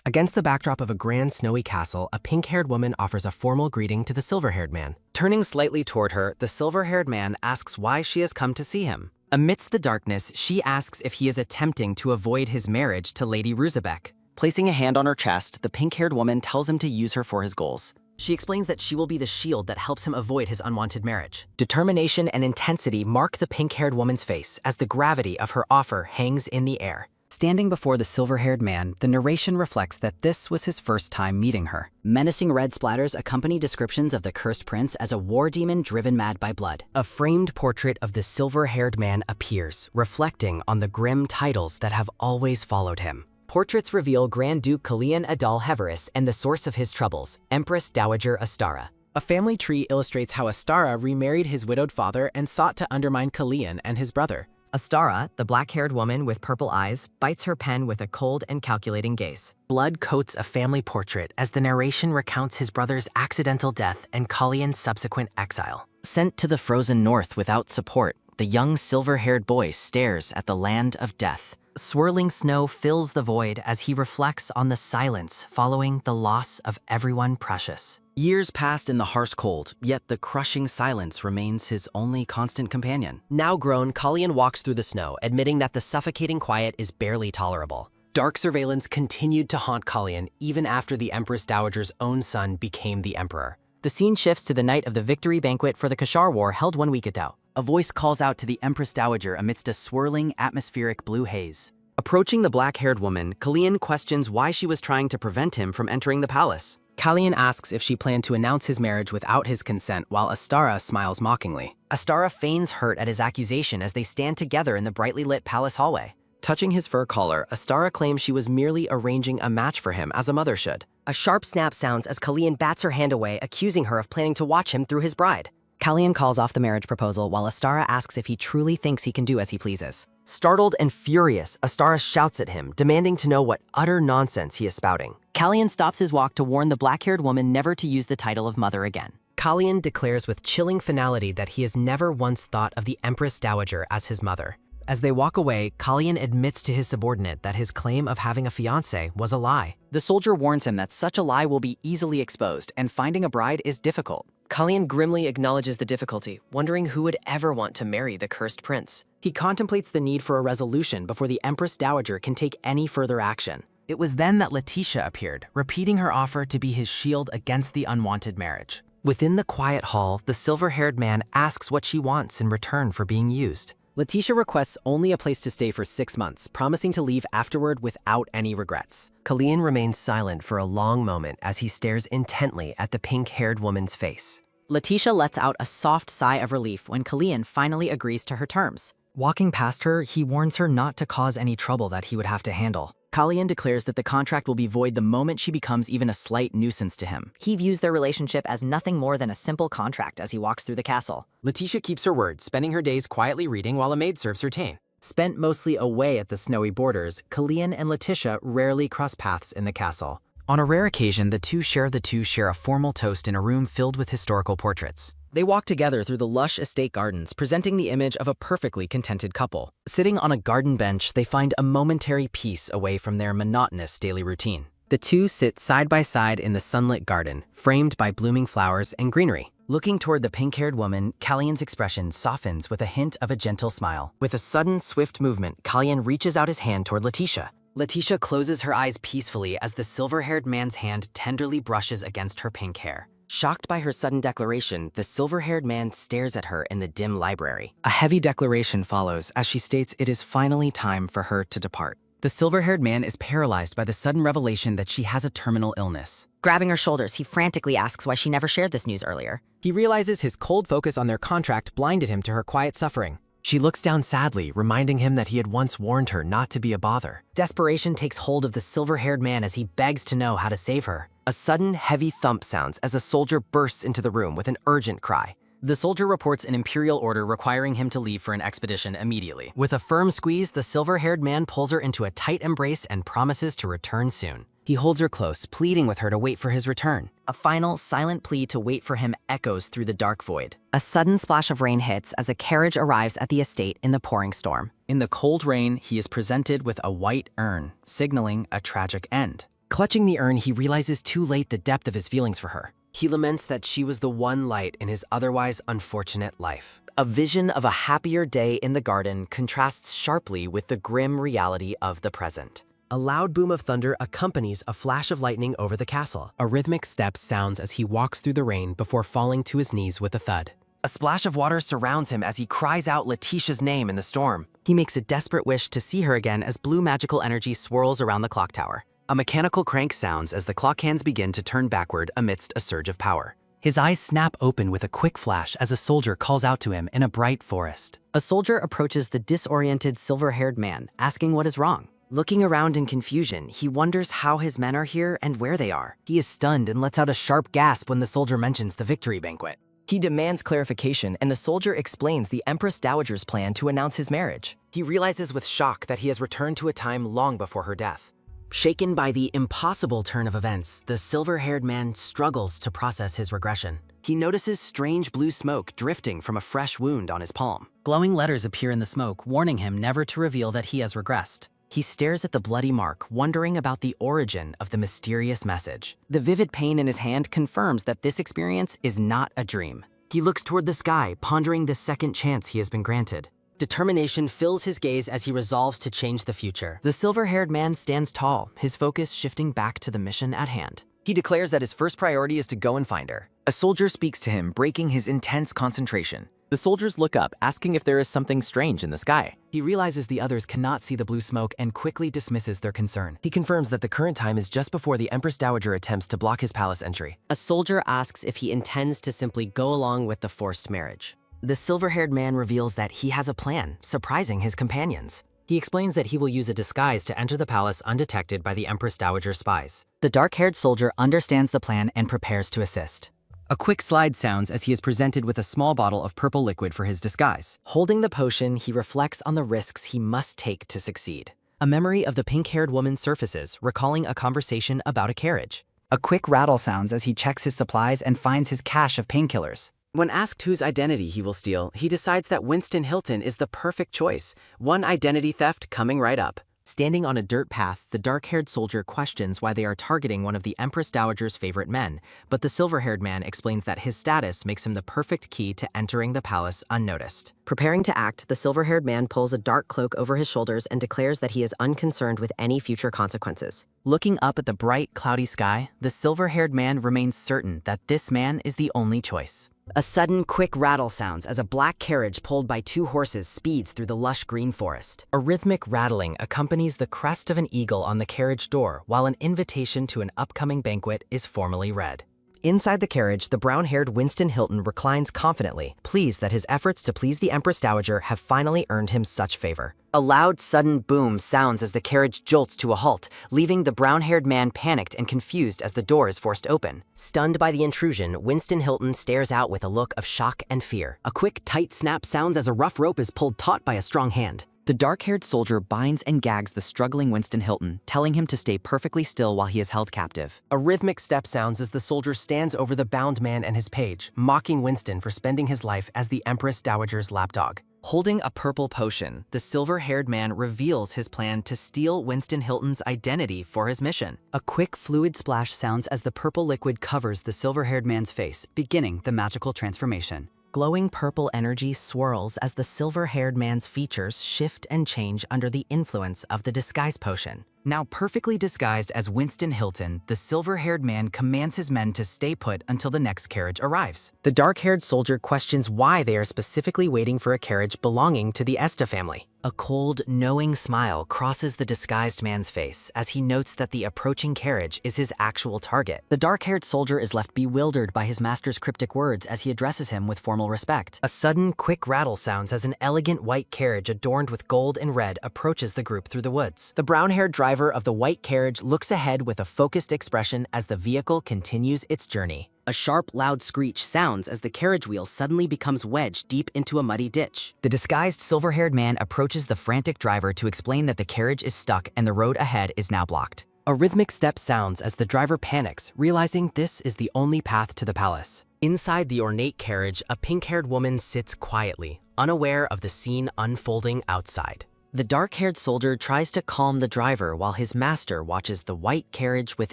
Against the backdrop of a grand snowy castle, a pink-haired woman offers a formal greeting to the silver-haired man. Turning slightly toward her, the silver-haired man asks why she has come to see him. Amidst the darkness, she asks if he is attempting to avoid his marriage to Lady Ruzabek. Placing a hand on her chest, the pink-haired woman tells him to use her for his goals. She explains that she will be the shield that helps him avoid his unwanted marriage. Determination and intensity mark the pink-haired woman's face as the gravity of her offer hangs in the air. Standing before the silver-haired man, the narration reflects that this was his first time meeting her. Menacing red splatters accompany descriptions of the cursed prince as a war demon driven mad by blood. A framed portrait of the silver-haired man appears, reflecting on the grim titles that have always followed him. Portraits reveal Grand Duke Kalian Adal Heveris and the source of his troubles, Empress Dowager Astara. A family tree illustrates how Astara remarried his widowed father and sought to undermine Kalian and his brother. Astara, the black-haired woman with purple eyes, bites her pen with a cold and calculating gaze. Blood coats a family portrait as the narration recounts his brother's accidental death and Kalian's subsequent exile. Sent to the frozen north without support, the young silver-haired boy stares at the land of death. Swirling snow fills the void as he reflects on the silence following the loss of everyone precious. Years passed in the harsh cold, yet the crushing silence remains his only constant companion. Now grown, Kalian walks through the snow, admitting that the suffocating quiet is barely tolerable. Dark surveillance continued to haunt Kalian even after the Empress Dowager's own son became the emperor. The scene shifts to the night of the victory banquet for the Kashar War held 1 week ago. A voice calls out to the Empress Dowager amidst a swirling, atmospheric blue haze. Approaching the black-haired woman, Kalian questions why she was trying to prevent him from entering the palace. Kalian asks if she planned to announce his marriage without his consent, while Astara smiles mockingly. Astara feigns hurt at his accusation as they stand together in the brightly lit palace hallway. Touching his fur collar, Astara claims she was merely arranging a match for him as a mother should. A sharp snap sounds as Kalian bats her hand away, accusing her of planning to watch him through his bride. Kalian calls off the marriage proposal while Astara asks if he truly thinks he can do as he pleases. Startled and furious, Astara shouts at him, demanding to know what utter nonsense he is spouting. Kalian stops his walk to warn the black-haired woman never to use the title of mother again. Kalian declares with chilling finality that he has never once thought of the Empress Dowager as his mother. As they walk away, Kalian admits to his subordinate that his claim of having a fiancé was a lie. The soldier warns him that such a lie will be easily exposed and finding a bride is difficult. Kalian grimly acknowledges the difficulty, wondering who would ever want to marry the cursed prince. He contemplates the need for a resolution before the Empress Dowager can take any further action. It was then that Letitia appeared, repeating her offer to be his shield against the unwanted marriage. Within the quiet hall, the silver-haired man asks what she wants in return for being used. Letitia requests only a place to stay for 6 months, promising to leave afterward without any regrets. Kalian remains silent for a long moment as he stares intently at the pink-haired woman's face. Letitia lets out a soft sigh of relief when Kalian finally agrees to her terms. Walking past her, he warns her not to cause any trouble that he would have to handle. Kalian declares that the contract will be void the moment she becomes even a slight nuisance to him. He views their relationship as nothing more than a simple contract as he walks through the castle. Letitia keeps her word, spending her days quietly reading while a maid serves her tea. Spent mostly away at the snowy borders, Kalian and Letitia rarely cross paths in the castle. On a rare occasion, the two share a formal toast in a room filled with historical portraits. They walk together through the lush estate gardens, presenting the image of a perfectly contented couple. Sitting on a garden bench, they find a momentary peace away from their monotonous daily routine. The two sit side by side in the sunlit garden, framed by blooming flowers and greenery. Looking toward the pink-haired woman, Kalian's expression softens with a hint of a gentle smile. With a sudden, swift movement, Kalian reaches out his hand toward Letitia. Letitia closes her eyes peacefully as the silver-haired man's hand tenderly brushes against her pink hair. Shocked by her sudden declaration, the silver-haired man stares at her in the dim library. A heavy declaration follows as she states it is finally time for her to depart. The silver-haired man is paralyzed by the sudden revelation that she has a terminal illness. Grabbing her shoulders, he frantically asks why she never shared this news earlier. He realizes his cold focus on their contract blinded him to her quiet suffering. She looks down sadly, reminding him that he had once warned her not to be a bother. Desperation takes hold of the silver-haired man as he begs to know how to save her. A sudden, heavy thump sounds as a soldier bursts into the room with an urgent cry. The soldier reports an imperial order requiring him to leave for an expedition immediately. With a firm squeeze, the silver-haired man pulls her into a tight embrace and promises to return soon. He holds her close, pleading with her to wait for his return. A final, silent plea to wait for him echoes through the dark void. A sudden splash of rain hits as a carriage arrives at the estate in the pouring storm. In the cold rain, he is presented with a white urn, signaling a tragic end. Clutching the urn, he realizes too late the depth of his feelings for her. He laments that she was the one light in his otherwise unfortunate life. A vision of a happier day in the garden contrasts sharply with the grim reality of the present. A loud boom of thunder accompanies a flash of lightning over the castle. A rhythmic step sounds as he walks through the rain before falling to his knees with a thud. A splash of water surrounds him as he cries out Letitia's name in the storm. He makes a desperate wish to see her again as blue magical energy swirls around the clock tower. A mechanical crank sounds as the clock hands begin to turn backward amidst a surge of power. His eyes snap open with a quick flash as a soldier calls out to him in a bright forest. A soldier approaches the disoriented silver-haired man, asking what is wrong. Looking around in confusion, he wonders how his men are here and where they are. He is stunned and lets out a sharp gasp when the soldier mentions the victory banquet. He demands clarification, and the soldier explains the Empress Dowager's plan to announce his marriage. He realizes with shock that he has returned to a time long before her death. Shaken by the impossible turn of events, the silver-haired man struggles to process his regression. He notices strange blue smoke drifting from a fresh wound on his palm. Glowing letters appear in the smoke, warning him never to reveal that he has regressed. He stares at the bloody mark, wondering about the origin of the mysterious message. The vivid pain in his hand confirms that this experience is not a dream. He looks toward the sky, pondering the second chance he has been granted. Determination fills his gaze as he resolves to change the future. The silver-haired man stands tall, his focus shifting back to the mission at hand. He declares that his first priority is to go and find her. A soldier speaks to him, breaking his intense concentration. The soldiers look up, asking if there is something strange in the sky. He realizes the others cannot see the blue smoke and quickly dismisses their concern. He confirms that the current time is just before the Empress Dowager attempts to block his palace entry. A soldier asks if he intends to simply go along with the forced marriage. The silver-haired man reveals that he has a plan, surprising his companions. He explains that he will use a disguise to enter the palace undetected by the Empress Dowager's spies. The dark-haired soldier understands the plan and prepares to assist. A quick slide sounds as he is presented with a small bottle of purple liquid for his disguise. Holding the potion, he reflects on the risks he must take to succeed. A memory of the pink-haired woman surfaces, recalling a conversation about a carriage. A quick rattle sounds as he checks his supplies and finds his cache of painkillers. When asked whose identity he will steal, he decides that Winston Hilton is the perfect choice, one identity theft coming right up. Standing on a dirt path, the dark-haired soldier questions why they are targeting one of the Empress Dowager's favorite men, but the silver-haired man explains that his status makes him the perfect key to entering the palace unnoticed. Preparing to act, the silver-haired man pulls a dark cloak over his shoulders and declares that he is unconcerned with any future consequences. Looking up at the bright, cloudy sky, the silver-haired man remains certain that this man is the only choice. A sudden, quick rattle sounds as a black carriage pulled by two horses speeds through the lush green forest. A rhythmic rattling accompanies the crest of an eagle on the carriage door, while an invitation to an upcoming banquet is formally read. Inside the carriage, the brown-haired Winston Hilton reclines confidently, pleased that his efforts to please the Empress Dowager have finally earned him such favor. A loud, sudden boom sounds as the carriage jolts to a halt, leaving the brown-haired man panicked and confused as the door is forced open. Stunned by the intrusion, Winston Hilton stares out with a look of shock and fear. A quick, tight snap sounds as a rough rope is pulled taut by a strong hand. The dark-haired soldier binds and gags the struggling Winston Hilton, telling him to stay perfectly still while he is held captive. A rhythmic step sounds as the soldier stands over the bound man and his page, mocking Winston for spending his life as the Empress Dowager's lapdog. Holding a purple potion, the silver-haired man reveals his plan to steal Winston Hilton's identity for his mission. A quick fluid splash sounds as the purple liquid covers the silver-haired man's face, beginning the magical transformation. Glowing purple energy swirls as the silver-haired man's features shift and change under the influence of the disguise potion. Now perfectly disguised as Winston Hilton, the silver-haired man commands his men to stay put until the next carriage arrives. The dark-haired soldier questions why they are specifically waiting for a carriage belonging to the Esta family. A cold, knowing smile crosses the disguised man's face as he notes that the approaching carriage is his actual target. The dark-haired soldier is left bewildered by his master's cryptic words as he addresses him with formal respect. A sudden, quick rattle sounds as an elegant white carriage adorned with gold and red approaches the group through the woods. The brown-haired driver of the white carriage looks ahead with a focused expression as the vehicle continues its journey. A sharp, loud screech sounds as the carriage wheel suddenly becomes wedged deep into a muddy ditch. The disguised silver-haired man approaches the frantic driver to explain that the carriage is stuck and the road ahead is now blocked. A rhythmic step sounds as the driver panics, realizing this is the only path to the palace. Inside the ornate carriage, a pink-haired woman sits quietly, unaware of the scene unfolding outside. The dark-haired soldier tries to calm the driver while his master watches the white carriage with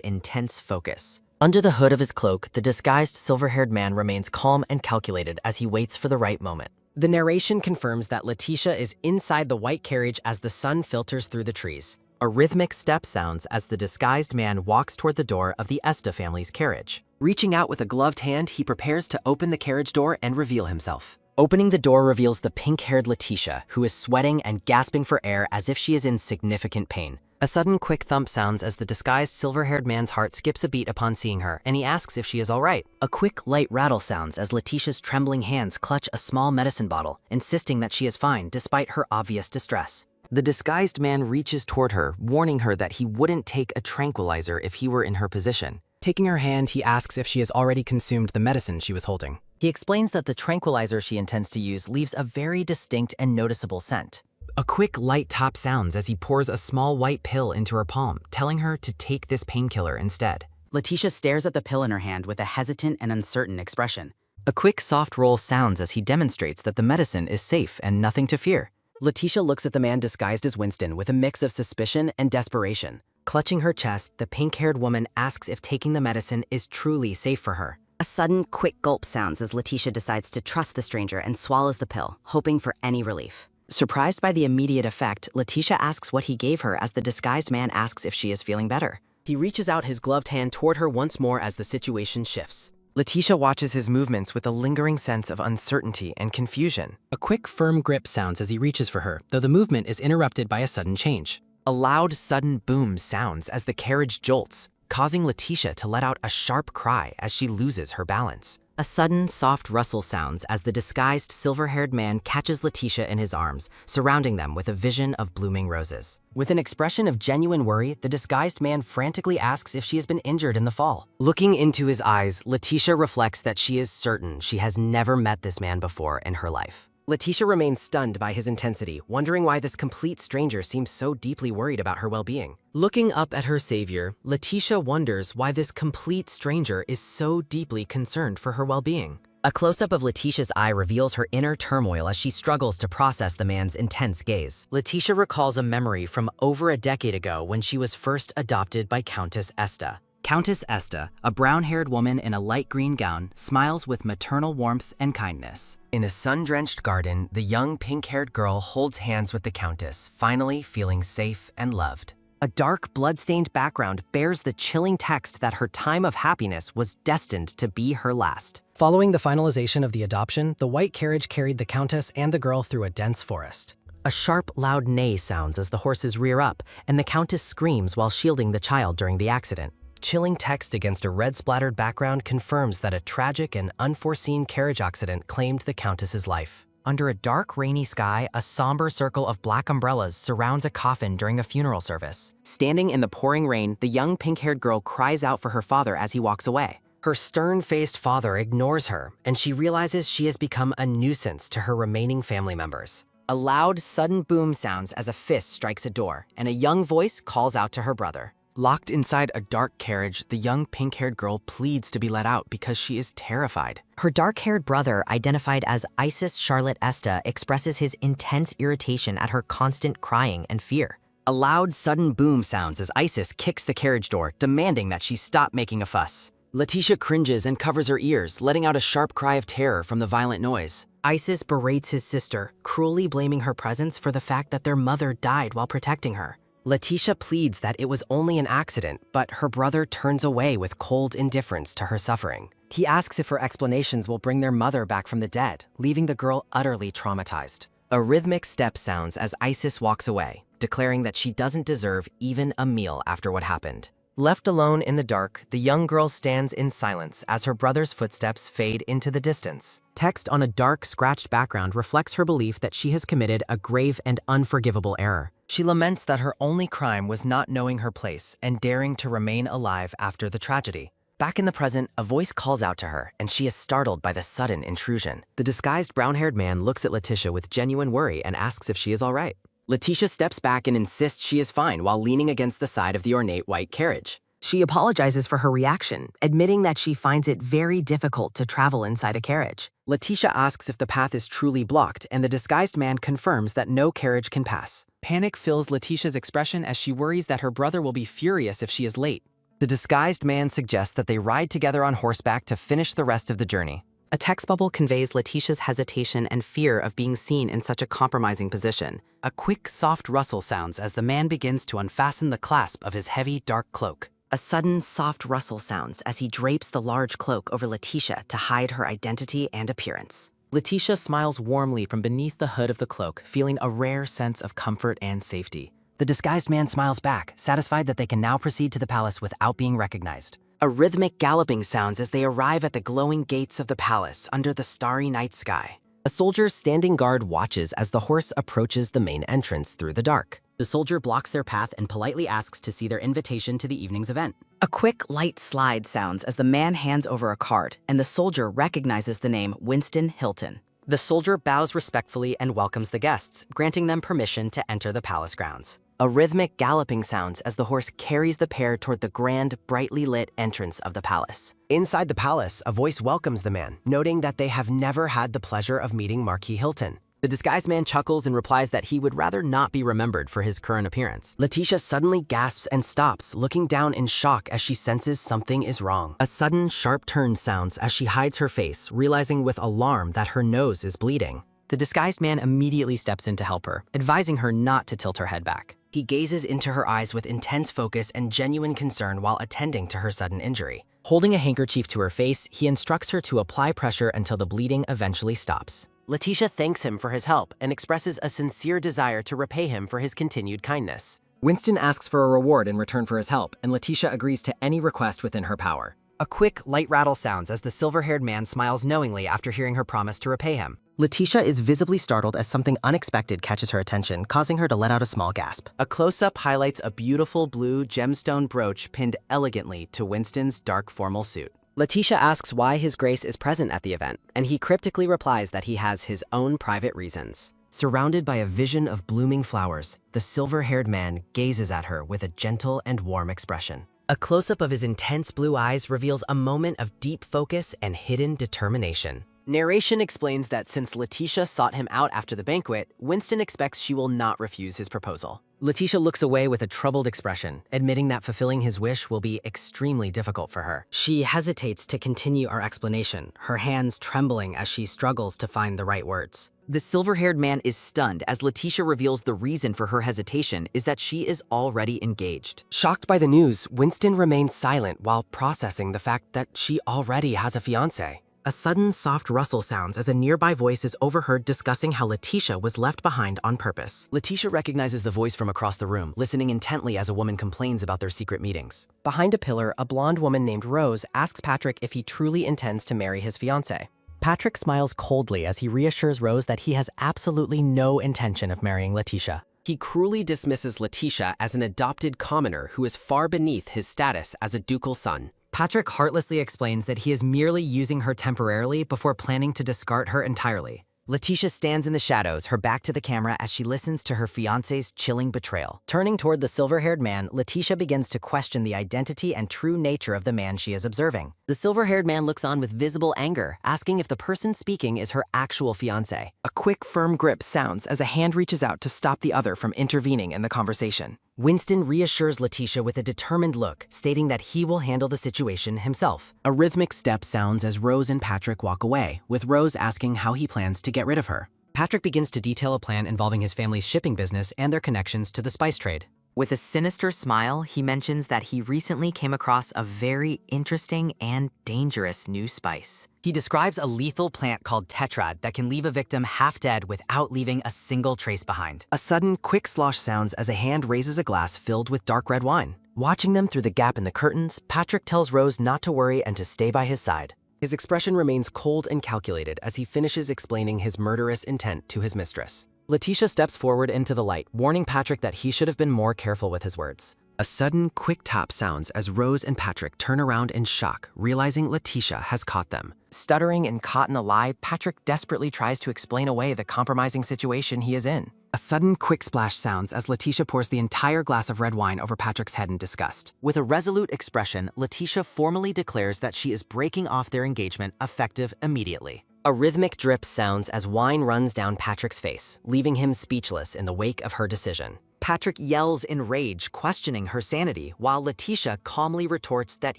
intense focus. Under the hood of his cloak, the disguised silver-haired man remains calm and calculated as he waits for the right moment. The narration confirms that Letitia is inside the white carriage as the sun filters through the trees. A rhythmic step sounds as the disguised man walks toward the door of the Esta family's carriage. Reaching out with a gloved hand, he prepares to open the carriage door and reveal himself. Opening the door reveals the pink-haired Letitia, who is sweating and gasping for air as if she is in significant pain. A sudden quick thump sounds as the disguised silver-haired man's heart skips a beat upon seeing her, and he asks if she is all right. A quick, light rattle sounds as Letitia's trembling hands clutch a small medicine bottle, insisting that she is fine despite her obvious distress. The disguised man reaches toward her, warning her that he wouldn't take a tranquilizer if he were in her position. Taking her hand, he asks if she has already consumed the medicine she was holding. He explains that the tranquilizer she intends to use leaves a very distinct and noticeable scent. A quick light tap sounds as he pours a small white pill into her palm, telling her to take this painkiller instead. Letitia stares at the pill in her hand with a hesitant and uncertain expression. A quick soft roll sounds as he demonstrates that the medicine is safe and nothing to fear. Letitia looks at the man disguised as Winston with a mix of suspicion and desperation. Clutching her chest, the pink-haired woman asks if taking the medicine is truly safe for her. A sudden, quick gulp sounds as Letitia decides to trust the stranger and swallows the pill, hoping for any relief. Surprised by the immediate effect, Letitia asks what he gave her as the disguised man asks if she is feeling better. He reaches out his gloved hand toward her once more as the situation shifts. Letitia watches his movements with a lingering sense of uncertainty and confusion. A quick, firm grip sounds as he reaches for her, though the movement is interrupted by a sudden change. A loud, sudden boom sounds as the carriage jolts, causing Letitia to let out a sharp cry as she loses her balance. A sudden, soft rustle sounds as the disguised silver-haired man catches Letitia in his arms, surrounding them with a vision of blooming roses. With an expression of genuine worry, the disguised man frantically asks if she has been injured in the fall. Looking into his eyes, Letitia reflects that she is certain she has never met this man before in her life. Letitia remains stunned by his intensity, wondering why this complete stranger seems so deeply worried about her well-being. Looking up at her savior, Letitia wonders why this complete stranger is so deeply concerned for her well-being. A close-up of Letitia's eye reveals her inner turmoil as she struggles to process the man's intense gaze. Letitia recalls a memory from over a decade ago when she was first adopted by Countess Esta. Countess Esta, a brown-haired woman in a light green gown, smiles with maternal warmth and kindness. In a sun-drenched garden, the young pink-haired girl holds hands with the Countess, finally feeling safe and loved. A dark, blood-stained background bears the chilling text that her time of happiness was destined to be her last. Following the finalization of the adoption, the white carriage carried the Countess and the girl through a dense forest. A sharp, loud neigh sounds as the horses rear up, and the Countess screams while shielding the child during the accident. Chilling text against a red-splattered background confirms that a tragic and unforeseen carriage accident claimed the Countess's life. Under a dark, rainy sky, a somber circle of black umbrellas surrounds a coffin during a funeral service. Standing in the pouring rain, the young pink-haired girl cries out for her father as he walks away. Her stern-faced father ignores her, and she realizes she has become a nuisance to her remaining family members. A loud, sudden boom sounds as a fist strikes a door, and a young voice calls out to her brother. Locked inside a dark carriage, the young pink-haired girl pleads to be let out because she is terrified. Her dark-haired brother, identified as Isis Charlotte Esta, expresses his intense irritation at her constant crying and fear. A loud, sudden boom sounds as Isis kicks the carriage door, demanding that she stop making a fuss. Letitia cringes and covers her ears, letting out a sharp cry of terror from the violent noise. Isis berates his sister, cruelly blaming her presence for the fact that their mother died while protecting her. Letitia pleads that it was only an accident, but her brother turns away with cold indifference to her suffering. He asks if her explanations will bring their mother back from the dead, leaving the girl utterly traumatized. A rhythmic step sounds as Isis walks away, declaring that she doesn't deserve even a meal after what happened. Left alone in the dark, the young girl stands in silence as her brother's footsteps fade into the distance. Text on a dark, scratched background reflects her belief that she has committed a grave and unforgivable error. She laments that her only crime was not knowing her place and daring to remain alive after the tragedy. Back in the present, a voice calls out to her, and she is startled by the sudden intrusion. The disguised brown-haired man looks at Letitia with genuine worry and asks if she is all right. Letitia steps back and insists she is fine while leaning against the side of the ornate white carriage. She apologizes for her reaction, admitting that she finds it very difficult to travel inside a carriage. Letitia asks if the path is truly blocked, and the disguised man confirms that no carriage can pass. Panic fills Letitia's expression as she worries that her brother will be furious if she is late. The disguised man suggests that they ride together on horseback to finish the rest of the journey. A text bubble conveys Letitia's hesitation and fear of being seen in such a compromising position. A quick, soft rustle sounds as the man begins to unfasten the clasp of his heavy, dark cloak. A sudden, soft rustle sounds as he drapes the large cloak over Letitia to hide her identity and appearance. Letitia smiles warmly from beneath the hood of the cloak, feeling a rare sense of comfort and safety. The disguised man smiles back, satisfied that they can now proceed to the palace without being recognized. A rhythmic galloping sounds as they arrive at the glowing gates of the palace under the starry night sky. A soldier standing guard watches as the horse approaches the main entrance through the dark. The soldier blocks their path and politely asks to see their invitation to the evening's event. A quick, light slide sounds as the man hands over a card, and the soldier recognizes the name Winston Hilton. The soldier bows respectfully and welcomes the guests, granting them permission to enter the palace grounds. A rhythmic galloping sounds as the horse carries the pair toward the grand, brightly lit entrance of the palace. Inside the palace, a voice welcomes the man, noting that they have never had the pleasure of meeting Marquis Hilton. The disguised man chuckles and replies that he would rather not be remembered for his current appearance. Letitia suddenly gasps and stops, looking down in shock as she senses something is wrong. A sudden, sharp turn sounds as she hides her face, realizing with alarm that her nose is bleeding. The disguised man immediately steps in to help her, advising her not to tilt her head back. He gazes into her eyes with intense focus and genuine concern while attending to her sudden injury. Holding a handkerchief to her face, he instructs her to apply pressure until the bleeding eventually stops. Letitia thanks him for his help and expresses a sincere desire to repay him for his continued kindness. Winston asks for a reward in return for his help, and Letitia agrees to any request within her power. A quick, light rattle sounds as the silver-haired man smiles knowingly after hearing her promise to repay him. Letitia is visibly startled as something unexpected catches her attention, causing her to let out a small gasp. A close-up highlights a beautiful blue gemstone brooch pinned elegantly to Winston's dark formal suit. Letitia asks why His Grace is present at the event, and he cryptically replies that he has his own private reasons. Surrounded by a vision of blooming flowers, the silver-haired man gazes at her with a gentle and warm expression. A close-up of his intense blue eyes reveals a moment of deep focus and hidden determination. Narration explains that since Letitia sought him out after the banquet, Winston expects she will not refuse his proposal. Letitia looks away with a troubled expression, admitting that fulfilling his wish will be extremely difficult for her. She hesitates to continue our explanation, her hands trembling as she struggles to find the right words. The silver-haired man is stunned as Letitia reveals the reason for her hesitation is that she is already engaged. Shocked by the news, Winston remains silent while processing the fact that she already has a fiancé. A sudden soft rustle sounds as a nearby voice is overheard discussing how Letitia was left behind on purpose. Letitia recognizes the voice from across the room, listening intently as a woman complains about their secret meetings. Behind a pillar, a blonde woman named Rose asks Patrick if he truly intends to marry his fiancée. Patrick smiles coldly as he reassures Rose that he has absolutely no intention of marrying Letitia. He cruelly dismisses Letitia as an adopted commoner who is far beneath his status as a ducal son. Patrick heartlessly explains that he is merely using her temporarily before planning to discard her entirely. Letitia stands in the shadows, her back to the camera as she listens to her fiancé's chilling betrayal. Turning toward the silver-haired man, Letitia begins to question the identity and true nature of the man she is observing. The silver-haired man looks on with visible anger, asking if the person speaking is her actual fiancé. A quick, firm grip sounds as a hand reaches out to stop the other from intervening in the conversation. Winston reassures Letitia with a determined look, stating that he will handle the situation himself. A rhythmic step sounds as Rose and Patrick walk away, with Rose asking how he plans to get rid of her. Patrick begins to detail a plan involving his family's shipping business and their connections to the spice trade. With a sinister smile, he mentions that he recently came across a very interesting and dangerous new spice. He describes a lethal plant called tetrad that can leave a victim half dead without leaving a single trace behind. A sudden, quick slosh sounds as a hand raises a glass filled with dark red wine. Watching them through the gap in the curtains, Patrick tells Rose not to worry and to stay by his side. His expression remains cold and calculated as he finishes explaining his murderous intent to his mistress. Letitia steps forward into the light, warning Patrick that he should have been more careful with his words. A sudden, quick tap sounds as Rose and Patrick turn around in shock, realizing Letitia has caught them. Stuttering and caught in a lie, Patrick desperately tries to explain away the compromising situation he is in. A sudden, quick splash sounds as Letitia pours the entire glass of red wine over Patrick's head in disgust. With a resolute expression, Letitia formally declares that she is breaking off their engagement, effective immediately. A rhythmic drip sounds as wine runs down Patrick's face, leaving him speechless in the wake of her decision. Patrick yells in rage, questioning her sanity, while Letitia calmly retorts that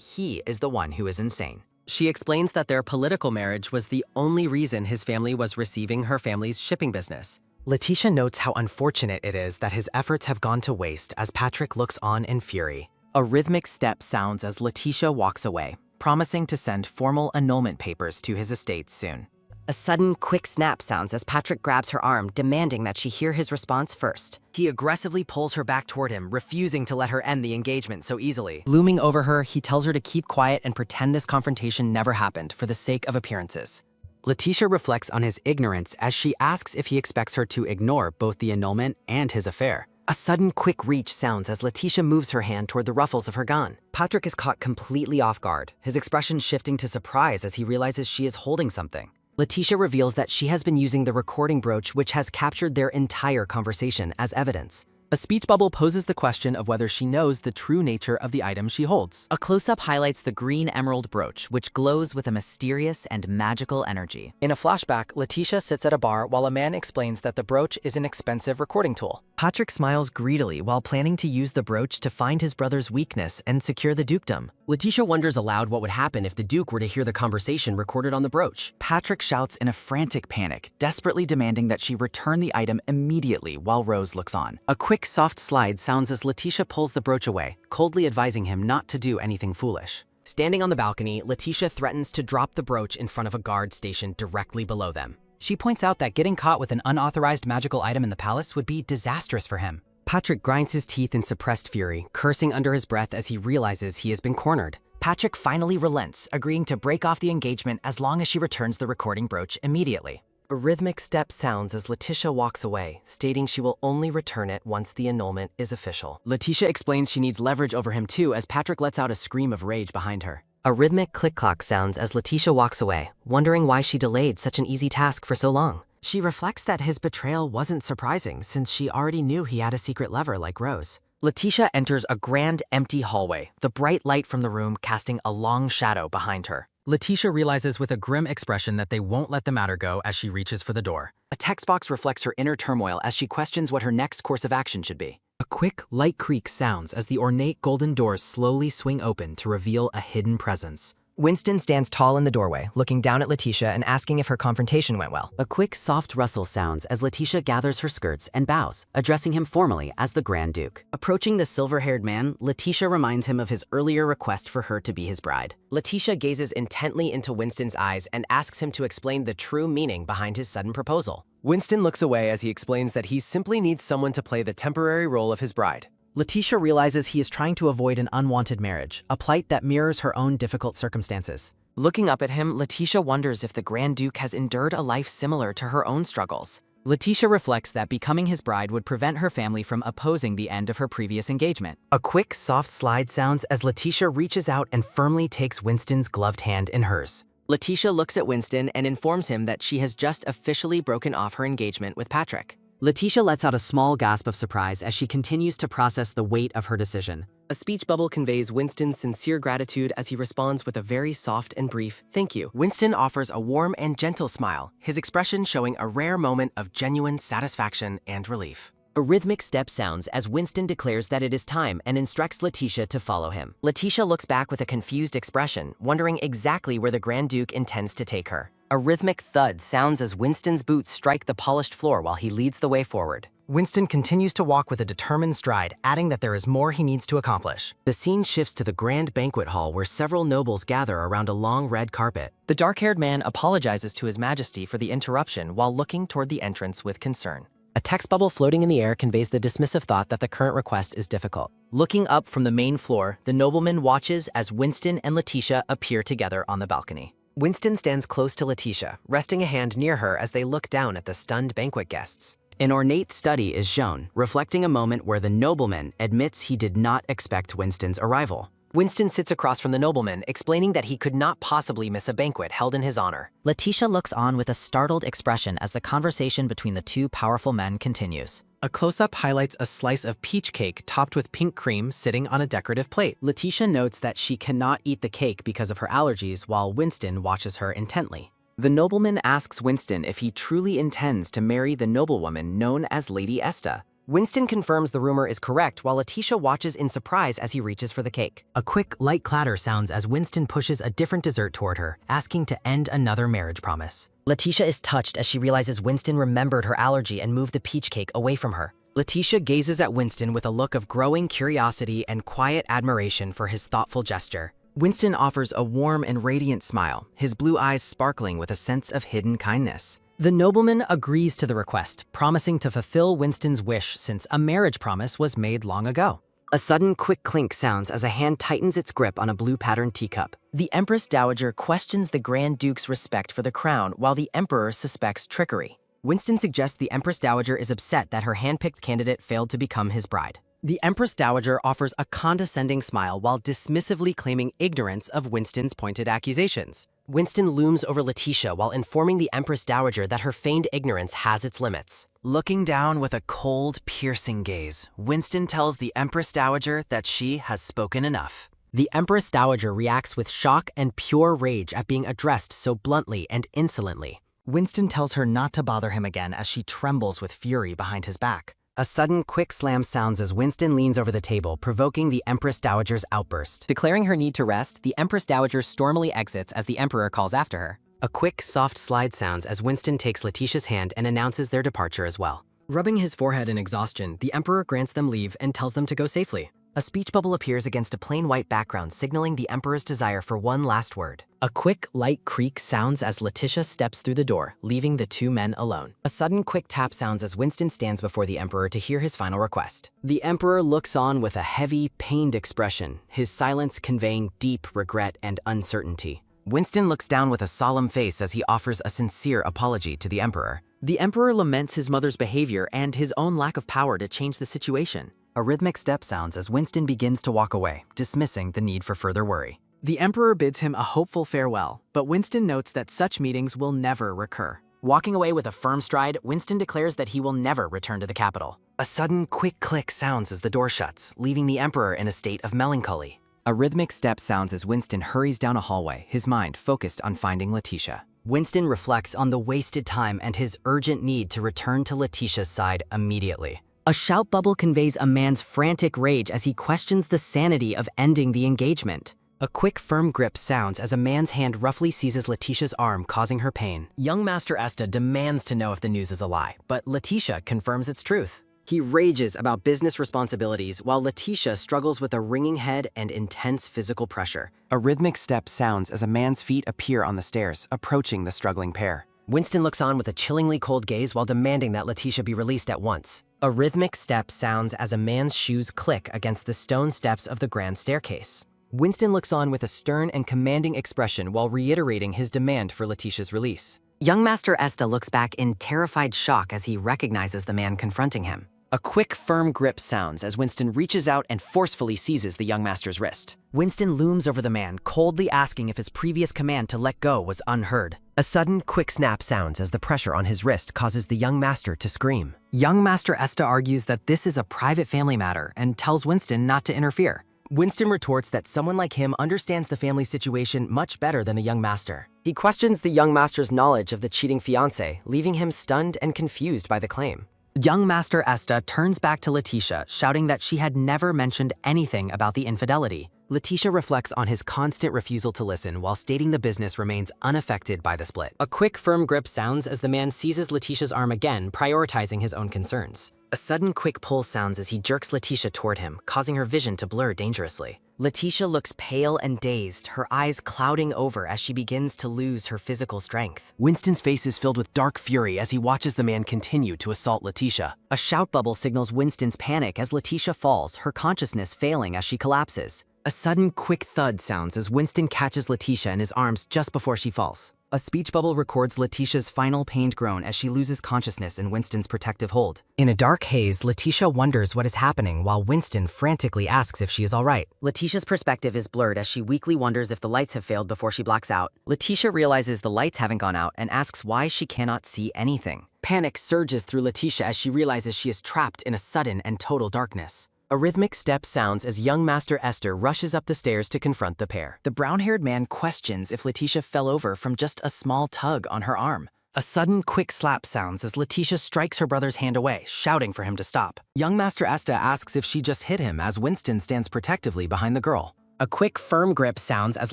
he is the one who is insane. She explains that their political marriage was the only reason his family was receiving her family's shipping business. Letitia notes how unfortunate it is that his efforts have gone to waste as Patrick looks on in fury. A rhythmic step sounds as Letitia walks away, promising to send formal annulment papers to his estate soon. A sudden, quick snap sounds as Patrick grabs her arm, demanding that she hear his response first. He aggressively pulls her back toward him, refusing to let her end the engagement so easily. Looming over her, he tells her to keep quiet and pretend this confrontation never happened for the sake of appearances. Letitia reflects on his ignorance as she asks if he expects her to ignore both the annulment and his affair. A sudden, quick reach sounds as Letitia moves her hand toward the ruffles of her gown. Patrick is caught completely off guard, his expression shifting to surprise as he realizes she is holding something. Letitia reveals that she has been using the recording brooch which has captured their entire conversation as evidence. A speech bubble poses the question of whether she knows the true nature of the item she holds. A close-up highlights the green emerald brooch, which glows with a mysterious and magical energy. In a flashback, Letitia sits at a bar while a man explains that the brooch is an expensive recording tool. Patrick smiles greedily while planning to use the brooch to find his brother's weakness and secure the dukedom. Letitia wonders aloud what would happen if the Duke were to hear the conversation recorded on the brooch. Patrick shouts in a frantic panic, desperately demanding that she return the item immediately while Rose looks on. A quick, soft slide sounds as Letitia pulls the brooch away, coldly advising him not to do anything foolish. Standing on the balcony, Letitia threatens to drop the brooch in front of a guard stationed directly below them. She points out that getting caught with an unauthorized magical item in the palace would be disastrous for him. Patrick grinds his teeth in suppressed fury, cursing under his breath as he realizes he has been cornered. Patrick finally relents, agreeing to break off the engagement as long as she returns the recording brooch immediately. A rhythmic step sounds as Letitia walks away, stating she will only return it once the annulment is official. Letitia explains she needs leverage over him too as Patrick lets out a scream of rage behind her. A rhythmic click-clock sounds as Letitia walks away, wondering why she delayed such an easy task for so long. She reflects that his betrayal wasn't surprising since she already knew he had a secret lover like Rose. Letitia enters a grand, empty hallway, the bright light from the room casting a long shadow behind her. Letitia realizes with a grim expression that they won't let the matter go as she reaches for the door. A text box reflects her inner turmoil as she questions what her next course of action should be. A quick, light creak sounds as the ornate golden doors slowly swing open to reveal a hidden presence. Winston stands tall in the doorway, looking down at Letitia and asking if her confrontation went well. A quick, soft rustle sounds as Letitia gathers her skirts and bows, addressing him formally as the Grand Duke. Approaching the silver-haired man, Letitia reminds him of his earlier request for her to be his bride. Letitia gazes intently into Winston's eyes and asks him to explain the true meaning behind his sudden proposal. Winston looks away as he explains that he simply needs someone to play the temporary role of his bride. Letitia realizes he is trying to avoid an unwanted marriage, a plight that mirrors her own difficult circumstances. Looking up at him, Letitia wonders if the Grand Duke has endured a life similar to her own struggles. Letitia reflects that becoming his bride would prevent her family from opposing the end of her previous engagement. A quick, soft slide sounds as Letitia reaches out and firmly takes Winston's gloved hand in hers. Letitia looks at Winston and informs him that she has just officially broken off her engagement with Patrick. Letitia lets out a small gasp of surprise as she continues to process the weight of her decision. A speech bubble conveys Winston's sincere gratitude as he responds with a very soft and brief "thank you." Winston offers a warm and gentle smile, his expression showing a rare moment of genuine satisfaction and relief. A rhythmic step sounds as Winston declares that it is time and instructs Letitia to follow him. Letitia looks back with a confused expression, wondering exactly where the Grand Duke intends to take her. A rhythmic thud sounds as Winston's boots strike the polished floor while he leads the way forward. Winston continues to walk with a determined stride, adding that there is more he needs to accomplish. The scene shifts to the grand banquet hall where several nobles gather around a long red carpet. The dark-haired man apologizes to His Majesty for the interruption while looking toward the entrance with concern. A text bubble floating in the air conveys the dismissive thought that the current request is difficult. Looking up from the main floor, the nobleman watches as Winston and Letitia appear together on the balcony. Winston stands close to Letitia, resting a hand near her as they look down at the stunned banquet guests. An ornate study is shown, reflecting a moment where the nobleman admits he did not expect Winston's arrival. Winston sits across from the nobleman, explaining that he could not possibly miss a banquet held in his honor. Letitia looks on with a startled expression as the conversation between the two powerful men continues. A close-up highlights a slice of peach cake topped with pink cream sitting on a decorative plate. Letitia notes that she cannot eat the cake because of her allergies while Winston watches her intently. The nobleman asks Winston if he truly intends to marry the noblewoman known as Lady Esta. Winston confirms the rumor is correct while Letitia watches in surprise as he reaches for the cake. A quick, light clatter sounds as Winston pushes a different dessert toward her, asking to end another marriage promise. Letitia is touched as she realizes Winston remembered her allergy and moved the peach cake away from her. Letitia gazes at Winston with a look of growing curiosity and quiet admiration for his thoughtful gesture. Winston offers a warm and radiant smile, his blue eyes sparkling with a sense of hidden kindness. The nobleman agrees to the request, promising to fulfill Winston's wish since a marriage promise was made long ago. A sudden quick clink sounds as a hand tightens its grip on a blue-patterned teacup. The Empress Dowager questions the Grand Duke's respect for the crown while the Emperor suspects trickery. Winston suggests the Empress Dowager is upset that her hand-picked candidate failed to become his bride. The Empress Dowager offers a condescending smile while dismissively claiming ignorance of Winston's pointed accusations. Winston looms over Letitia while informing the Empress Dowager that her feigned ignorance has its limits. Looking down with a cold, piercing gaze, Winston tells the Empress Dowager that she has spoken enough. The Empress Dowager reacts with shock and pure rage at being addressed so bluntly and insolently. Winston tells her not to bother him again as she trembles with fury behind his back. A sudden, quick slam sounds as Winston leans over the table, provoking the Empress Dowager's outburst. Declaring her need to rest, the Empress Dowager stormily exits as the Emperor calls after her. A quick, soft slide sounds as Winston takes Letitia's hand and announces their departure as well. Rubbing his forehead in exhaustion, the Emperor grants them leave and tells them to go safely. A speech bubble appears against a plain white background, signaling the Emperor's desire for one last word. A quick, light creak sounds as Letitia steps through the door, leaving the two men alone. A sudden, quick tap sounds as Winston stands before the Emperor to hear his final request. The Emperor looks on with a heavy, pained expression, his silence conveying deep regret and uncertainty. Winston looks down with a solemn face as he offers a sincere apology to the Emperor. The Emperor laments his mother's behavior and his own lack of power to change the situation. A rhythmic step sounds as Winston begins to walk away, dismissing the need for further worry. The Emperor bids him a hopeful farewell, but Winston notes that such meetings will never recur. Walking away with a firm stride, Winston declares that he will never return to the capital. A sudden, quick click sounds as the door shuts, leaving the Emperor in a state of melancholy. A rhythmic step sounds as Winston hurries down a hallway, his mind focused on finding Letitia. Winston reflects on the wasted time and his urgent need to return to Letitia's side immediately. A shout bubble conveys a man's frantic rage as he questions the sanity of ending the engagement. A quick, firm grip sounds as a man's hand roughly seizes Letitia's arm, causing her pain. Young Master Esta demands to know if the news is a lie, but Letitia confirms its truth. He rages about business responsibilities while Letitia struggles with a ringing head and intense physical pressure. A rhythmic step sounds as a man's feet appear on the stairs, approaching the struggling pair. Winston looks on with a chillingly cold gaze while demanding that Letitia be released at once. A rhythmic step sounds as a man's shoes click against the stone steps of the grand staircase. Winston looks on with a stern and commanding expression while reiterating his demand for Letitia's release. Young Master Esta looks back in terrified shock as he recognizes the man confronting him. A quick, firm grip sounds as Winston reaches out and forcefully seizes the young master's wrist. Winston looms over the man, coldly asking if his previous command to let go was unheard. A sudden, quick snap sounds as the pressure on his wrist causes the young master to scream. Young Master Esta argues that this is a private family matter and tells Winston not to interfere. Winston retorts that someone like him understands the family situation much better than the young master. He questions the young master's knowledge of the cheating fiancé, leaving him stunned and confused by the claim. Young Master Esta turns back to Letitia, shouting that she had never mentioned anything about the infidelity. Letitia reflects on his constant refusal to listen while stating the business remains unaffected by the split. A quick, firm grip sounds as the man seizes Letitia's arm again, prioritizing his own concerns. A sudden, quick pull sounds as he jerks Letitia toward him, causing her vision to blur dangerously. Letitia looks pale and dazed, her eyes clouding over as she begins to lose her physical strength. Winston's face is filled with dark fury as he watches the man continue to assault Letitia. A shout bubble signals Winston's panic as Letitia falls, her consciousness failing as she collapses. A sudden, quick thud sounds as Winston catches Letitia in his arms just before she falls. A speech bubble records Letitia's final pained groan as she loses consciousness in Winston's protective hold. In a dark haze, Letitia wonders what is happening while Winston frantically asks if she is all right. Letitia's perspective is blurred as she weakly wonders if the lights have failed before she blacks out. Letitia realizes the lights haven't gone out and asks why she cannot see anything. Panic surges through Letitia as she realizes she is trapped in a sudden and total darkness. A rhythmic step sounds as young Master Esther rushes up the stairs to confront the pair. The brown-haired man questions if Letitia fell over from just a small tug on her arm. A sudden, quick slap sounds as Letitia strikes her brother's hand away, shouting for him to stop. Young Master Esther asks if she just hit him as Winston stands protectively behind the girl. A quick, firm grip sounds as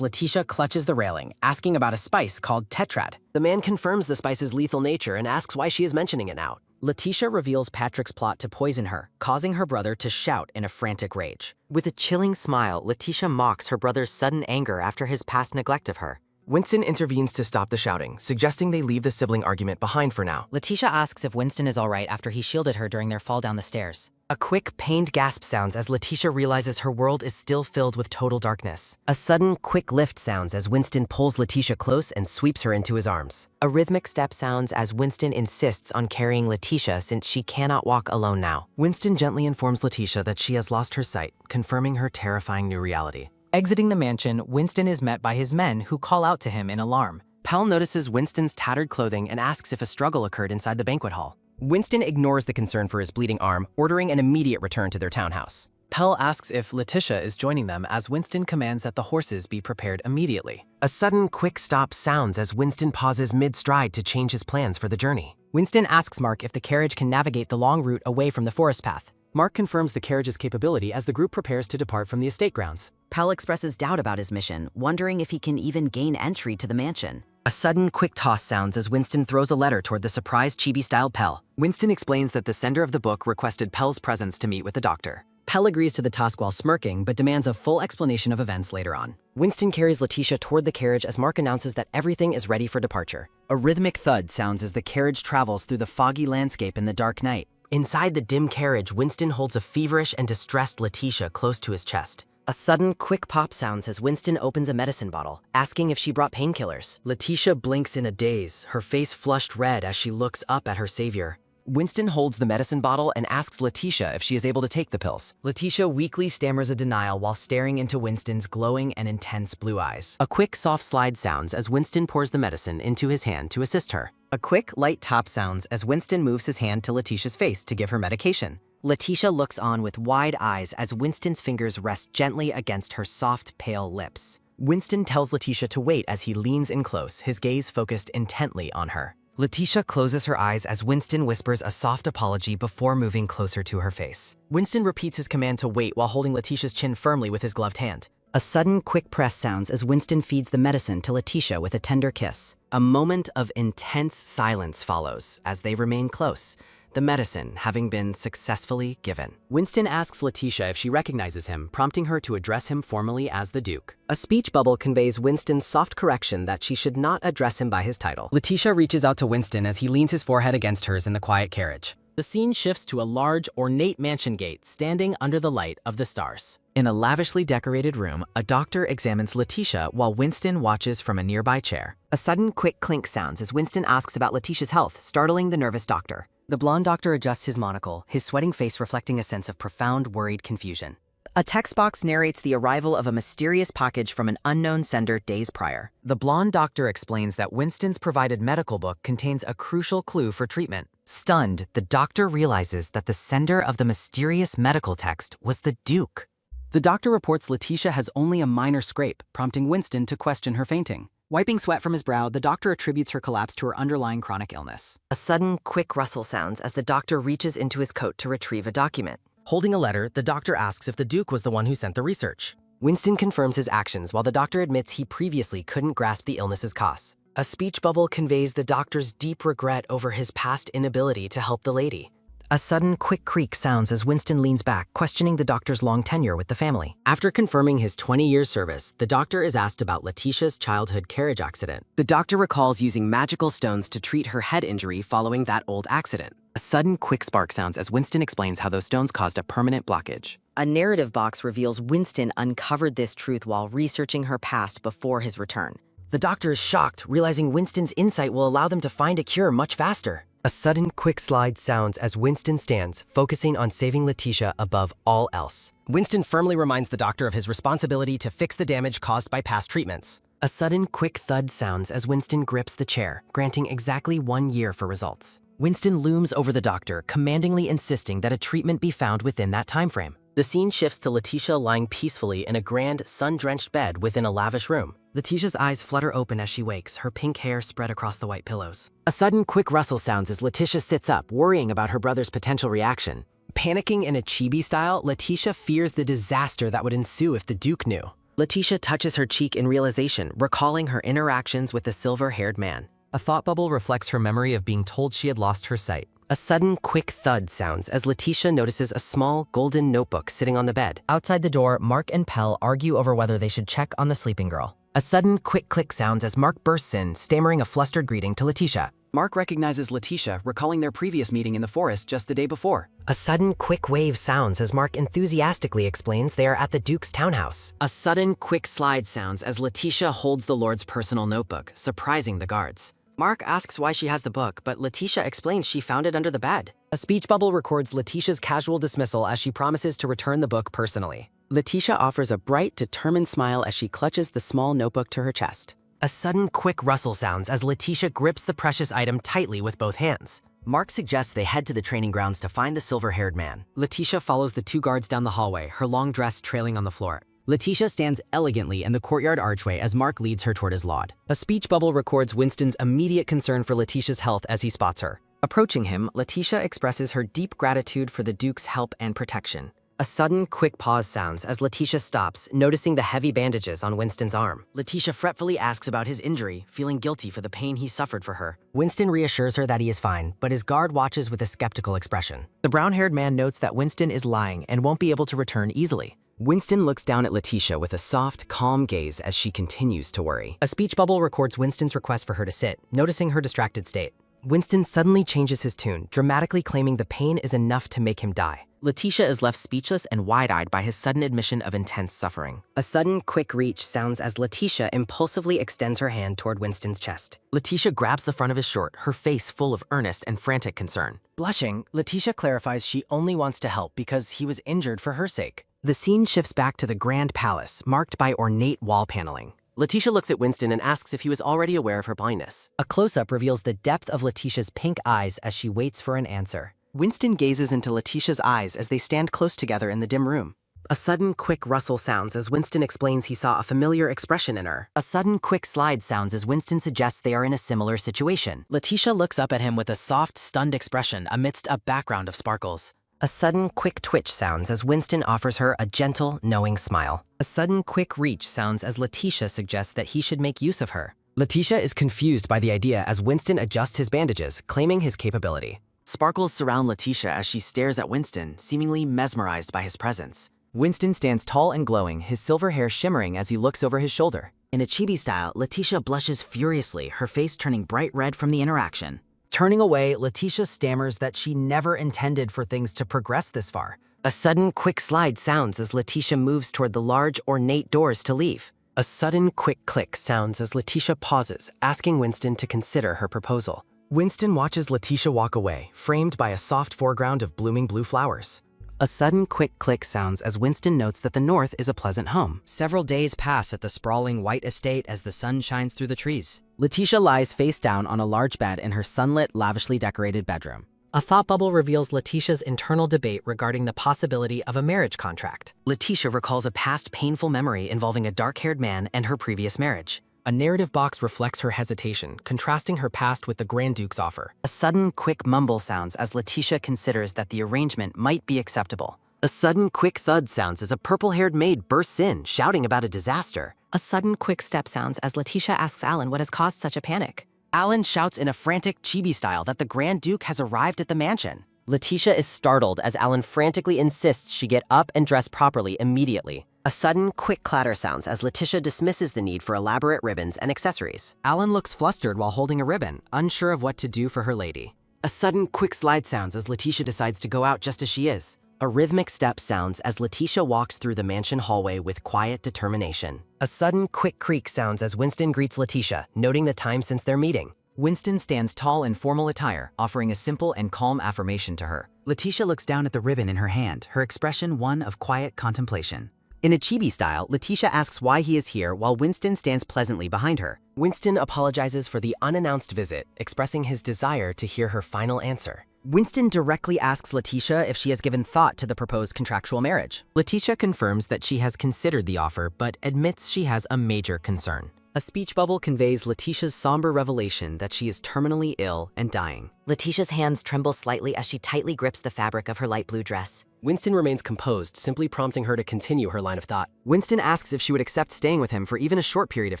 Letitia clutches the railing, asking about a spice called tetrad. The man confirms the spice's lethal nature and asks why she is mentioning it now. Letitia reveals Patrick's plot to poison her, causing her brother to shout in a frantic rage. With a chilling smile, Letitia mocks her brother's sudden anger after his past neglect of her. Winston intervenes to stop the shouting, suggesting they leave the sibling argument behind for now. Letitia asks if Winston is all right after he shielded her during their fall down the stairs. A quick, pained gasp sounds as Letitia realizes her world is still filled with total darkness. A sudden, quick lift sounds as Winston pulls Letitia close and sweeps her into his arms. A rhythmic step sounds as Winston insists on carrying Letitia since she cannot walk alone now. Winston gently informs Letitia that she has lost her sight, confirming her terrifying new reality. Exiting the mansion, Winston is met by his men who call out to him in alarm. Pell notices Winston's tattered clothing and asks if a struggle occurred inside the banquet hall. Winston ignores the concern for his bleeding arm, ordering an immediate return to their townhouse. Pell asks if Letitia is joining them as Winston commands that the horses be prepared immediately. A sudden, quick stop sounds as Winston pauses mid-stride to change his plans for the journey. Winston asks Mark if the carriage can navigate the long route away from the forest path. Mark confirms the carriage's capability as the group prepares to depart from the estate grounds. Pell expresses doubt about his mission, wondering if he can even gain entry to the mansion. A sudden, quick toss sounds as Winston throws a letter toward the surprised chibi-style Pell. Winston explains that the sender of the book requested Pell's presence to meet with the doctor. Pell agrees to the task while smirking, but demands a full explanation of events later on. Winston carries Letitia toward the carriage as Mark announces that everything is ready for departure. A rhythmic thud sounds as the carriage travels through the foggy landscape in the dark night. Inside the dim carriage, Winston holds a feverish and distressed Letitia close to his chest. A sudden, quick pop sounds as Winston opens a medicine bottle, asking if she brought painkillers. Letitia blinks in a daze, her face flushed red as she looks up at her savior. Winston holds the medicine bottle and asks Letitia if she is able to take the pills. Letitia weakly stammers a denial while staring into Winston's glowing and intense blue eyes. A quick, soft slide sounds as Winston pours the medicine into his hand to assist her. A quick, light tap sounds as Winston moves his hand to Letitia's face to give her medication. Letitia looks on with wide eyes as Winston's fingers rest gently against her soft, pale lips. Winston tells Letitia to wait as he leans in close, his gaze focused intently on her. Letitia closes her eyes as Winston whispers a soft apology before moving closer to her face. Winston repeats his command to wait while holding Letitia's chin firmly with his gloved hand. A sudden, quick press sounds as Winston feeds the medicine to Letitia with a tender kiss. A moment of intense silence follows as they remain close, the medicine having been successfully given. Winston asks Letitia if she recognizes him, prompting her to address him formally as the Duke. A speech bubble conveys Winston's soft correction that she should not address him by his title. Letitia reaches out to Winston as he leans his forehead against hers in the quiet carriage. The scene shifts to a large, ornate mansion gate standing under the light of the stars. In a lavishly decorated room, a doctor examines Letitia while Winston watches from a nearby chair. A sudden, quick clink sounds as Winston asks about Letitia's health, startling the nervous doctor. The blonde doctor adjusts his monocle, his sweating face reflecting a sense of profound, worried confusion. A text box narrates the arrival of a mysterious package from an unknown sender days prior. The blonde doctor explains that Winston's provided medical book contains a crucial clue for treatment. Stunned, the doctor realizes that the sender of the mysterious medical text was the Duke. The doctor reports Letitia has only a minor scrape, prompting Winston to question her fainting. Wiping sweat from his brow, the doctor attributes her collapse to her underlying chronic illness. A sudden, quick rustle sounds as the doctor reaches into his coat to retrieve a document. Holding a letter, the doctor asks if the Duke was the one who sent the research. Winston confirms his actions while the doctor admits he previously couldn't grasp the illness's cause. A speech bubble conveys the doctor's deep regret over his past inability to help the lady. A sudden, quick creak sounds as Winston leans back, questioning the doctor's long tenure with the family. After confirming his 20-year service, the doctor is asked about Letitia's childhood carriage accident. The doctor recalls using magical stones to treat her head injury following that old accident. A sudden, quick spark sounds as Winston explains how those stones caused a permanent blockage. A narrative box reveals Winston uncovered this truth while researching her past before his return. The doctor is shocked, realizing Winston's insight will allow them to find a cure much faster. A sudden, quick slide sounds as Winston stands, focusing on saving Letitia above all else. Winston firmly reminds the doctor of his responsibility to fix the damage caused by past treatments. A sudden, quick thud sounds as Winston grips the chair, granting exactly 1 year for results. Winston looms over the doctor, commandingly insisting that a treatment be found within that time frame. The scene shifts to Letitia lying peacefully in a grand, sun-drenched bed within a lavish room. Letitia's eyes flutter open as she wakes, her pink hair spread across the white pillows. A sudden, quick rustle sounds as Letitia sits up, worrying about her brother's potential reaction. Panicking in a chibi style, Letitia fears the disaster that would ensue if the Duke knew. Letitia touches her cheek in realization, recalling her interactions with the silver-haired man. A thought bubble reflects her memory of being told she had lost her sight. A sudden, quick thud sounds as Letitia notices a small, golden notebook sitting on the bed. Outside the door, Mark and Pell argue over whether they should check on the sleeping girl. A sudden, quick click sounds as Mark bursts in, stammering a flustered greeting to Letitia. Mark recognizes Letitia, recalling their previous meeting in the forest just the day before. A sudden, quick wave sounds as Mark enthusiastically explains they are at the Duke's townhouse. A sudden, quick slide sounds as Letitia holds the Lord's personal notebook, surprising the guards. Mark asks why she has the book, but Letitia explains she found it under the bed. A speech bubble records Letitia's casual dismissal as she promises to return the book personally. Letitia offers a bright, determined smile as she clutches the small notebook to her chest. A sudden, quick rustle sounds as Letitia grips the precious item tightly with both hands. Mark suggests they head to the training grounds to find the silver-haired man. Letitia follows the 2 guards down the hallway, her long dress trailing on the floor. Letitia stands elegantly in the courtyard archway as Mark leads her toward his laud. A speech bubble records Winston's immediate concern for Letitia's health as he spots her. Approaching him, Letitia expresses her deep gratitude for the Duke's help and protection. A sudden, quick pause sounds as Letitia stops, noticing the heavy bandages on Winston's arm. Letitia fretfully asks about his injury, feeling guilty for the pain he suffered for her. Winston reassures her that he is fine, but his guard watches with a skeptical expression. The brown-haired man notes that Winston is lying and won't be able to return easily. Winston looks down at Letitia with a soft, calm gaze as she continues to worry. A speech bubble records Winston's request for her to sit, noticing her distracted state. Winston suddenly changes his tune, dramatically claiming the pain is enough to make him die. Letitia is left speechless and wide-eyed by his sudden admission of intense suffering. A sudden, quick reach sounds as Letitia impulsively extends her hand toward Winston's chest. Letitia grabs the front of his shirt, her face full of earnest and frantic concern. Blushing, Letitia clarifies she only wants to help because he was injured for her sake. The scene shifts back to the Grand Palace, marked by ornate wall paneling. Letitia looks at Winston and asks if he was already aware of her blindness. A close-up reveals the depth of Letitia's pink eyes as she waits for an answer. Winston gazes into Letitia's eyes as they stand close together in the dim room. A sudden, quick rustle sounds as Winston explains he saw a familiar expression in her. A sudden, quick slide sounds as Winston suggests they are in a similar situation. Letitia looks up at him with a soft, stunned expression amidst a background of sparkles. A sudden, quick twitch sounds as Winston offers her a gentle, knowing smile. A sudden, quick reach sounds as Letitia suggests that he should make use of her. Letitia is confused by the idea as Winston adjusts his bandages, claiming his capability. Sparkles surround Letitia as she stares at Winston, seemingly mesmerized by his presence. Winston stands tall and glowing, his silver hair shimmering as he looks over his shoulder. In a chibi style, Letitia blushes furiously, her face turning bright red from the interaction. Turning away, Letitia stammers that she never intended for things to progress this far. A sudden, quick slide sounds as Letitia moves toward the large, ornate doors to leave. A sudden, quick click sounds as Letitia pauses, asking Winston to consider her proposal. Winston watches Letitia walk away, framed by a soft foreground of blooming blue flowers. A sudden, quick click sounds as Winston notes that the north is a pleasant home. Several days pass at the sprawling white estate as the sun shines through the trees. Letitia lies face down on a large bed in her sunlit, lavishly decorated bedroom. A thought bubble reveals Letitia's internal debate regarding the possibility of a marriage contract. Letitia recalls a past painful memory involving a dark-haired man and her previous marriage. A narrative box reflects her hesitation, contrasting her past with the Grand Duke's offer. A sudden, quick mumble sounds as Letitia considers that the arrangement might be acceptable. A sudden, quick thud sounds as a purple-haired maid bursts in, shouting about a disaster. A sudden, quick step sounds as Letitia asks Alan what has caused such a panic. Alan shouts in a frantic chibi style that the Grand Duke has arrived at the mansion. Letitia is startled as Alan frantically insists she get up and dress properly immediately. A sudden, quick clatter sounds as Letitia dismisses the need for elaborate ribbons and accessories. Alan looks flustered while holding a ribbon, unsure of what to do for her lady. A sudden, quick slide sounds as Letitia decides to go out just as she is. A rhythmic step sounds as Letitia walks through the mansion hallway with quiet determination. A sudden, quick creak sounds as Winston greets Letitia, noting the time since their meeting. Winston stands tall in formal attire, offering a simple and calm affirmation to her. Letitia looks down at the ribbon in her hand, her expression one of quiet contemplation. In a chibi style, Letitia asks why he is here while Winston stands pleasantly behind her. Winston apologizes for the unannounced visit, expressing his desire to hear her final answer. Winston directly asks Letitia if she has given thought to the proposed contractual marriage. Letitia confirms that she has considered the offer, but admits she has a major concern. A speech bubble conveys Letitia's somber revelation that she is terminally ill and dying. Letitia's hands tremble slightly as she tightly grips the fabric of her light blue dress. Winston remains composed, simply prompting her to continue her line of thought. Winston asks if she would accept staying with him for even a short period of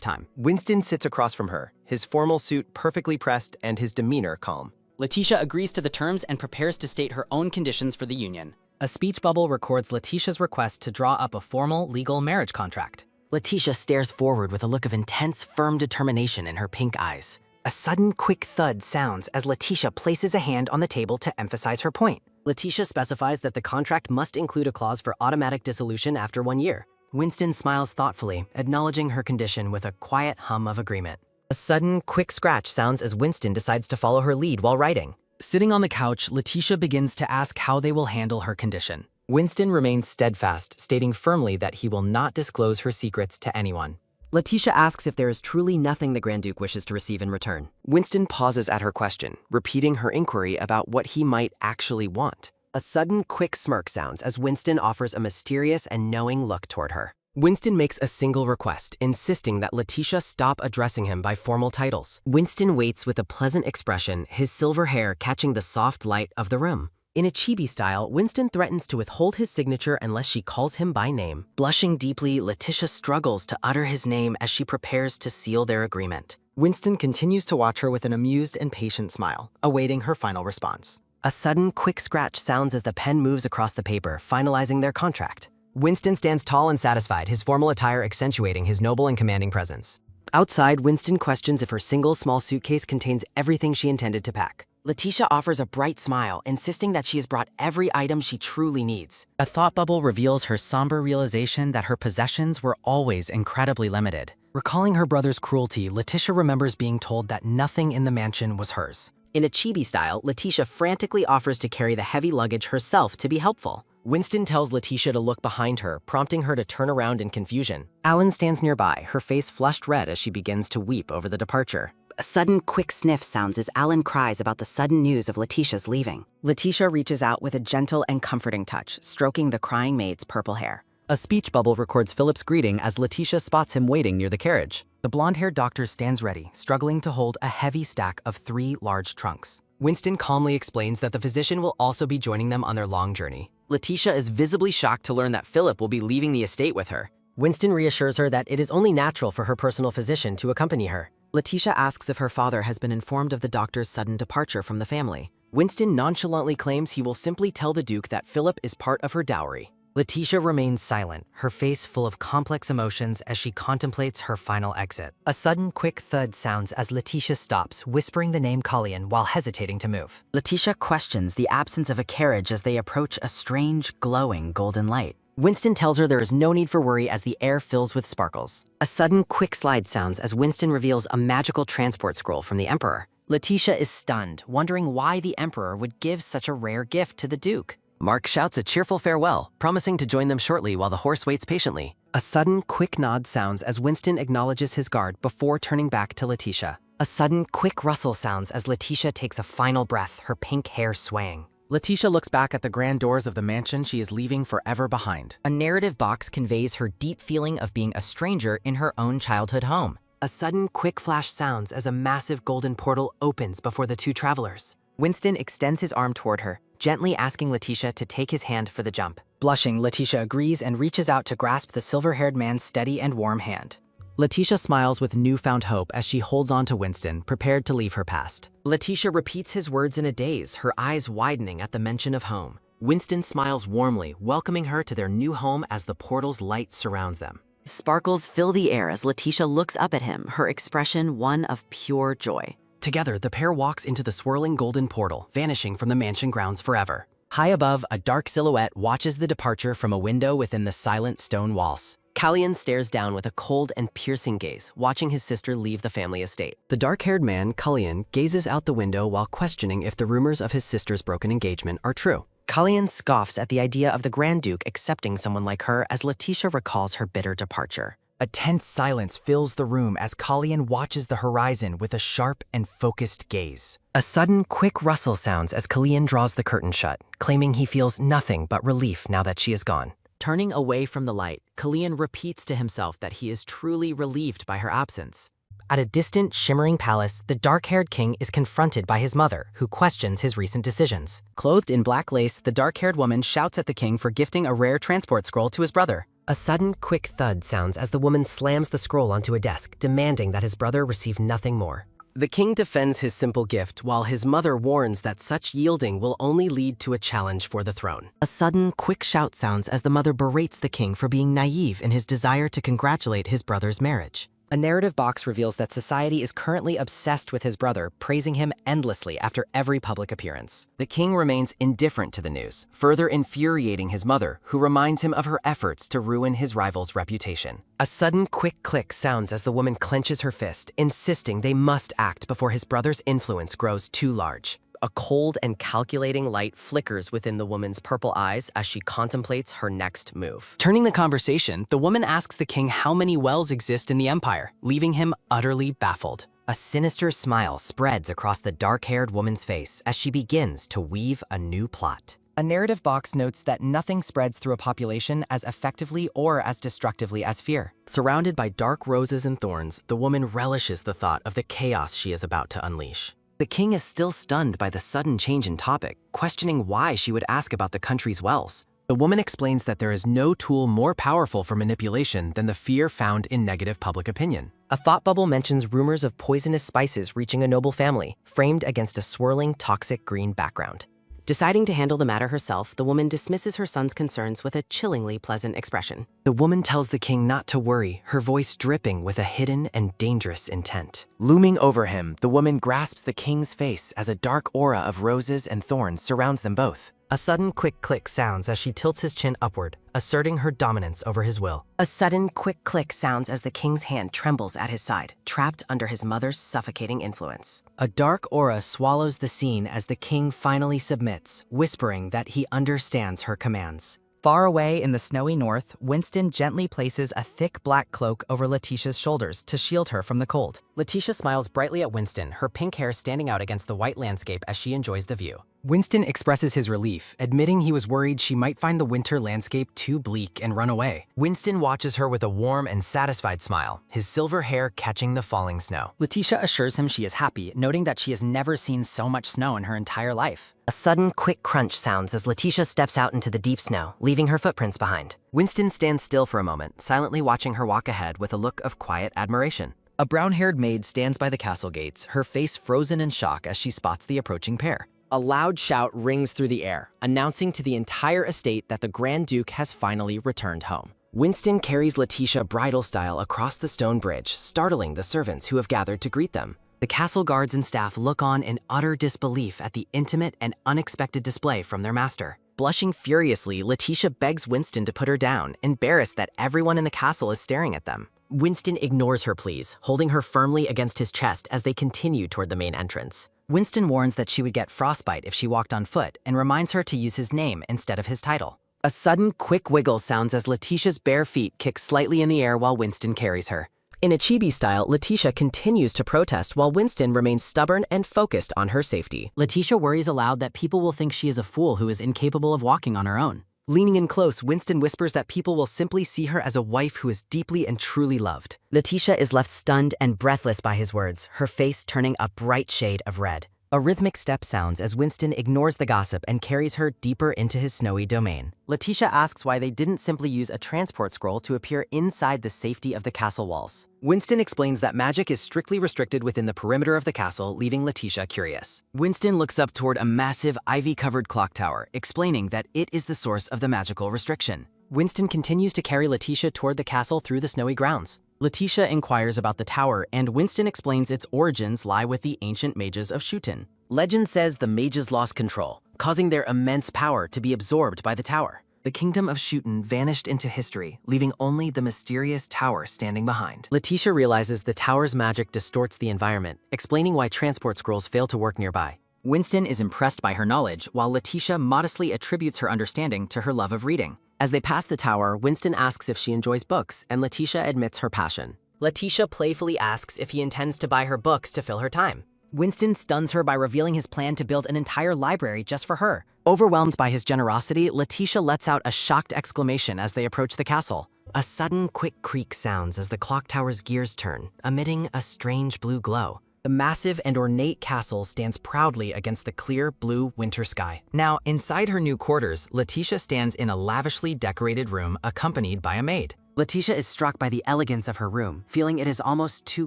time. Winston sits across from her, his formal suit perfectly pressed and his demeanor calm. Letitia agrees to the terms and prepares to state her own conditions for the union. A speech bubble records Letitia's request to draw up a formal, legal marriage contract. Letitia stares forward with a look of intense, firm determination in her pink eyes. A sudden, quick thud sounds as Letitia places a hand on the table to emphasize her point. Letitia specifies that the contract must include a clause for automatic dissolution after 1 year. Winston smiles thoughtfully, acknowledging her condition with a quiet hum of agreement. A sudden, quick scratch sounds as Winston decides to follow her lead while writing. Sitting on the couch, Letitia begins to ask how they will handle her condition. Winston remains steadfast, stating firmly that he will not disclose her secrets to anyone. Letitia asks if there is truly nothing the Grand Duke wishes to receive in return. Winston pauses at her question, repeating her inquiry about what he might actually want. A sudden, quick smirk sounds as Winston offers a mysterious and knowing look toward her. Winston makes a single request, insisting that Letitia stop addressing him by formal titles. Winston waits with a pleasant expression, his silver hair catching the soft light of the room. In a chibi style, Winston threatens to withhold his signature unless she calls him by name. Blushing deeply, Letitia struggles to utter his name as she prepares to seal their agreement. Winston continues to watch her with an amused and patient smile, awaiting her final response. A sudden, quick scratch sounds as the pen moves across the paper, finalizing their contract. Winston stands tall and satisfied, his formal attire accentuating his noble and commanding presence. Outside, Winston questions if her single small suitcase contains everything she intended to pack. Letitia offers a bright smile, insisting that she has brought every item she truly needs. A thought bubble reveals her somber realization that her possessions were always incredibly limited. Recalling her brother's cruelty, Letitia remembers being told that nothing in the mansion was hers. In a chibi style, Letitia frantically offers to carry the heavy luggage herself to be helpful. Winston tells Letitia to look behind her, prompting her to turn around in confusion. Alan stands nearby, her face flushed red as she begins to weep over the departure. A sudden, quick sniff sounds as Alan cries about the sudden news of Letitia's leaving. Letitia reaches out with a gentle and comforting touch, stroking the crying maid's purple hair. A speech bubble records Philip's greeting as Letitia spots him waiting near the carriage. The blonde-haired doctor stands ready, struggling to hold a heavy stack of 3 large trunks. Winston calmly explains that the physician will also be joining them on their long journey. Letitia is visibly shocked to learn that Philip will be leaving the estate with her. Winston reassures her that it is only natural for her personal physician to accompany her. Letitia asks if her father has been informed of the doctor's sudden departure from the family. Winston nonchalantly claims he will simply tell the Duke that Philip is part of her dowry. Letitia remains silent, her face full of complex emotions as she contemplates her final exit. A sudden, quick thud sounds as Letitia stops, whispering the name Colleen while hesitating to move. Letitia questions the absence of a carriage as they approach a strange, glowing golden light. Winston tells her there is no need for worry as the air fills with sparkles. A sudden, quick slide sounds as Winston reveals a magical transport scroll from the Emperor. Letitia is stunned, wondering why the Emperor would give such a rare gift to the Duke. Mark shouts a cheerful farewell, promising to join them shortly while the horse waits patiently. A sudden, quick nod sounds as Winston acknowledges his guard before turning back to Letitia. A sudden, quick rustle sounds as Letitia takes a final breath, her pink hair swaying. Letitia looks back at the grand doors of the mansion she is leaving forever behind. A narrative box conveys her deep feeling of being a stranger in her own childhood home. A sudden, quick flash sounds as a massive golden portal opens before the 2 travelers. Winston extends his arm toward her, gently asking Letitia to take his hand for the jump. Blushing, Letitia agrees and reaches out to grasp the silver-haired man's steady and warm hand. Letitia smiles with newfound hope as she holds on to Winston, prepared to leave her past. Letitia repeats his words in a daze, her eyes widening at the mention of home. Winston smiles warmly, welcoming her to their new home as the portal's light surrounds them. Sparkles fill the air as Letitia looks up at him, her expression one of pure joy. Together, the pair walks into the swirling golden portal, vanishing from the mansion grounds forever. High above, a dark silhouette watches the departure from a window within the silent stone walls. Callian stares down with a cold and piercing gaze, watching his sister leave the family estate. The dark-haired man, Callian, gazes out the window while questioning if the rumors of his sister's broken engagement are true. Callian scoffs at the idea of the Grand Duke accepting someone like her as Letitia recalls her bitter departure. A tense silence fills the room as Callian watches the horizon with a sharp and focused gaze. A sudden, quick rustle sounds as Callian draws the curtain shut, claiming he feels nothing but relief now that she is gone. Turning away from the light, Callian repeats to himself that he is truly relieved by her absence. At a distant, shimmering palace, the dark-haired king is confronted by his mother, who questions his recent decisions. Clothed in black lace, the dark-haired woman shouts at the king for gifting a rare transport scroll to his brother. A sudden, quick thud sounds as the woman slams the scroll onto a desk, demanding that his brother receive nothing more. The king defends his simple gift, while his mother warns that such yielding will only lead to a challenge for the throne. A sudden, quick shout sounds as the mother berates the king for being naive in his desire to congratulate his brother's marriage. A narrative box reveals that society is currently obsessed with his brother, praising him endlessly after every public appearance. The king remains indifferent to the news, further infuriating his mother, who reminds him of her efforts to ruin his rival's reputation. A sudden quick click sounds as the woman clenches her fist, insisting they must act before his brother's influence grows too large. A cold and calculating light flickers within the woman's purple eyes as she contemplates her next move. Turning the conversation, the woman asks the king how many wells exist in the empire, leaving him utterly baffled. A sinister smile spreads across the dark-haired woman's face as she begins to weave a new plot. A narrative box notes that nothing spreads through a population as effectively or as destructively as fear. Surrounded by dark roses and thorns, the woman relishes the thought of the chaos she is about to unleash. The king is still stunned by the sudden change in topic, questioning why she would ask about the country's wells. The woman explains that there is no tool more powerful for manipulation than the fear found in negative public opinion. A thought bubble mentions rumors of poisonous spices reaching a noble family, framed against a swirling, toxic green background. Deciding to handle the matter herself, the woman dismisses her son's concerns with a chillingly pleasant expression. The woman tells the king not to worry, her voice dripping with a hidden and dangerous intent. Looming over him, the woman grasps the king's face as a dark aura of roses and thorns surrounds them both. A sudden quick click sounds as she tilts his chin upward, asserting her dominance over his will. A sudden quick click sounds as the king's hand trembles at his side, trapped under his mother's suffocating influence. A dark aura swallows the scene as the king finally submits, whispering that he understands her commands. Far away in the snowy north, Winston gently places a thick black cloak over Letitia's shoulders to shield her from the cold. Letitia smiles brightly at Winston, her pink hair standing out against the white landscape as she enjoys the view. Winston expresses his relief, admitting he was worried she might find the winter landscape too bleak and run away. Winston watches her with a warm and satisfied smile, his silver hair catching the falling snow. Letitia assures him she is happy, noting that she has never seen so much snow in her entire life. A sudden, quick crunch sounds as Letitia steps out into the deep snow, leaving her footprints behind. Winston stands still for a moment, silently watching her walk ahead with a look of quiet admiration. A brown-haired maid stands by the castle gates, her face frozen in shock as she spots the approaching pair. A loud shout rings through the air, announcing to the entire estate that the Grand Duke has finally returned home. Winston carries Letitia bridal style across the stone bridge, startling the servants who have gathered to greet them. The castle guards and staff look on in utter disbelief at the intimate and unexpected display from their master. Blushing furiously, Letitia begs Winston to put her down, embarrassed that everyone in the castle is staring at them. Winston ignores her pleas, holding her firmly against his chest as they continue toward the main entrance. Winston warns that she would get frostbite if she walked on foot and reminds her to use his name instead of his title. A sudden, quick wiggle sounds as Letitia's bare feet kick slightly in the air while Winston carries her. In a chibi style, Letitia continues to protest while Winston remains stubborn and focused on her safety. Letitia worries aloud that people will think she is a fool who is incapable of walking on her own. Leaning in close, Winston whispers that people will simply see her as a wife who is deeply and truly loved. Letitia is left stunned and breathless by his words, her face turning a bright shade of red. A rhythmic step sounds as Winston ignores the gossip and carries her deeper into his snowy domain. Letitia asks why they didn't simply use a transport scroll to appear inside the safety of the castle walls. Winston explains that magic is strictly restricted within the perimeter of the castle, leaving Letitia curious. Winston looks up toward a massive ivy-covered clock tower, explaining that it is the source of the magical restriction. Winston continues to carry Letitia toward the castle through the snowy grounds. Letitia inquires about the tower, and Winston explains its origins lie with the ancient mages of Shutin. Legend says the mages lost control, causing their immense power to be absorbed by the tower. The kingdom of Shutin vanished into history, leaving only the mysterious tower standing behind. Letitia realizes the tower's magic distorts the environment, explaining why transport scrolls fail to work nearby. Winston is impressed by her knowledge, while Letitia modestly attributes her understanding to her love of reading. As they pass the tower, Winston asks if she enjoys books, and Letitia admits her passion. Letitia playfully asks if he intends to buy her books to fill her time. Winston stuns her by revealing his plan to build an entire library just for her. Overwhelmed by his generosity, Letitia lets out a shocked exclamation as they approach the castle. A sudden, quick creak sounds as the clock tower's gears turn, emitting a strange blue glow. The massive and ornate castle stands proudly against the clear blue winter sky. Now, inside her new quarters, Letitia stands in a lavishly decorated room accompanied by a maid. Letitia is struck by the elegance of her room, feeling it is almost too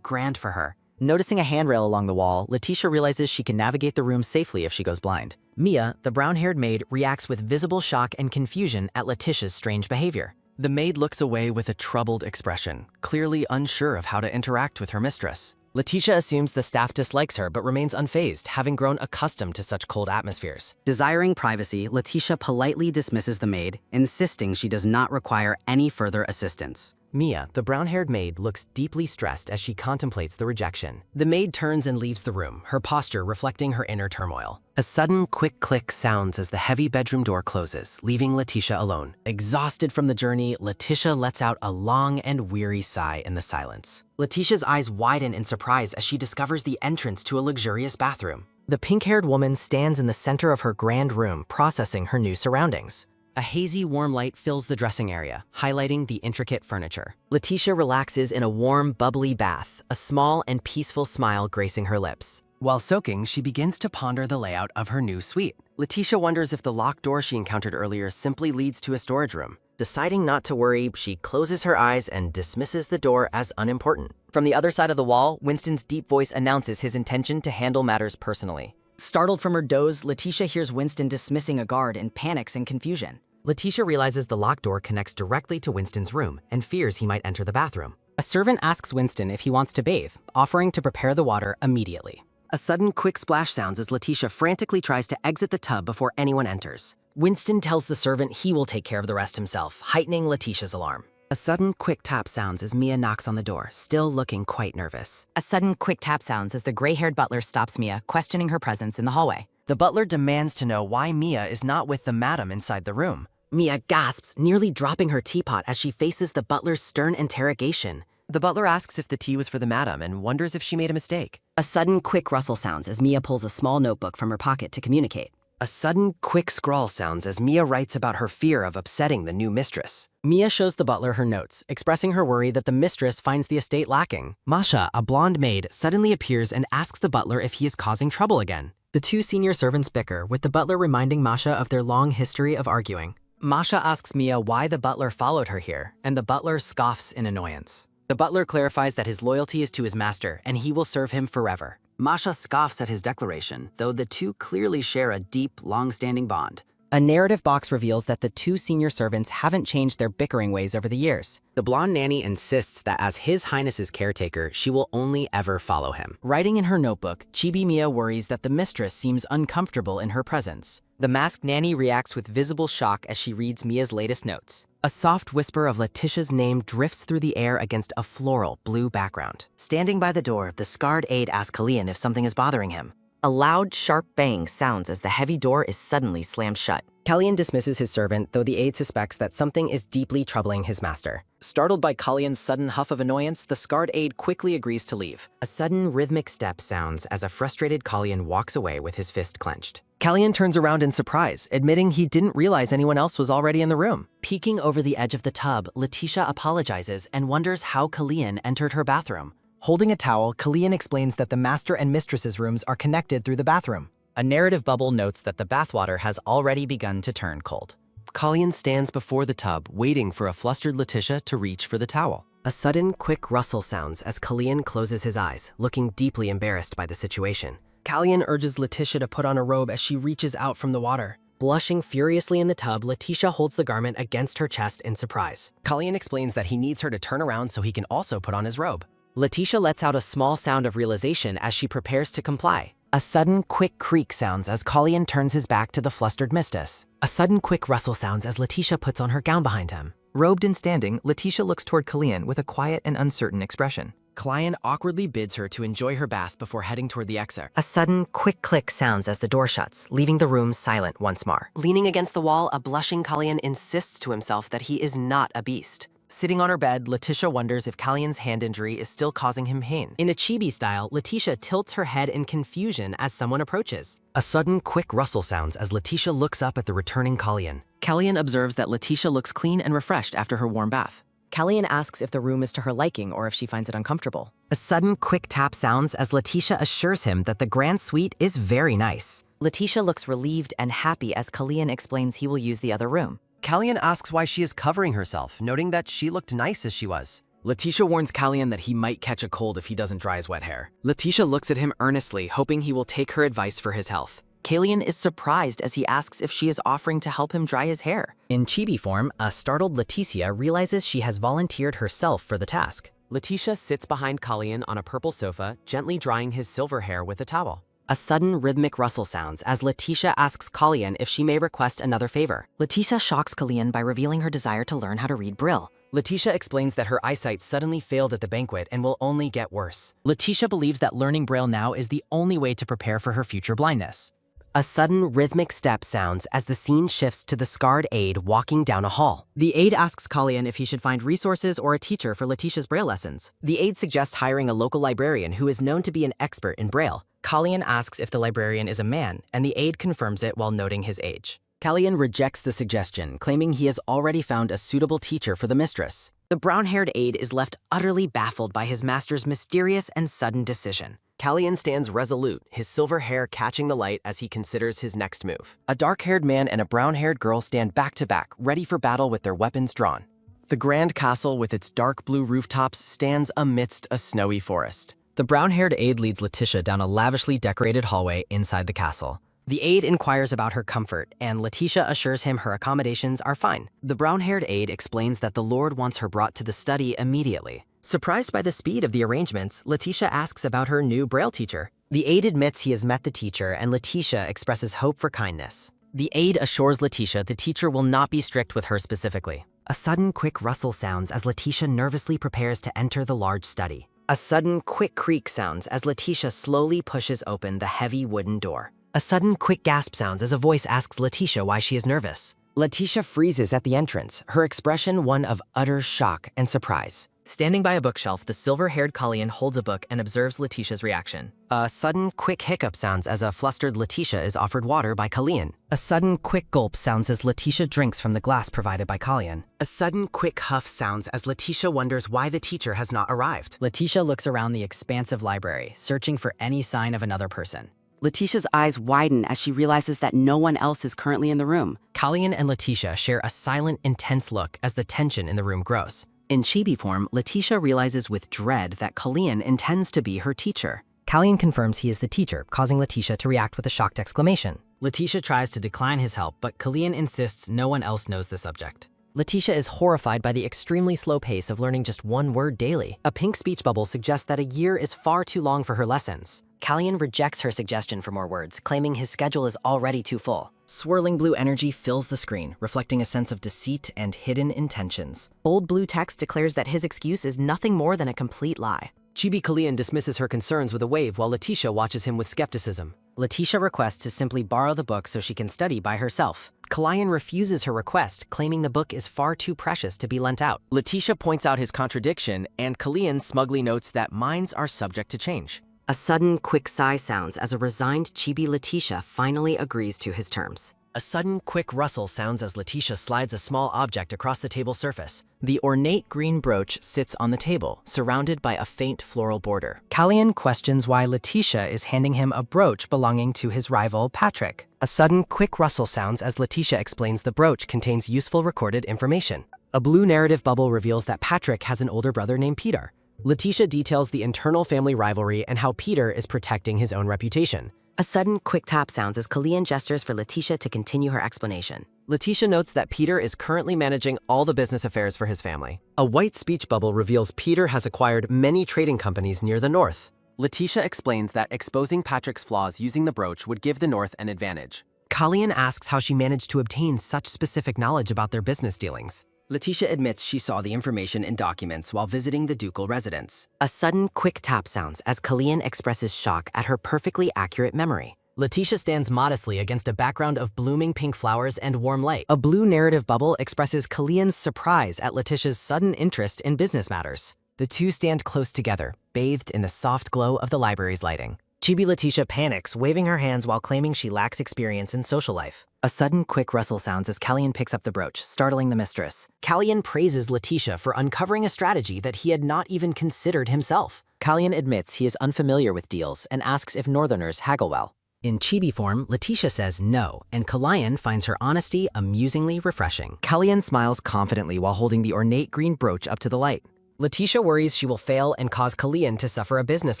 grand for her. Noticing a handrail along the wall, Letitia realizes she can navigate the room safely if she goes blind. Mia, the brown-haired maid, reacts with visible shock and confusion at Letitia's strange behavior. The maid looks away with a troubled expression, clearly unsure of how to interact with her mistress. Letitia assumes the staff dislikes her but remains unfazed, having grown accustomed to such cold atmospheres. Desiring privacy, Letitia politely dismisses the maid, insisting she does not require any further assistance. Mia, the brown-haired maid, looks deeply stressed as she contemplates the rejection. The maid turns and leaves the room, her posture reflecting her inner turmoil. A sudden quick click sounds as the heavy bedroom door closes, leaving Letitia alone. Exhausted from the journey, Letitia lets out a long and weary sigh in the silence. Letitia's eyes widen in surprise as she discovers the entrance to a luxurious bathroom. The pink-haired woman stands in the center of her grand room, processing her new surroundings. A hazy, warm light fills the dressing area, highlighting the intricate furniture. Letitia relaxes in a warm, bubbly bath, a small and peaceful smile gracing her lips. While soaking, she begins to ponder the layout of her new suite. Letitia wonders if the locked door she encountered earlier simply leads to a storage room. Deciding not to worry, she closes her eyes and dismisses the door as unimportant. From the other side of the wall, Winston's deep voice announces his intention to handle matters personally. Startled from her doze, Letitia hears Winston dismissing a guard and panics in confusion. Letitia realizes the locked door connects directly to Winston's room and fears he might enter the bathroom. A servant asks Winston if he wants to bathe, offering to prepare the water immediately. A sudden quick splash sounds as Letitia frantically tries to exit the tub before anyone enters. Winston tells the servant he will take care of the rest himself, heightening Letitia's alarm. A sudden quick tap sounds as Mia knocks on the door, still looking quite nervous. A sudden quick tap sounds as the gray-haired butler stops Mia, questioning her presence in the hallway. The butler demands to know why Mia is not with the madam inside the room. Mia gasps, nearly dropping her teapot as she faces the butler's stern interrogation. The butler asks if the tea was for the madam and wonders if she made a mistake. A sudden quick rustle sounds as Mia pulls a small notebook from her pocket to communicate. A sudden quick scrawl sounds as Mia writes about her fear of upsetting the new mistress. Mia shows the butler her notes, expressing her worry that the mistress finds the estate lacking. Masha, a blonde maid, suddenly appears and asks the butler if he is causing trouble again. The two senior servants bicker, with the butler reminding Masha of their long history of arguing. Masha asks Mia why the butler followed her here, and the butler scoffs in annoyance. The butler clarifies that his loyalty is to his master, and he will serve him forever. Masha scoffs at his declaration, though the two clearly share a deep, long-standing bond. A narrative box reveals that the two senior servants haven't changed their bickering ways over the years. The blonde nanny insists that as His Highness's caretaker, she will only ever follow him. Writing in her notebook, Chibi Mia worries that the mistress seems uncomfortable in her presence. The masked nanny reacts with visible shock as she reads Mia's latest notes. A soft whisper of Letitia's name drifts through the air against a floral blue background. Standing by the door, the scarred aide asks Kalian if something is bothering him. A loud, sharp bang sounds as the heavy door is suddenly slammed shut. Kalian dismisses his servant, though the aide suspects that something is deeply troubling his master. Startled by Kalian's sudden huff of annoyance, the scarred aide quickly agrees to leave. A sudden rhythmic step sounds as a frustrated Kalian walks away with his fist clenched. Kalian turns around in surprise, admitting he didn't realize anyone else was already in the room. Peeking over the edge of the tub, Letitia apologizes and wonders how Kalian entered her bathroom. Holding a towel, Kalian explains that the master and mistress's rooms are connected through the bathroom. A narrative bubble notes that the bathwater has already begun to turn cold. Kalian stands before the tub, waiting for a flustered Letitia to reach for the towel. A sudden, quick rustle sounds as Kalian closes his eyes, looking deeply embarrassed by the situation. Kalian urges Letitia to put on a robe as she reaches out from the water. Blushing furiously in the tub, Letitia holds the garment against her chest in surprise. Kalian explains that he needs her to turn around so he can also put on his robe. Letitia lets out a small sound of realization as she prepares to comply. A sudden, quick creak sounds as Kalian turns his back to the flustered mistress. A sudden, quick rustle sounds as Letitia puts on her gown behind him. Robed and standing, Letitia looks toward Kalian with a quiet and uncertain expression. Kalian awkwardly bids her to enjoy her bath before heading toward the exit. A sudden, quick click sounds as the door shuts, leaving the room silent once more. Leaning against the wall, a blushing Kalian insists to himself that he is not a beast. Sitting on her bed, Letitia wonders if Kalian's hand injury is still causing him pain. In a chibi style, Letitia tilts her head in confusion as someone approaches. A sudden, quick rustle sounds as Letitia looks up at the returning Kalian. Kalian observes that Letitia looks clean and refreshed after her warm bath. Kalian asks if the room is to her liking or if she finds it uncomfortable. A sudden, quick tap sounds as Letitia assures him that the grand suite is very nice. Letitia looks relieved and happy as Kalian explains he will use the other room. Kalian asks why she is covering herself, noting that she looked nice as she was. Letitia warns Kalian that he might catch a cold if he doesn't dry his wet hair. Letitia looks at him earnestly, hoping he will take her advice for his health. Kalian is surprised as he asks if she is offering to help him dry his hair. In chibi form, a startled Leticia realizes she has volunteered herself for the task. Letitia sits behind Kalian on a purple sofa, gently drying his silver hair with a towel. A sudden rhythmic rustle sounds as Letitia asks Kalian if she may request another favor. Letitia shocks Kalian by revealing her desire to learn how to read Braille. Letitia explains that her eyesight suddenly failed at the banquet and will only get worse. Letitia believes that learning Braille now is the only way to prepare for her future blindness. A sudden rhythmic step sounds as the scene shifts to the scarred aide walking down a hall. The aide asks Kalian if he should find resources or a teacher for Letitia's Braille lessons. The aide suggests hiring a local librarian who is known to be an expert in Braille. Kalian asks if the librarian is a man, and the aide confirms it while noting his age. Kalian rejects the suggestion, claiming he has already found a suitable teacher for the mistress. The brown-haired aide is left utterly baffled by his master's mysterious and sudden decision. Kalian stands resolute, his silver hair catching the light as he considers his next move. A dark-haired man and a brown-haired girl stand back-to-back, ready for battle with their weapons drawn. The grand castle with its dark blue rooftops stands amidst a snowy forest. The brown-haired aide leads Letitia down a lavishly decorated hallway inside the castle. The aide inquires about her comfort, and Letitia assures him her accommodations are fine. The brown-haired aide explains that the Lord wants her brought to the study immediately. Surprised by the speed of the arrangements, Letitia asks about her new Braille teacher. The aide admits he has met the teacher, and Letitia expresses hope for kindness. The aide assures Letitia the teacher will not be strict with her specifically. A sudden quick rustle sounds as Letitia nervously prepares to enter the large study. A sudden quick creak sounds as Letitia slowly pushes open the heavy wooden door. A sudden quick gasp sounds as a voice asks Letitia why she is nervous. Letitia freezes at the entrance, her expression one of utter shock and surprise. Standing by a bookshelf, the silver-haired Kalian holds a book and observes Letitia's reaction. A sudden quick hiccup sounds as a flustered Letitia is offered water by Kalian. A sudden quick gulp sounds as Letitia drinks from the glass provided by Kalian. A sudden quick huff sounds as Letitia wonders why the teacher has not arrived. Letitia looks around the expansive library, searching for any sign of another person. Letitia's eyes widen as she realizes that no one else is currently in the room. Kalian and Letitia share a silent, intense look as the tension in the room grows. In chibi form, Letitia realizes with dread that Kalian intends to be her teacher. Kalian confirms he is the teacher, causing Letitia to react with a shocked exclamation. Letitia tries to decline his help, but Kalian insists no one else knows the subject. Letitia is horrified by the extremely slow pace of learning just one word daily. A pink speech bubble suggests that a year is far too long for her lessons. Kalian rejects her suggestion for more words, claiming his schedule is already too full. Swirling blue energy fills the screen, reflecting a sense of deceit and hidden intentions. Bold blue text declares that his excuse is nothing more than a complete lie. Chibi Kalian dismisses her concerns with a wave while Letitia watches him with skepticism. Letitia requests to simply borrow the book so she can study by herself. Kalian refuses her request, claiming the book is far too precious to be lent out. Letitia points out his contradiction, and Kalian smugly notes that minds are subject to change. A sudden, quick sigh sounds as a resigned chibi Letitia finally agrees to his terms. A sudden, quick rustle sounds as Letitia slides a small object across the table's surface. The ornate green brooch sits on the table, surrounded by a faint floral border. Callian questions why Letitia is handing him a brooch belonging to his rival, Patrick. A sudden, quick rustle sounds as Letitia explains the brooch contains useful recorded information. A blue narrative bubble reveals that Patrick has an older brother named Peter. Letitia details the internal family rivalry and how Peter is protecting his own reputation. A sudden, quick tap sounds as Callian gestures for Letitia to continue her explanation. Letitia notes that Peter is currently managing all the business affairs for his family. A white speech bubble reveals Peter has acquired many trading companies near the north. Letitia explains that exposing Patrick's flaws using the brooch would give the north an advantage. Callian asks how she managed to obtain such specific knowledge about their business dealings. Letitia admits she saw the information in documents while visiting the ducal residence. A sudden, quick tap sounds as Callian expresses shock at her perfectly accurate memory. Letitia stands modestly against a background of blooming pink flowers and warm light. A blue narrative bubble expresses Callian's surprise at Letitia's sudden interest in business matters. The two stand close together, bathed in the soft glow of the library's lighting. Chibi Letitia panics, waving her hands while claiming she lacks experience in social life. A sudden, quick rustle sounds as Callian picks up the brooch, startling the mistress. Callian praises Letitia for uncovering a strategy that he had not even considered himself. Callian admits he is unfamiliar with deals and asks if northerners haggle well. In chibi form, Letitia says no, and Callian finds her honesty amusingly refreshing. Callian smiles confidently while holding the ornate green brooch up to the light. Letitia worries she will fail and cause Callian to suffer a business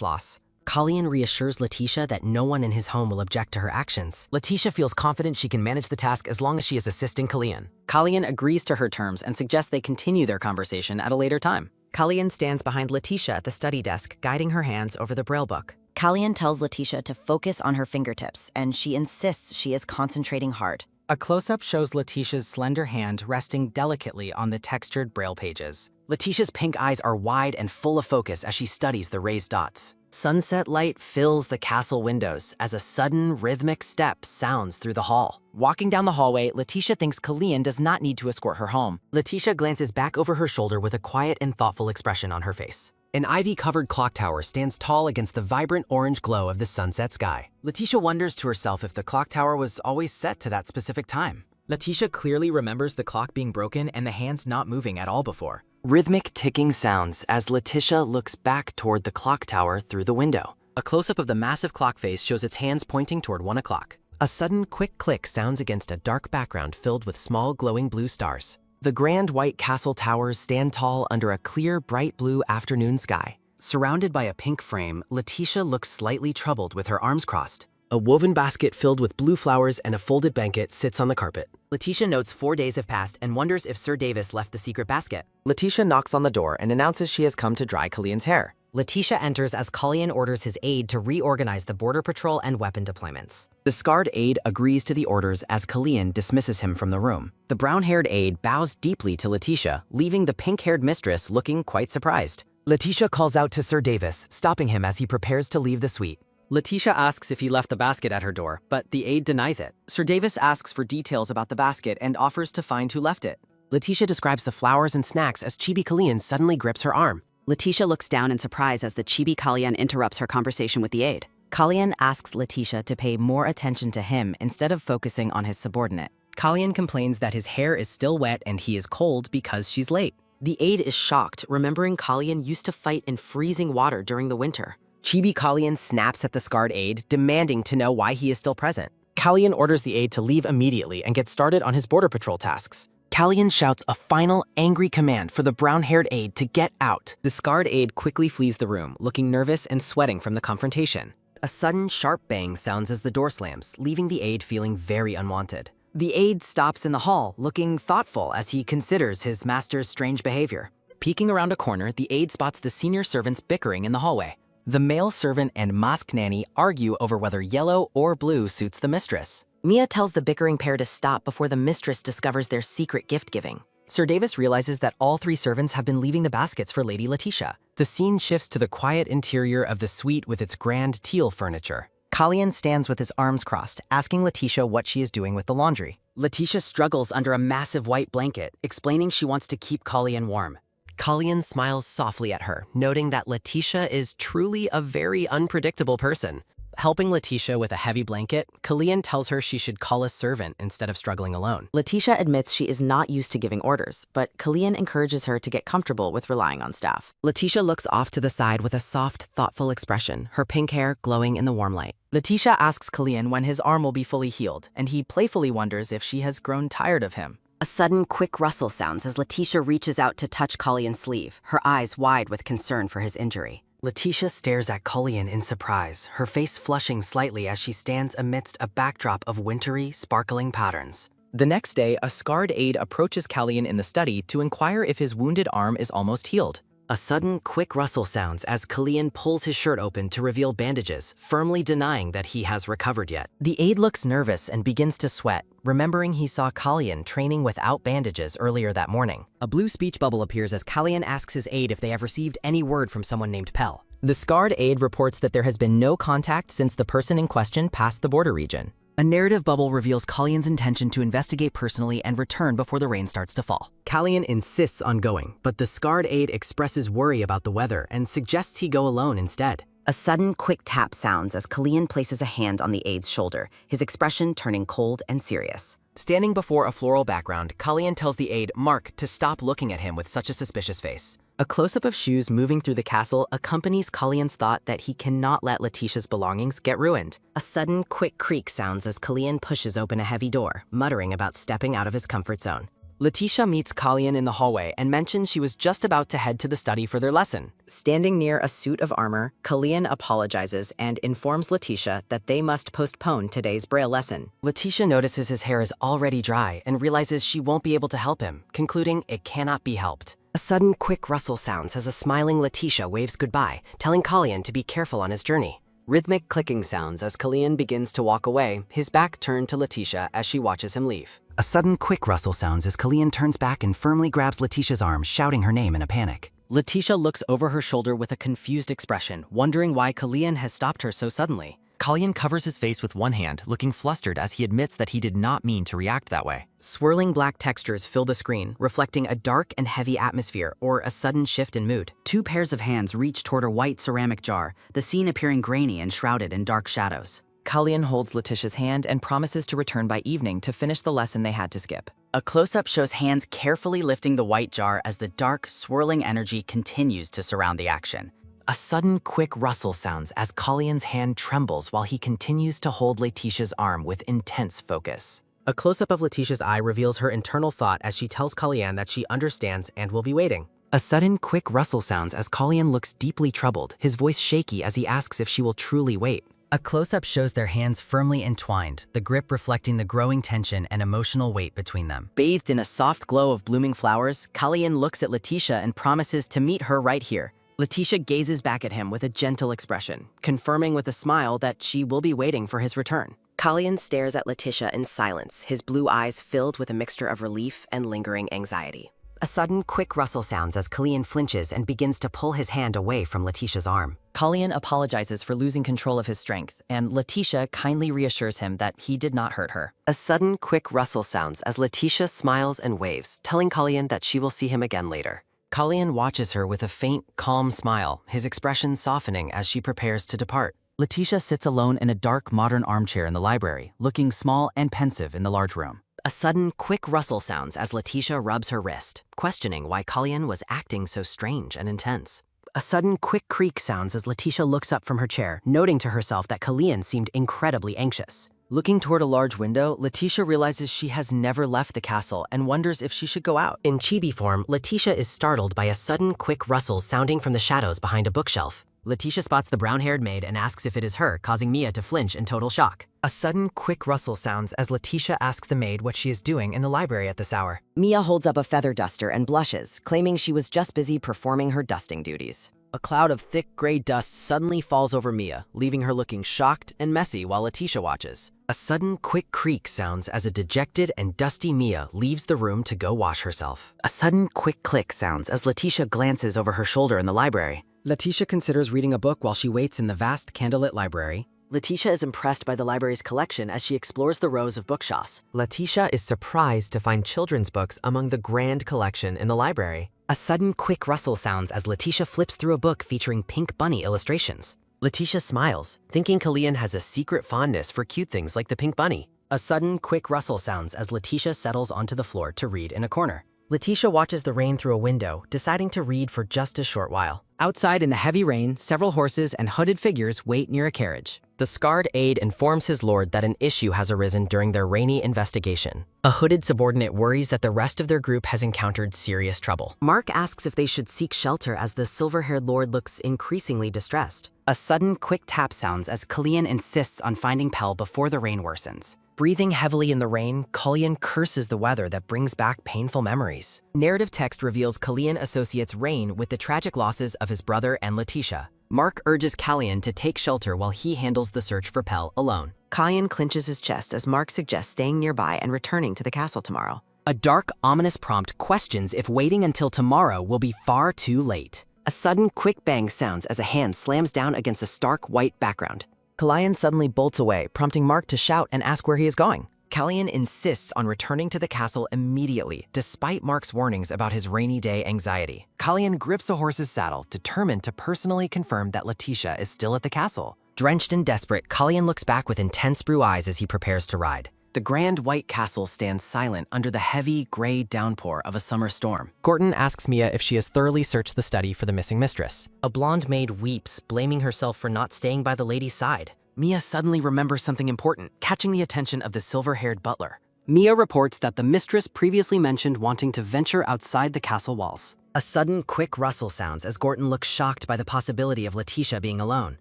loss. Callian reassures Letitia that no one in his home will object to her actions. Letitia feels confident she can manage the task as long as she is assisting Callian. Callian agrees to her terms and suggests they continue their conversation at a later time. Callian stands behind Letitia at the study desk, guiding her hands over the braille book. Callian tells Letitia to focus on her fingertips, and she insists she is concentrating hard. A close-up shows Letitia's slender hand resting delicately on the textured braille pages. Letitia's pink eyes are wide and full of focus as she studies the raised dots. Sunset light fills the castle windows as a sudden rhythmic step sounds through the hall. Walking down the hallway, Letitia thinks Callian does not need to escort her home. Letitia glances back over her shoulder with a quiet and thoughtful expression on her face. An ivy-covered clock tower stands tall against the vibrant orange glow of the sunset sky. Letitia wonders to herself if the clock tower was always set to that specific time. Letitia clearly remembers the clock being broken and the hands not moving at all before. Rhythmic ticking sounds as Letitia looks back toward the clock tower through the window. A close-up of the massive clock face shows its hands pointing toward 1 o'clock. A sudden quick click sounds against a dark background filled with small glowing blue stars. The grand white castle towers stand tall under a clear, bright blue afternoon sky. Surrounded by a pink frame, Letitia looks slightly troubled with her arms crossed. A woven basket filled with blue flowers and a folded blanket sits on the carpet. Letitia notes 4 days have passed and wonders if Sir Davis left the secret basket. Letitia knocks on the door and announces she has come to dry Callian's hair. Letitia enters as Callian orders his aide to reorganize the border patrol and weapon deployments. The scarred aide agrees to the orders as Callian dismisses him from the room. The brown-haired aide bows deeply to Letitia, leaving the pink-haired mistress looking quite surprised. Letitia calls out to Sir Davis, stopping him as he prepares to leave the suite. Letitia asks if he left the basket at her door, but the aide denies it. Sir Davis asks for details about the basket and offers to find who left it. Letitia describes the flowers and snacks as Chibi Callian suddenly grips her arm. Letitia looks down in surprise as the chibi Callian interrupts her conversation with the aide. Callian asks Letitia to pay more attention to him instead of focusing on his subordinate. Callian complains that his hair is still wet and he is cold because she's late. The aide is shocked, remembering Callian used to fight in freezing water during the winter. Chibi Callian snaps at the scarred aide, demanding to know why he is still present. Callian orders the aide to leave immediately and get started on his border patrol tasks. Callian shouts a final, angry command for the brown-haired aide to get out. The scarred aide quickly flees the room, looking nervous and sweating from the confrontation. A sudden, sharp bang sounds as the door slams, leaving the aide feeling very unwanted. The aide stops in the hall, looking thoughtful as he considers his master's strange behavior. Peeking around a corner, the aide spots the senior servants bickering in the hallway. The male servant and masked nanny argue over whether yellow or blue suits the mistress. Mia tells the bickering pair to stop before the mistress discovers their secret gift-giving. Sir Davis realizes that all 3 servants have been leaving the baskets for Lady Letitia. The scene shifts to the quiet interior of the suite with its grand teal furniture. Callian stands with his arms crossed, asking Letitia what she is doing with the laundry. Letitia struggles under a massive white blanket, explaining she wants to keep Callian warm. Callian smiles softly at her, noting that Letitia is truly a very unpredictable person. Helping Letitia with a heavy blanket, Kalian tells her she should call a servant instead of struggling alone. Letitia admits she is not used to giving orders, but Kalian encourages her to get comfortable with relying on staff. Letitia looks off to the side with a soft, thoughtful expression, her pink hair glowing in the warm light. Letitia asks Kalian when his arm will be fully healed, and he playfully wonders if she has grown tired of him. A sudden, quick rustle sounds as Letitia reaches out to touch Kalian's sleeve, her eyes wide with concern for his injury. Letitia stares at Kalian in surprise, her face flushing slightly as she stands amidst a backdrop of wintry, sparkling patterns. The next day, a scarred aide approaches Kalian in the study to inquire if his wounded arm is almost healed. A sudden, quick rustle sounds as Kalian pulls his shirt open to reveal bandages, firmly denying that he has recovered yet. The aide looks nervous and begins to sweat, remembering he saw Kalian training without bandages earlier that morning. A blue speech bubble appears as Kalian asks his aide if they have received any word from someone named Pell. The scarred aide reports that there has been no contact since the person in question passed the border region. A narrative bubble reveals Kalian's intention to investigate personally and return before the rain starts to fall. Kalian insists on going, but the scarred aide expresses worry about the weather and suggests he go alone instead. A sudden, quick tap sounds as Kalian places a hand on the aide's shoulder, his expression turning cold and serious. Standing before a floral background, Kalian tells the aide, Mark, to stop looking at him with such a suspicious face. A close-up of shoes moving through the castle accompanies Kalian's thought that he cannot let Letitia's belongings get ruined. A sudden, quick creak sounds as Kalian pushes open a heavy door, muttering about stepping out of his comfort zone. Letitia meets Kalian in the hallway and mentions she was just about to head to the study for their lesson. Standing near a suit of armor, Kalian apologizes and informs Letitia that they must postpone today's Braille lesson. Letitia notices his hair is already dry and realizes she won't be able to help him, concluding it cannot be helped. A sudden, quick rustle sounds as a smiling Letitia waves goodbye, telling Kalian to be careful on his journey. Rhythmic clicking sounds as Kalian begins to walk away, his back turned to Letitia as she watches him leave. A sudden, quick rustle sounds as Kalian turns back and firmly grabs Letitia's arm, shouting her name in a panic. Letitia looks over her shoulder with a confused expression, wondering why Kalian has stopped her so suddenly. Kalian covers his face with one hand, looking flustered as he admits that he did not mean to react that way. Swirling black textures fill the screen, reflecting a dark and heavy atmosphere or a sudden shift in mood. Two pairs of hands reach toward a white ceramic jar, the scene appearing grainy and shrouded in dark shadows. Kalian holds Letitia's hand and promises to return by evening to finish the lesson they had to skip. A close-up shows hands carefully lifting the white jar as the dark, swirling energy continues to surround the action. A sudden, quick rustle sounds as Kalian's hand trembles while he continues to hold Letitia's arm with intense focus. A close-up of Letitia's eye reveals her internal thought as she tells Kalian that she understands and will be waiting. A sudden, quick rustle sounds as Kalian looks deeply troubled, his voice shaky as he asks if she will truly wait. A close-up shows their hands firmly entwined, the grip reflecting the growing tension and emotional weight between them. Bathed in a soft glow of blooming flowers, Kalian looks at Letitia and promises to meet her right here. Letitia gazes back at him with a gentle expression, confirming with a smile that she will be waiting for his return. Kalian stares at Letitia in silence, his blue eyes filled with a mixture of relief and lingering anxiety. A sudden, quick rustle sounds as Kalian flinches and begins to pull his hand away from Letitia's arm. Kalian apologizes for losing control of his strength, and Letitia kindly reassures him that he did not hurt her. A sudden, quick rustle sounds as Letitia smiles and waves, telling Kalian that she will see him again later. Kalian watches her with a faint, calm smile, his expression softening as she prepares to depart. Letitia sits alone in a dark, modern armchair in the library, looking small and pensive in the large room. A sudden, quick rustle sounds as Letitia rubs her wrist, questioning why Kalian was acting so strange and intense. A sudden, quick creak sounds as Letitia looks up from her chair, noting to herself that Kalian seemed incredibly anxious. Looking toward a large window, Letitia realizes she has never left the castle and wonders if she should go out. In chibi form, Letitia is startled by a sudden, quick rustle sounding from the shadows behind a bookshelf. Letitia spots the brown-haired maid and asks if it is her, causing Mia to flinch in total shock. A sudden, quick rustle sounds as Letitia asks the maid what she is doing in the library at this hour. Mia holds up a feather duster and blushes, claiming she was just busy performing her dusting duties. A cloud of thick gray dust suddenly falls over Mia, leaving her looking shocked and messy while Letitia watches. A sudden, quick creak sounds as a dejected and dusty Mia leaves the room to go wash herself. A sudden, quick click sounds as Letitia glances over her shoulder in the library. Letitia considers reading a book while she waits in the vast candlelit library. Letitia is impressed by the library's collection as she explores the rows of bookshelves. Letitia is surprised to find children's books among the grand collection in the library. A sudden, quick rustle sounds as Letitia flips through a book featuring pink bunny illustrations. Letitia smiles, thinking Kalian has a secret fondness for cute things like the pink bunny. A sudden, quick rustle sounds as Letitia settles onto the floor to read in a corner. Letitia watches the rain through a window, deciding to read for just a short while. Outside in the heavy rain, several horses and hooded figures wait near a carriage. The scarred aide informs his lord that an issue has arisen during their rainy investigation. A hooded subordinate worries that the rest of their group has encountered serious trouble. Mark asks if they should seek shelter as the silver-haired lord looks increasingly distressed. A sudden, quick tap sounds as Kalian insists on finding Pell before the rain worsens. Breathing heavily in the rain, Kalian curses the weather that brings back painful memories. Narrative text reveals Kalian associates rain with the tragic losses of his brother and Letitia. Mark urges Kalian to take shelter while he handles the search for Pell alone. Kalian clenches his chest as Mark suggests staying nearby and returning to the castle tomorrow. A dark, ominous prompt questions if waiting until tomorrow will be far too late. A sudden, quick bang sounds as a hand slams down against a stark white background. Kalian suddenly bolts away, prompting Mark to shout and ask where he is going. Kalian insists on returning to the castle immediately, despite Mark's warnings about his rainy day anxiety. Kalian grips a horse's saddle, determined to personally confirm that Letitia is still at the castle. Drenched and desperate, Kalian looks back with intense blue eyes as he prepares to ride. The grand white castle stands silent under the heavy, gray downpour of a summer storm. Gorton asks Mia if she has thoroughly searched the study for the missing mistress. A blonde maid weeps, blaming herself for not staying by the lady's side. Mia suddenly remembers something important, catching the attention of the silver-haired butler. Mia reports that the mistress previously mentioned wanting to venture outside the castle walls. A sudden, quick rustle sounds as Gorton looks shocked by the possibility of Letitia being alone.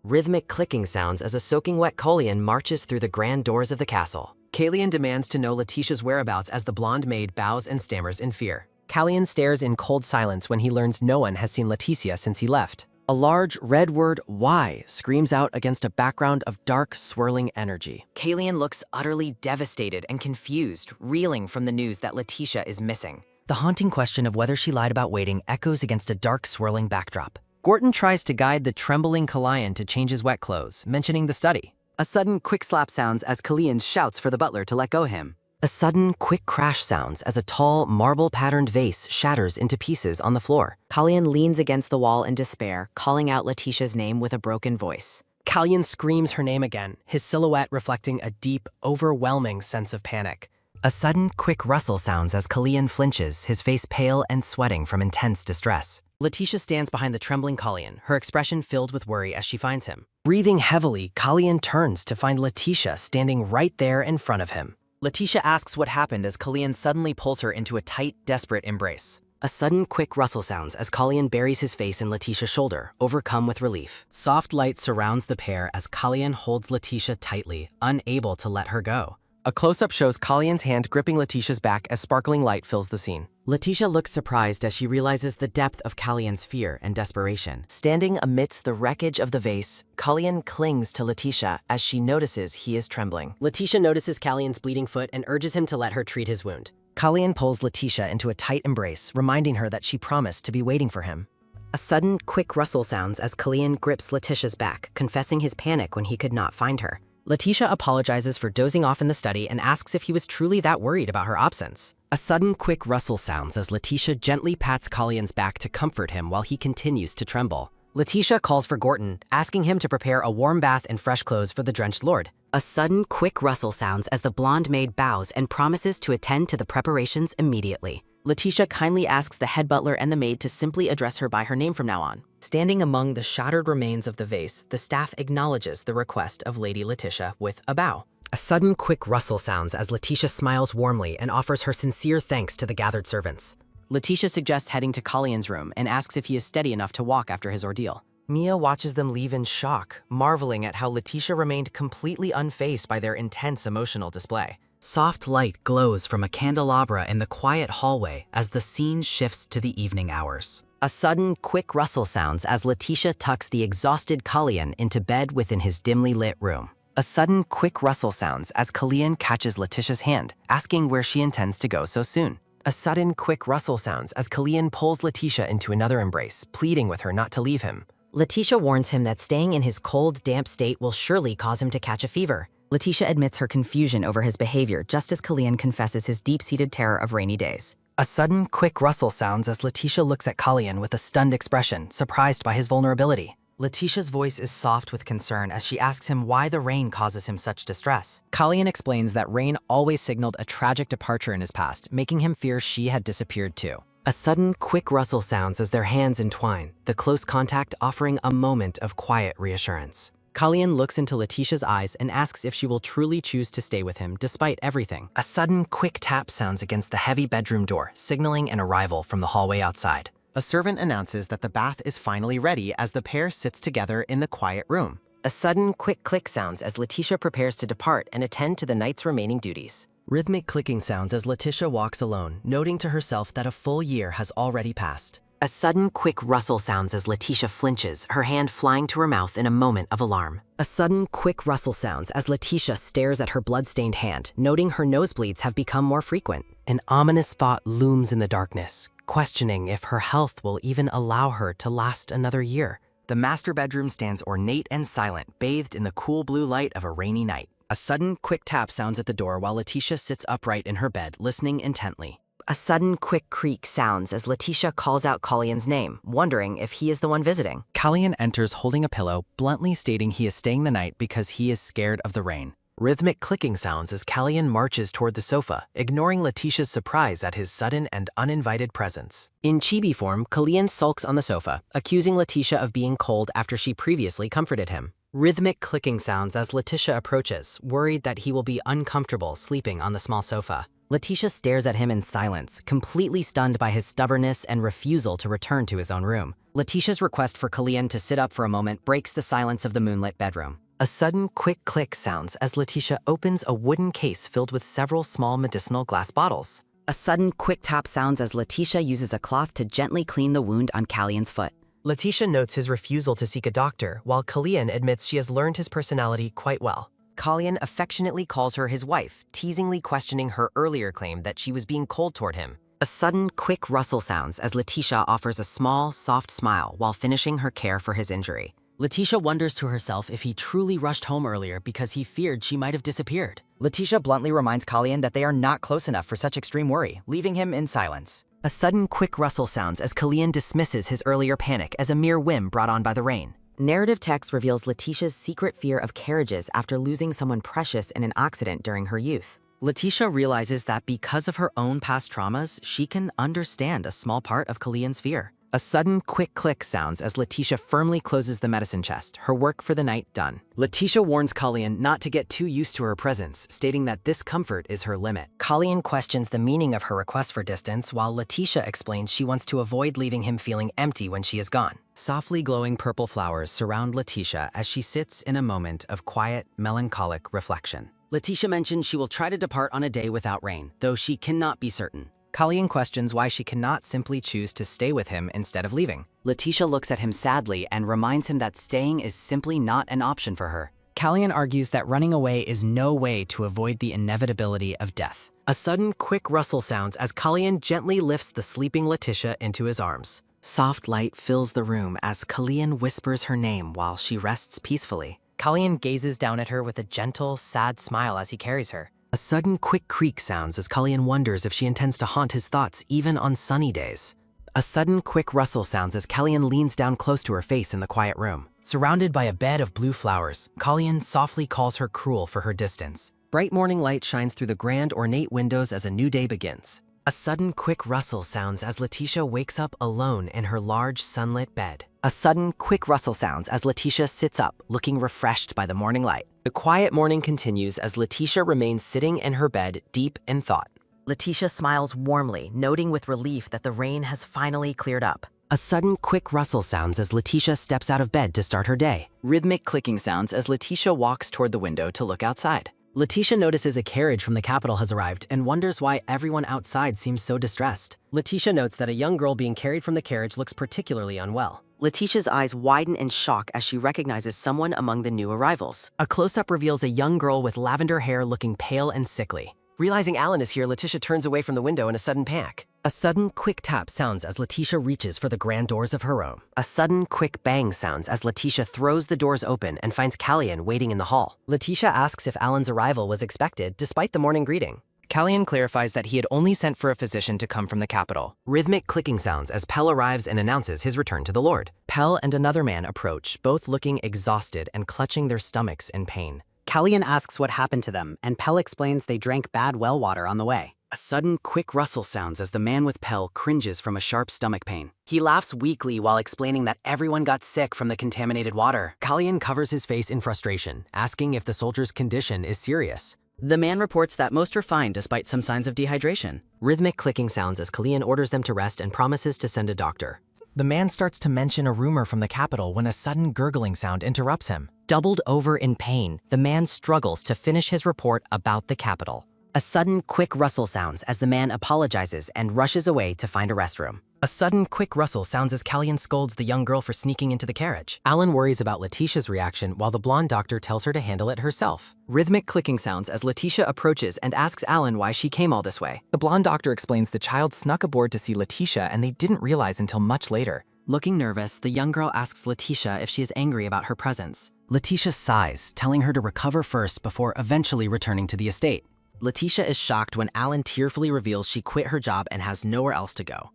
Rhythmic clicking sounds as a soaking wet Kalian marches through the grand doors of the castle. Kalian demands to know Letitia's whereabouts as the blonde maid bows and stammers in fear. Kalian stares in cold silence when he learns no one has seen Letitia since he left. A large red word, "Why?" screams out against a background of dark, swirling energy. Kalian looks utterly devastated and confused, reeling from the news that Letitia is missing. The haunting question of whether she lied about waiting echoes against a dark, swirling backdrop. Gorton tries to guide the trembling Kalian to change his wet clothes, mentioning the study. A sudden, quick slap sounds as Kalian shouts for the butler to let go him. A sudden, quick crash sounds as a tall, marble-patterned vase shatters into pieces on the floor. Kalian leans against the wall in despair, calling out Letitia's name with a broken voice. Kalian screams her name again, his silhouette reflecting a deep, overwhelming sense of panic. A sudden, quick rustle sounds as Kalian flinches, his face pale and sweating from intense distress. Letitia stands behind the trembling Kalian, her expression filled with worry as she finds him. Breathing heavily, Kalian turns to find Letitia standing right there in front of him. Letitia asks what happened as Kalian suddenly pulls her into a tight, desperate embrace. A sudden, quick rustle sounds as Kalian buries his face in Letitia's shoulder, overcome with relief. Soft light surrounds the pair as Kalian holds Letitia tightly, unable to let her go. A close-up shows Kalian's hand gripping Letitia's back as sparkling light fills the scene. Letitia looks surprised as she realizes the depth of Kalian's fear and desperation. Standing amidst the wreckage of the vase, Kalian clings to Letitia as she notices he is trembling. Letitia notices Kalian's bleeding foot and urges him to let her treat his wound. Kalian pulls Letitia into a tight embrace, reminding her that she promised to be waiting for him. A sudden, quick rustle sounds as Kalian grips Letitia's back, confessing his panic when he could not find her. Letitia apologizes for dozing off in the study and asks if he was truly that worried about her absence. A sudden, quick rustle sounds as Letitia gently pats Kalian's back to comfort him while he continues to tremble. Letitia calls for Gorton, asking him to prepare a warm bath and fresh clothes for the drenched lord. A sudden, quick rustle sounds as the blonde maid bows and promises to attend to the preparations immediately. Letitia kindly asks the head butler and the maid to simply address her by her name from now on. Standing among the shattered remains of the vase, the staff acknowledges the request of Lady Letitia with a bow. A sudden, quick rustle sounds as Letitia smiles warmly and offers her sincere thanks to the gathered servants. Letitia suggests heading to Kalian's room and asks if he is steady enough to walk after his ordeal. Mia watches them leave in shock, marveling at how Letitia remained completely unfazed by their intense emotional display. Soft light glows from a candelabra in the quiet hallway as the scene shifts to the evening hours. A sudden, quick rustle sounds as Letitia tucks the exhausted Kalian into bed within his dimly lit room. A sudden, quick rustle sounds as Kalian catches Letitia's hand, asking where she intends to go so soon. A sudden, quick rustle sounds as Kalian pulls Letitia into another embrace, pleading with her not to leave him. Letitia warns him that staying in his cold, damp state will surely cause him to catch a fever. Letitia admits her confusion over his behavior just as Kalian confesses his deep-seated terror of rainy days. A sudden, quick rustle sounds as Letitia looks at Kalian with a stunned expression, surprised by his vulnerability. Letitia's voice is soft with concern as she asks him why the rain causes him such distress. Kalian explains that rain always signaled a tragic departure in his past, making him fear she had disappeared too. A sudden, quick rustle sounds as their hands entwine, the close contact offering a moment of quiet reassurance. Kalian looks into Letitia's eyes and asks if she will truly choose to stay with him despite everything. A sudden, quick tap sounds against the heavy bedroom door, signaling an arrival from the hallway outside. A servant announces that the bath is finally ready as the pair sits together in the quiet room. A sudden, quick click sounds as Letitia prepares to depart and attend to the night's remaining duties. Rhythmic clicking sounds as Letitia walks alone, noting to herself that a full year has already passed. A sudden, quick rustle sounds as Letitia flinches, her hand flying to her mouth in a moment of alarm. A sudden, quick rustle sounds as Letitia stares at her blood-stained hand, noting her nosebleeds have become more frequent. An ominous thought looms in the darkness, questioning if her health will even allow her to last another year. The master bedroom stands ornate and silent, bathed in the cool blue light of a rainy night. A sudden, quick tap sounds at the door while Letitia sits upright in her bed, listening intently. A sudden, quick creak sounds as Letitia calls out Kalian's name, wondering if he is the one visiting. Kalian enters holding a pillow, bluntly stating he is staying the night because he is scared of the rain. Rhythmic clicking sounds as Kalian marches toward the sofa, ignoring Letitia's surprise at his sudden and uninvited presence. In chibi form, Kalian sulks on the sofa, accusing Letitia of being cold after she previously comforted him. Rhythmic clicking sounds as Letitia approaches, worried that he will be uncomfortable sleeping on the small sofa. Letitia stares at him in silence, completely stunned by his stubbornness and refusal to return to his own room. Letitia's request for Kalian to sit up for a moment breaks the silence of the moonlit bedroom. A sudden, quick click sounds as Letitia opens a wooden case filled with several small medicinal glass bottles. A sudden, quick tap sounds as Letitia uses a cloth to gently clean the wound on Kalian's foot. Letitia notes his refusal to seek a doctor, while Kalian admits she has learned his personality quite well. Kalian affectionately calls her his wife, teasingly questioning her earlier claim that she was being cold toward him. A sudden, quick rustle sounds as Letitia offers a small, soft smile while finishing her care for his injury. Letitia wonders to herself if he truly rushed home earlier because he feared she might have disappeared. Letitia bluntly reminds Kalian that they are not close enough for such extreme worry, leaving him in silence. A sudden, quick rustle sounds as Kalian dismisses his earlier panic as a mere whim brought on by the rain. Narrative text reveals Letitia's secret fear of carriages after losing someone precious in an accident during her youth. Letitia realizes that because of her own past traumas, she can understand a small part of Kalian's fear. A sudden, quick click sounds as Letitia firmly closes the medicine chest, her work for the night done. Letitia warns Kalian not to get too used to her presence, stating that this comfort is her limit. Kalian questions the meaning of her request for distance, while Letitia explains she wants to avoid leaving him feeling empty when she is gone. Softly glowing purple flowers surround Letitia as she sits in a moment of quiet, melancholic reflection. Letitia mentions she will try to depart on a day without rain, though she cannot be certain. Kalian questions why she cannot simply choose to stay with him instead of leaving. Letitia looks at him sadly and reminds him that staying is simply not an option for her. Kalian argues that running away is no way to avoid the inevitability of death. A sudden, quick rustle sounds as Kalian gently lifts the sleeping Letitia into his arms. Soft light fills the room as Kalian whispers her name while she rests peacefully. Kalian gazes down at her with a gentle, sad smile as he carries her. A sudden quick creak sounds as Kalian wonders if she intends to haunt his thoughts even on sunny days. A sudden quick rustle sounds as Kalian leans down close to her face in the quiet room. Surrounded by a bed of blue flowers, Kalian softly calls her cruel for her distance. Bright morning light shines through the grand ornate windows as a new day begins. A sudden quick rustle sounds as Letitia wakes up alone in her large sunlit bed. A sudden quick rustle sounds as Letitia sits up, looking refreshed by the morning light. The quiet morning continues as Letitia remains sitting in her bed, deep in thought. Letitia smiles warmly, noting with relief that the rain has finally cleared up. A sudden quick rustle sounds as Letitia steps out of bed to start her day. Rhythmic clicking sounds as Letitia walks toward the window to look outside. Letitia notices a carriage from the capital has arrived and wonders why everyone outside seems so distressed. Letitia notes that a young girl being carried from the carriage looks particularly unwell. Letitia's eyes widen in shock as she recognizes someone among the new arrivals. A close-up reveals a young girl with lavender hair looking pale and sickly. Realizing Alan is here, Letitia turns away from the window in a sudden panic. A sudden quick tap sounds as Letitia reaches for the grand doors of her room. A sudden quick bang sounds as Letitia throws the doors open and finds Kalian waiting in the hall. Letitia asks if Alan's arrival was expected despite the morning greeting. Kalyan clarifies that he had only sent for a physician to come from the capital. Rhythmic clicking sounds as Pell arrives and announces his return to the Lord. Pell and another man approach, both looking exhausted and clutching their stomachs in pain. Kalyan asks what happened to them, and Pell explains they drank bad well water on the way. A sudden, quick rustle sounds as the man with Pell cringes from a sharp stomach pain. He laughs weakly while explaining that everyone got sick from the contaminated water. Kalyan covers his face in frustration, asking if the soldier's condition is serious. The man reports that most are fine despite some signs of dehydration. Rhythmic clicking sounds as Kalyan orders them to rest and promises to send a doctor. The man starts to mention a rumor from the capital when a sudden gurgling sound interrupts him. Doubled over in pain, the man struggles to finish his report about the capital. A sudden, quick rustle sounds as the man apologizes and rushes away to find a restroom. A sudden, quick rustle sounds as Kalyan scolds the young girl for sneaking into the carriage. Alan worries about Letitia's reaction while the blonde doctor tells her to handle it herself. Rhythmic clicking sounds as Letitia approaches and asks Alan why she came all this way. The blonde doctor explains the child snuck aboard to see Letitia and they didn't realize until much later. Looking nervous, the young girl asks Letitia if she is angry about her presence. Letitia sighs, telling her to recover first before eventually returning to the estate. Letitia is shocked when Alan tearfully reveals she quit her job and has nowhere else to go.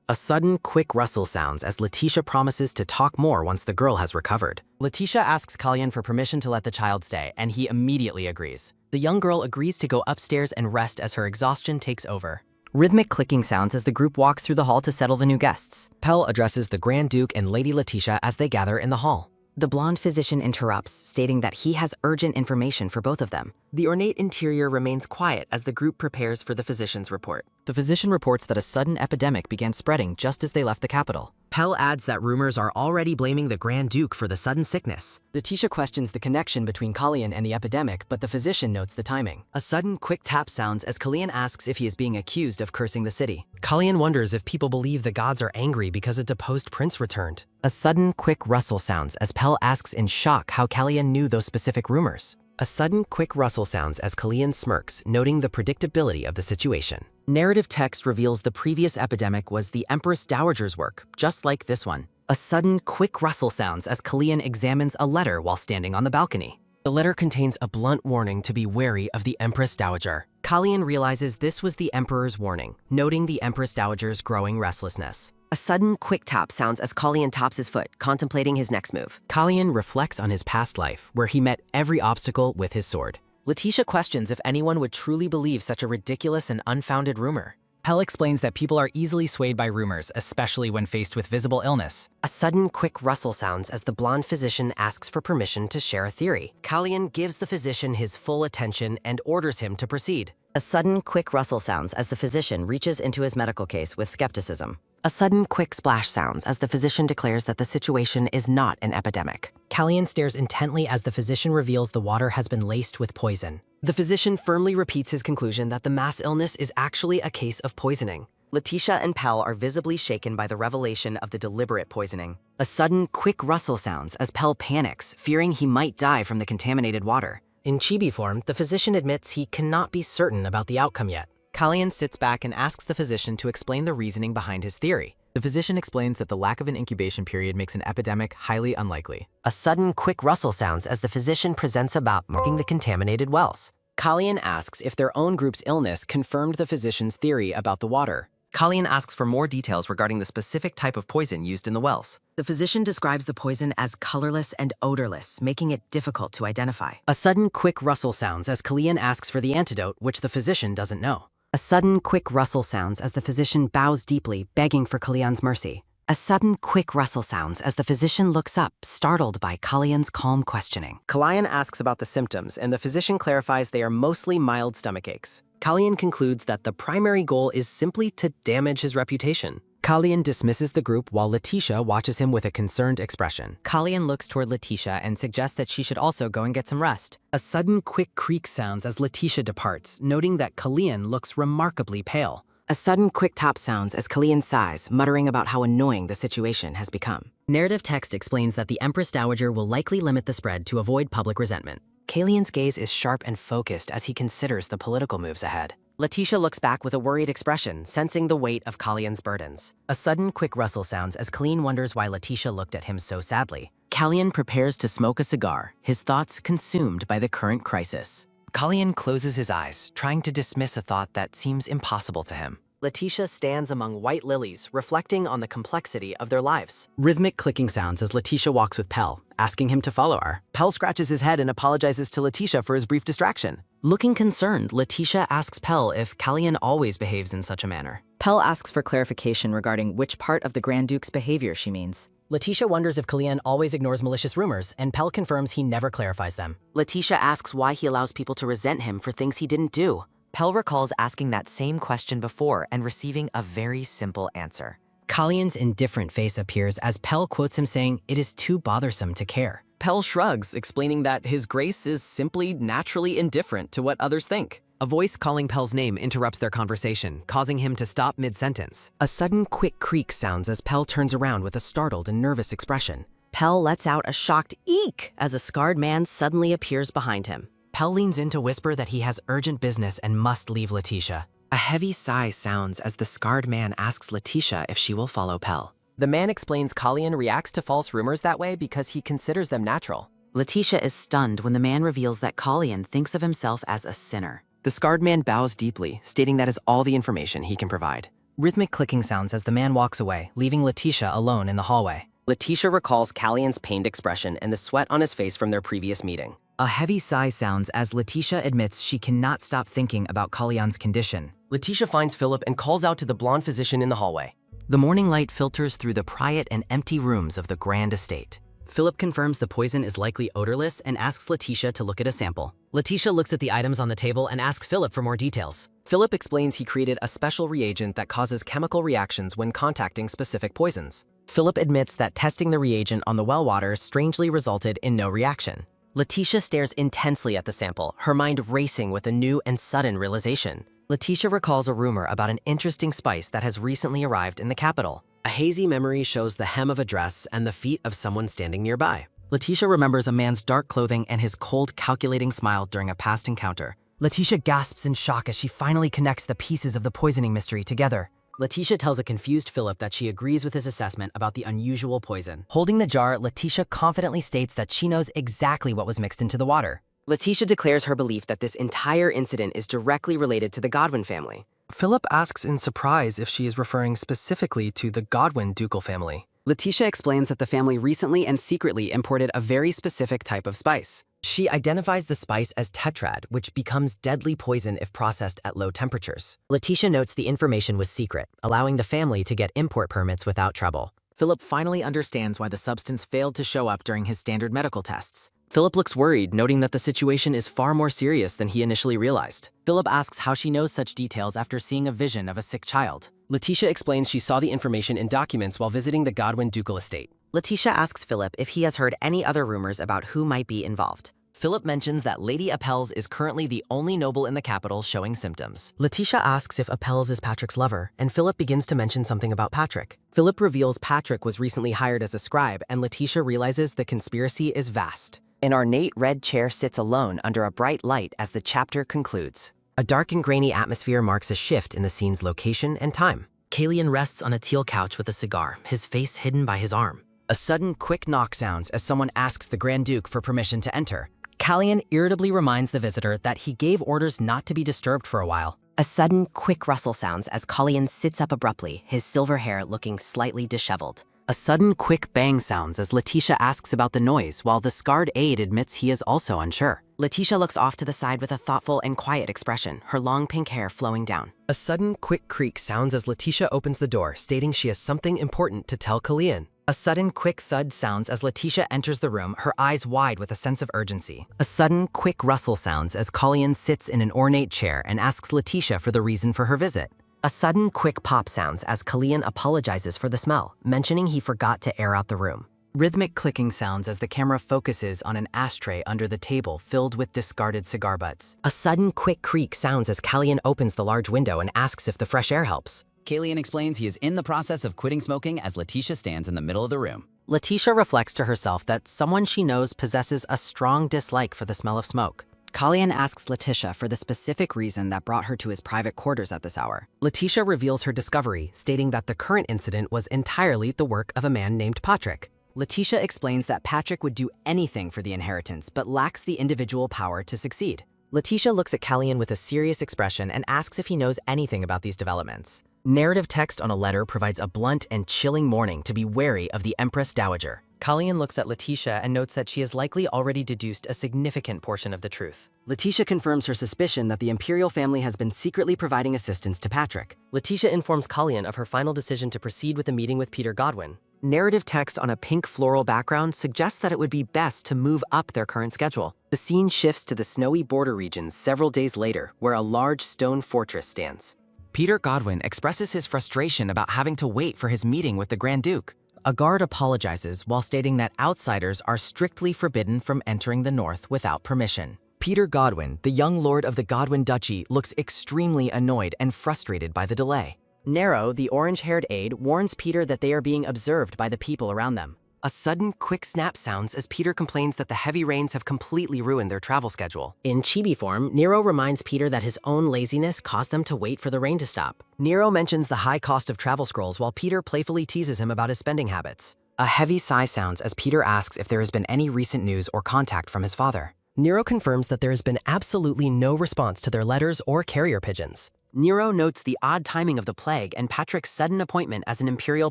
A sudden, quick rustle sounds as Letitia promises to talk more once the girl has recovered. Letitia asks Kalyan for permission to let the child stay, and he immediately agrees. The young girl agrees to go upstairs and rest as her exhaustion takes over. Rhythmic clicking sounds as the group walks through the hall to settle the new guests. Pell addresses the Grand Duke and Lady Letitia as they gather in the hall. The blonde physician interrupts, stating that he has urgent information for both of them. The ornate interior remains quiet as the group prepares for the physician's report. The physician reports that a sudden epidemic began spreading just as they left the capital. Pell adds that rumors are already blaming the Grand Duke for the sudden sickness. Letitia questions the connection between Kalyan and the epidemic, but the physician notes the timing. A sudden, quick tap sounds as Kalyan asks if he is being accused of cursing the city. Kalyan wonders if people believe the gods are angry because a deposed prince returned. A sudden, quick rustle sounds as Pell asks in shock how Kalyan knew those specific rumors. A sudden, quick rustle sounds as Kalyan smirks, noting the predictability of the situation. Narrative text reveals the previous epidemic was the Empress Dowager's work, just like this one. A sudden, quick rustle sounds as Kalyan examines a letter while standing on the balcony. The letter contains a blunt warning to be wary of the Empress Dowager. Kalyan realizes this was the Emperor's warning, noting the Empress Dowager's growing restlessness. A sudden, quick tap sounds as Kalyan taps his foot, contemplating his next move. Kalyan reflects on his past life, where he met every obstacle with his sword. Letitia questions if anyone would truly believe such a ridiculous and unfounded rumor. Pell explains that people are easily swayed by rumors, especially when faced with visible illness. A sudden, quick rustle sounds as the blonde physician asks for permission to share a theory. Kalyan gives the physician his full attention and orders him to proceed. A sudden, quick rustle sounds as the physician reaches into his medical case with skepticism. A sudden, quick splash sounds as the physician declares that the situation is not an epidemic. Kalyan stares intently as the physician reveals the water has been laced with poison. The physician firmly repeats his conclusion that the mass illness is actually a case of poisoning. Letitia and Pell are visibly shaken by the revelation of the deliberate poisoning. A sudden, quick rustle sounds as Pell panics, fearing he might die from the contaminated water. In chibi form, the physician admits he cannot be certain about the outcome yet. Kalyan sits back and asks the physician to explain the reasoning behind his theory. The physician explains that the lack of an incubation period makes an epidemic highly unlikely. A sudden, quick rustle sounds as the physician presents a map marking the contaminated wells. Kalyan asks if their own group's illness confirmed the physician's theory about the water. Kalyan asks for more details regarding the specific type of poison used in the wells. The physician describes the poison as colorless and odorless, making it difficult to identify. A sudden, quick rustle sounds as Kalyan asks for the antidote, which the physician doesn't know. A sudden, quick rustle sounds as the physician bows deeply, begging for Kalyan's mercy. A sudden, quick rustle sounds as the physician looks up, startled by Kalyan's calm questioning. Kalyan asks about the symptoms, and the physician clarifies they are mostly mild stomach aches. Kalyan concludes that the primary goal is simply to damage his reputation. Kalyan dismisses the group while Letitia watches him with a concerned expression. Kalyan looks toward Letitia and suggests that she should also go and get some rest. A sudden quick creak sounds as Letitia departs, noting that Kalyan looks remarkably pale. A sudden quick tap sounds as Kalyan sighs, muttering about how annoying the situation has become. Narrative text explains that the Empress Dowager will likely limit the spread to avoid public resentment. Kalyan's gaze is sharp and focused as he considers the political moves ahead. Letitia looks back with a worried expression, sensing the weight of Kalyan's burdens. A sudden quick rustle sounds as Kalyan wonders why Letitia looked at him so sadly. Kalyan prepares to smoke a cigar, his thoughts consumed by the current crisis. Kalyan closes his eyes, trying to dismiss a thought that seems impossible to him. Letitia stands among white lilies, reflecting on the complexity of their lives. Rhythmic clicking sounds as Letitia walks with Pell, asking him to follow her. Pell scratches his head and apologizes to Letitia for his brief distraction. Looking concerned, Letitia asks Pell if Kalyan always behaves in such a manner. Pell asks for clarification regarding which part of the Grand Duke's behavior she means. Letitia wonders if Kalyan always ignores malicious rumors, and Pell confirms he never clarifies them. Letitia asks why he allows people to resent him for things he didn't do. Pell recalls asking that same question before and receiving a very simple answer. Kalyan's indifferent face appears as Pell quotes him saying, "It is too bothersome to care." Pell shrugs, explaining that his grace is simply naturally indifferent to what others think. A voice calling Pell's name interrupts their conversation, causing him to stop mid-sentence. A sudden quick creak sounds as Pell turns around with a startled and nervous expression. Pell lets out a shocked eek as a scarred man suddenly appears behind him. Pell leans in to whisper that he has urgent business and must leave Letitia. A heavy sigh sounds as the scarred man asks Letitia if she will follow Pell. The man explains Kalyan reacts to false rumors that way because he considers them natural. Letitia is stunned when the man reveals that Kalyan thinks of himself as a sinner. The scarred man bows deeply, stating that is all the information he can provide. Rhythmic clicking sounds as the man walks away, leaving Letitia alone in the hallway. Letitia recalls Kalyan's pained expression and the sweat on his face from their previous meeting. A heavy sigh sounds as Letitia admits she cannot stop thinking about Kalyan's condition. Letitia finds Philip and calls out to the blonde physician in the hallway. The morning light filters through the priate and empty rooms of the grand estate. Philip confirms the poison is likely odorless and asks Letitia to look at a sample. Letitia looks at the items on the table and asks Philip for more details. Philip explains he created a special reagent that causes chemical reactions when contacting specific poisons. Philip admits that testing the reagent on the well water strangely resulted in no reaction. Letitia stares intensely at the sample, her mind racing with a new and sudden realization. Letitia recalls a rumor about an interesting spice that has recently arrived in the capital. A hazy memory shows the hem of a dress and the feet of someone standing nearby. Letitia remembers a man's dark clothing and his cold, calculating smile during a past encounter. Letitia gasps in shock as she finally connects the pieces of the poisoning mystery together. Letitia tells a confused Philip that she agrees with his assessment about the unusual poison. Holding the jar, Letitia confidently states that she knows exactly what was mixed into the water. Letitia declares her belief that this entire incident is directly related to the Godwin family. Philip asks in surprise if she is referring specifically to the Godwin ducal family. Letitia explains that the family recently and secretly imported a very specific type of spice. She identifies the spice as tetrad, which becomes deadly poison if processed at low temperatures. Letitia notes the information was secret, allowing the family to get import permits without trouble. Philip finally understands why the substance failed to show up during his standard medical tests. Philip looks worried, noting that the situation is far more serious than he initially realized. Philip asks how she knows such details after seeing a vision of a sick child. Letitia explains she saw the information in documents while visiting the Godwin ducal estate. Letitia asks Philip if he has heard any other rumors about who might be involved. Philip mentions that Lady Appels is currently the only noble in the capital showing symptoms. Letitia asks if Appels is Patrick's lover, and Philip begins to mention something about Patrick. Philip reveals Patrick was recently hired as a scribe, and Letitia realizes the conspiracy is vast. An ornate red chair sits alone under a bright light as the chapter concludes. A dark and grainy atmosphere marks a shift in the scene's location and time. Kalyan rests on a teal couch with a cigar, his face hidden by his arm. A sudden, quick knock sounds as someone asks the Grand Duke for permission to enter. Kalyan irritably reminds the visitor that he gave orders not to be disturbed for a while. A sudden, quick rustle sounds as Kalyan sits up abruptly, his silver hair looking slightly disheveled. A sudden, quick bang sounds as Letitia asks about the noise, while the scarred aide admits he is also unsure. Letitia looks off to the side with a thoughtful and quiet expression, her long pink hair flowing down. A sudden, quick creak sounds as Letitia opens the door, stating she has something important to tell Kalyan. A sudden, quick thud sounds as Letitia enters the room, her eyes wide with a sense of urgency. A sudden, quick rustle sounds as Kalyan sits in an ornate chair and asks Letitia for the reason for her visit. A sudden, quick pop sounds as Kalyan apologizes for the smell, mentioning he forgot to air out the room. Rhythmic clicking sounds as the camera focuses on an ashtray under the table filled with discarded cigar butts. A sudden, quick creak sounds as Kalyan opens the large window and asks if the fresh air helps. Kalyan explains he is in the process of quitting smoking as Letitia stands in the middle of the room. Letitia reflects to herself that someone she knows possesses a strong dislike for the smell of smoke. Kalyan asks Letitia for the specific reason that brought her to his private quarters at this hour. Letitia reveals her discovery, stating that the current incident was entirely the work of a man named Patrick. Letitia explains that Patrick would do anything for the inheritance, but lacks the individual power to succeed. Letitia looks at Callian with a serious expression and asks if he knows anything about these developments. Narrative text on a letter provides a blunt and chilling warning to be wary of the Empress Dowager. Callian looks at Letitia and notes that she has likely already deduced a significant portion of the truth. Letitia confirms her suspicion that the Imperial family has been secretly providing assistance to Patrick. Letitia informs Callian of her final decision to proceed with the meeting with Peter Godwin. Narrative text on a pink floral background suggests that it would be best to move up their current schedule. The scene shifts to the snowy border regions several days later, where a large stone fortress stands. Peter Godwin expresses his frustration about having to wait for his meeting with the Grand Duke. A guard apologizes while stating that outsiders are strictly forbidden from entering the North without permission. Peter Godwin, the young lord of the Godwin Duchy, looks extremely annoyed and frustrated by the delay. Nero, the orange-haired aide, warns Peter that they are being observed by the people around them. A sudden, quick snap sounds as Peter complains that the heavy rains have completely ruined their travel schedule. In chibi form, Nero reminds Peter that his own laziness caused them to wait for the rain to stop. Nero mentions the high cost of travel scrolls while Peter playfully teases him about his spending habits. A heavy sigh sounds as Peter asks if there has been any recent news or contact from his father. Nero confirms that there has been absolutely no response to their letters or carrier pigeons. Nero notes the odd timing of the plague and Patrick's sudden appointment as an Imperial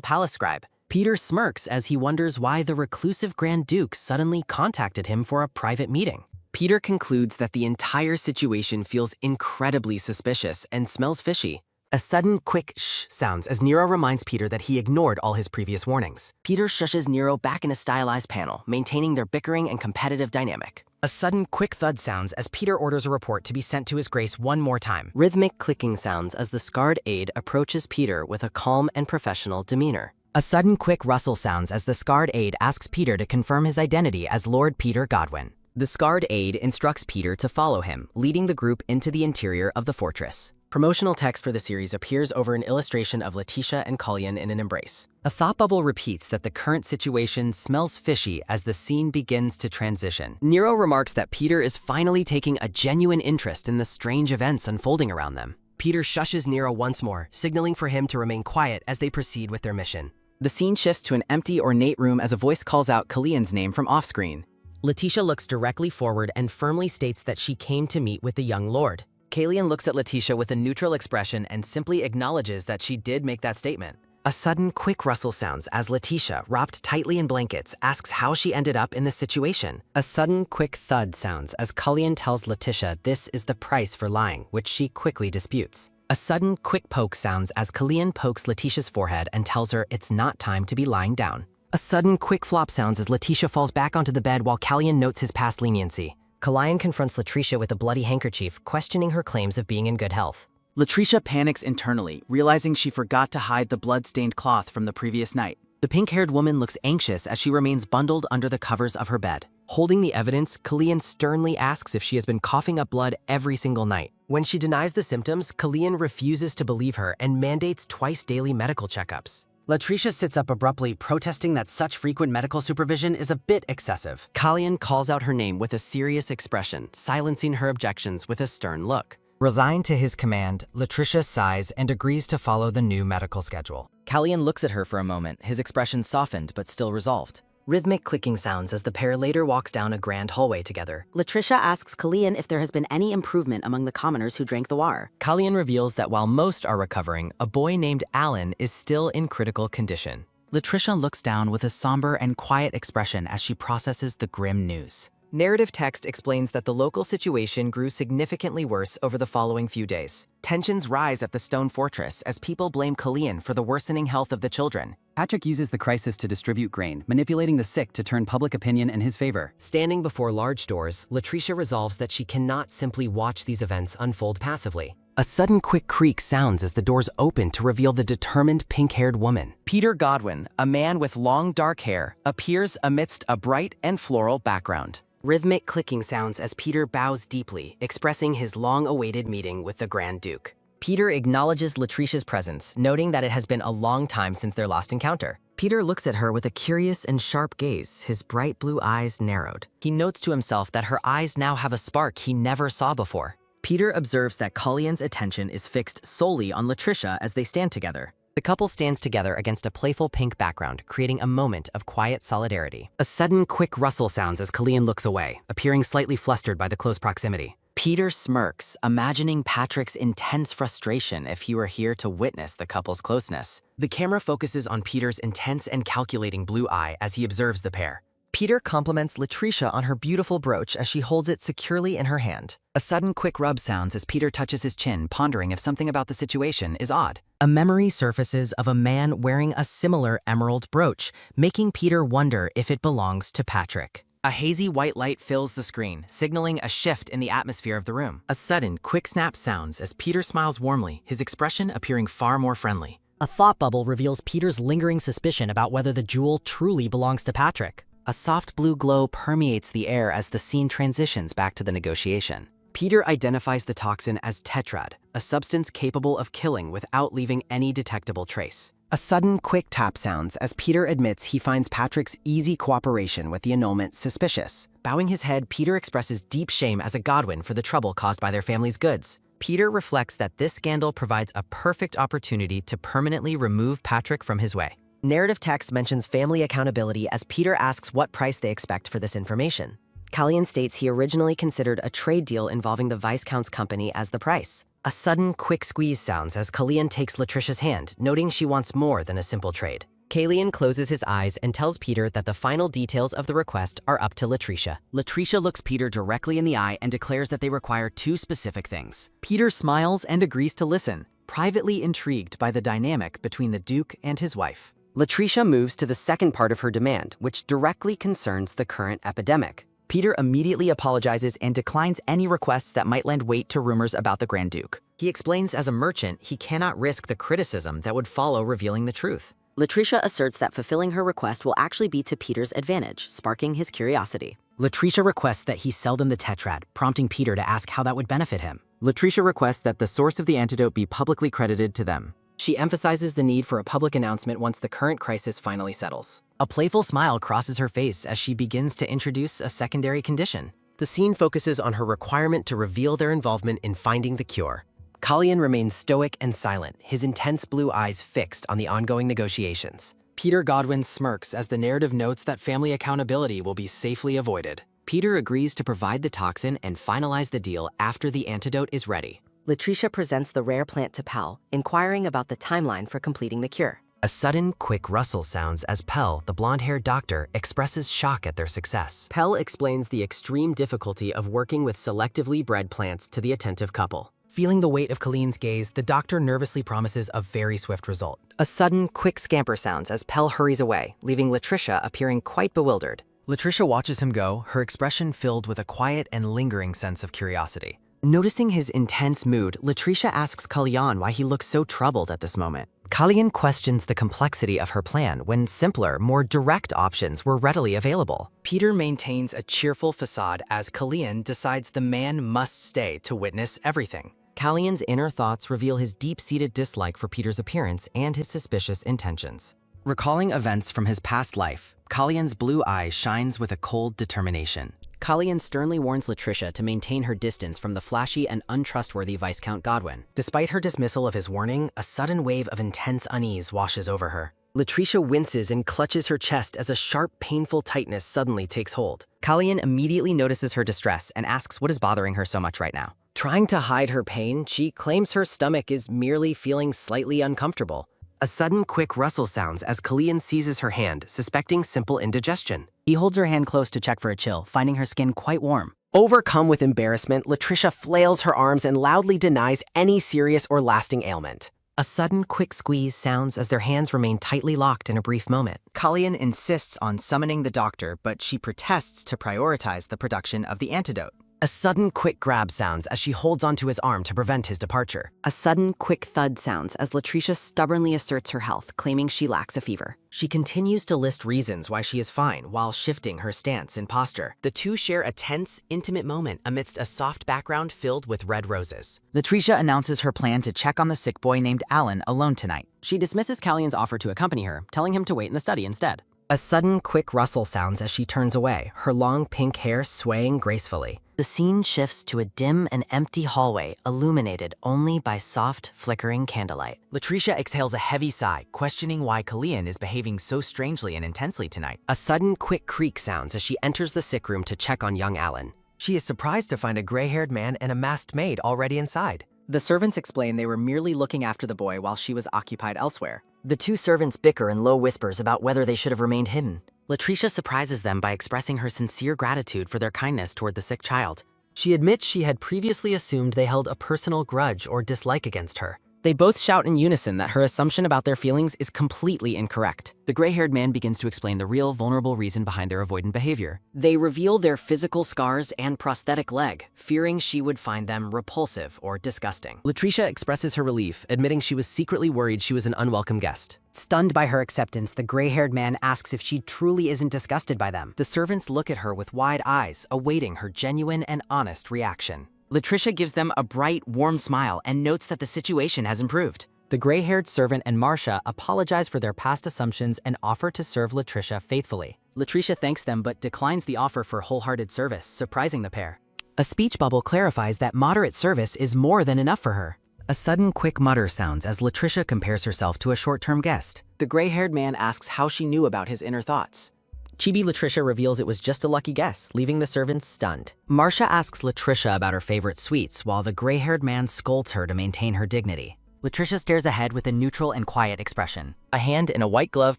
palace scribe. Peter smirks as he wonders why the reclusive Grand Duke suddenly contacted him for a private meeting. Peter concludes that the entire situation feels incredibly suspicious and smells fishy. A sudden, quick shh sounds as Nero reminds Peter that he ignored all his previous warnings. Peter shushes Nero back in a stylized panel, maintaining their bickering and competitive dynamic. A sudden, quick thud sounds as Peter orders a report to be sent to His Grace one more time. Rhythmic clicking sounds as the scarred aide approaches Peter with a calm and professional demeanor. A sudden, quick rustle sounds as the scarred aide asks Peter to confirm his identity as Lord Peter Godwin. The scarred aide instructs Peter to follow him, leading the group into the interior of the fortress. Promotional text for the series appears over an illustration of Letitia and Callian in an embrace. A thought bubble repeats that the current situation smells fishy as the scene begins to transition. Nero remarks that Peter is finally taking a genuine interest in the strange events unfolding around them. Peter shushes Nero once more, signaling for him to remain quiet as they proceed with their mission. The scene shifts to an empty, ornate room as a voice calls out Callian's name from off-screen. Letitia looks directly forward and firmly states that she came to meet with the young lord. Callian looks at Letitia with a neutral expression and simply acknowledges that she did make that statement. A sudden, quick rustle sounds as Letitia, wrapped tightly in blankets, asks how she ended up in this situation. A sudden, quick thud sounds as Callian tells Letitia this is the price for lying, which she quickly disputes. A sudden, quick poke sounds as Callian pokes Letitia's forehead and tells her it's not time to be lying down. A sudden, quick flop sounds as Letitia falls back onto the bed while Callian notes his past leniency. Callian confronts Letitia with a bloody handkerchief, questioning her claims of being in good health. Letitia panics internally, realizing she forgot to hide the blood-stained cloth from the previous night. The pink-haired woman looks anxious as she remains bundled under the covers of her bed. Holding the evidence, Callian sternly asks if she has been coughing up blood every single night. When she denies the symptoms, Callian refuses to believe her and mandates twice-daily medical checkups. Letitia sits up abruptly, protesting that such frequent medical supervision is a bit excessive. Callian calls out her name with a serious expression, silencing her objections with a stern look. Resigned to his command, Letitia sighs and agrees to follow the new medical schedule. Callian looks at her for a moment, his expression softened but still resolved. Rhythmic clicking sounds as the pair later walks down a grand hallway together. Letitia asks Callian if there has been any improvement among the commoners who drank the water. Callian reveals that while most are recovering, a boy named Alan is still in critical condition. Letitia looks down with a somber and quiet expression as she processes the grim news. Narrative text explains that the local situation grew significantly worse over the following few days. Tensions rise at the stone fortress as people blame Callian for the worsening health of the children. Patrick uses the crisis to distribute grain, manipulating the sick to turn public opinion in his favor. Standing before large doors, Letitia resolves that she cannot simply watch these events unfold passively. A sudden quick creak sounds as the doors open to reveal the determined pink-haired woman. Peter Godwin, a man with long dark hair, appears amidst a bright and floral background. Rhythmic clicking sounds as Peter bows deeply, expressing his long-awaited meeting with the Grand Duke. Peter acknowledges Letitia's presence, noting that it has been a long time since their last encounter. Peter looks at her with a curious and sharp gaze, his bright blue eyes narrowed. He notes to himself that her eyes now have a spark he never saw before. Peter observes that Callian's attention is fixed solely on Letitia as they stand together. The couple stands together against a playful pink background, creating a moment of quiet solidarity. A sudden, quick rustle sounds as Callian looks away, appearing slightly flustered by the close proximity. Peter smirks, imagining Patrick's intense frustration if he were here to witness the couple's closeness. The camera focuses on Peter's intense and calculating blue eye as he observes the pair. Peter compliments Latricia on her beautiful brooch as she holds it securely in her hand. A sudden quick rub sounds as Peter touches his chin, pondering if something about the situation is odd. A memory surfaces of a man wearing a similar emerald brooch, making Peter wonder if it belongs to Patrick. A hazy white light fills the screen, signaling a shift in the atmosphere of the room. A sudden, quick snap sounds as Peter smiles warmly, his expression appearing far more friendly. A thought bubble reveals Peter's lingering suspicion about whether the jewel truly belongs to Patrick. A soft blue glow permeates the air as the scene transitions back to the negotiation. Peter identifies the toxin as tetrad, a substance capable of killing without leaving any detectable trace. A sudden, quick tap sounds as Peter admits he finds Patrick's easy cooperation with the annulment suspicious. Bowing his head, Peter expresses deep shame as a Godwin for the trouble caused by their family's goods. Peter reflects that this scandal provides a perfect opportunity to permanently remove Patrick from his way. Narrative text mentions family accountability as Peter asks what price they expect for this information. Callian states he originally considered a trade deal involving the Viscount's company as the price. A sudden, quick squeeze sounds as Callian takes Latricia's hand, noting she wants more than a simple trade. Callian closes his eyes and tells Peter that the final details of the request are up to Latricia. Latricia looks Peter directly in the eye and declares that they require two specific things. Peter smiles and agrees to listen, privately intrigued by the dynamic between the Duke and his wife. Latricia moves to the second part of her demand, which directly concerns the current epidemic. Peter immediately apologizes and declines any requests that might lend weight to rumors about the Grand Duke. He explains as a merchant he cannot risk the criticism that would follow revealing the truth. Latricia asserts that fulfilling her request will actually be to Peter's advantage, sparking his curiosity. Latricia requests that he sell them the tetrad, prompting Peter to ask how that would benefit him. Latricia requests that the source of the antidote be publicly credited to them. She emphasizes the need for a public announcement once the current crisis finally settles. A playful smile crosses her face as she begins to introduce a secondary condition. The scene focuses on her requirement to reveal their involvement in finding the cure. Callian remains stoic and silent, his intense blue eyes fixed on the ongoing negotiations. Peter Godwin smirks as the narrative notes that family accountability will be safely avoided. Peter agrees to provide the toxin and finalize the deal after the antidote is ready. Latricia presents the rare plant to Pell, inquiring about the timeline for completing the cure. A sudden, quick rustle sounds as Pell, the blonde-haired doctor, expresses shock at their success. Pell explains the extreme difficulty of working with selectively bred plants to the attentive couple. Feeling the weight of Colleen's gaze, the doctor nervously promises a very swift result. A sudden, quick scamper sounds as Pell hurries away, leaving Latricia appearing quite bewildered. Latricia watches him go, her expression filled with a quiet and lingering sense of curiosity. Noticing his intense mood, Latricia asks Callian why he looks so troubled at this moment. Callian questions the complexity of her plan when simpler, more direct options were readily available. Peter maintains a cheerful facade as Callian decides the man must stay to witness everything. Callian's inner thoughts reveal his deep-seated dislike for Peter's appearance and his suspicious intentions. Recalling events from his past life, Callian's blue eye shines with a cold determination. Callian sternly warns Latricia to maintain her distance from the flashy and untrustworthy Viscount Godwin. Despite her dismissal of his warning, a sudden wave of intense unease washes over her. Latricia winces and clutches her chest as a sharp, painful tightness suddenly takes hold. Callian immediately notices her distress and asks what is bothering her so much right now. Trying to hide her pain, she claims her stomach is merely feeling slightly uncomfortable. A sudden quick rustle sounds as Callian seizes her hand, suspecting simple indigestion. He holds her hand close to check for a chill, finding her skin quite warm. Overcome with embarrassment, Latricia flails her arms and loudly denies any serious or lasting ailment. A sudden quick squeeze sounds as their hands remain tightly locked in a brief moment. Callian insists on summoning the doctor, but she protests to prioritize the production of the antidote. A sudden quick grab sounds as she holds onto his arm to prevent his departure. A sudden, quick thud sounds as Latricia stubbornly asserts her health, claiming she lacks a fever. She continues to list reasons why she is fine while shifting her stance and posture. The two share a tense, intimate moment amidst a soft background filled with red roses. Latricia announces her plan to check on the sick boy named Alan alone tonight. She dismisses Callian's offer to accompany her, telling him to wait in the study instead. A sudden, quick rustle sounds as she turns away, her long pink hair swaying gracefully. The scene shifts to a dim and empty hallway illuminated only by soft, flickering candlelight. Latricia exhales a heavy sigh, questioning why Callian is behaving so strangely and intensely tonight. A sudden, quick creak sounds as she enters the sick room to check on young Alan. She is surprised to find a gray-haired man and a masked maid already inside. The servants explain they were merely looking after the boy while she was occupied elsewhere. The two servants bicker in low whispers about whether they should have remained hidden. Latricia surprises them by expressing her sincere gratitude for their kindness toward the sick child. She admits she had previously assumed they held a personal grudge or dislike against her. They both shout in unison that her assumption about their feelings is completely incorrect. The gray-haired man begins to explain the real vulnerable reason behind their avoidant behavior. They reveal their physical scars and prosthetic leg, fearing she would find them repulsive or disgusting. Latricia expresses her relief, admitting she was secretly worried she was an unwelcome guest. Stunned by her acceptance, the gray-haired man asks if she truly isn't disgusted by them. The servants look at her with wide eyes, awaiting her genuine and honest reaction. Latricia gives them a bright, warm smile and notes that the situation has improved. The gray-haired servant and Marcia apologize for their past assumptions and offer to serve Latricia faithfully. Latricia thanks them but declines the offer for wholehearted service, surprising the pair. A speech bubble clarifies that moderate service is more than enough for her. A sudden quick mutter sounds as Latricia compares herself to a short-term guest. The gray-haired man asks how she knew about his inner thoughts. Chibi Latricia reveals it was just a lucky guess, leaving the servants stunned. Marcia asks Latricia about her favorite sweets, while the gray-haired man scolds her to maintain her dignity. Latricia stares ahead with a neutral and quiet expression. A hand in a white glove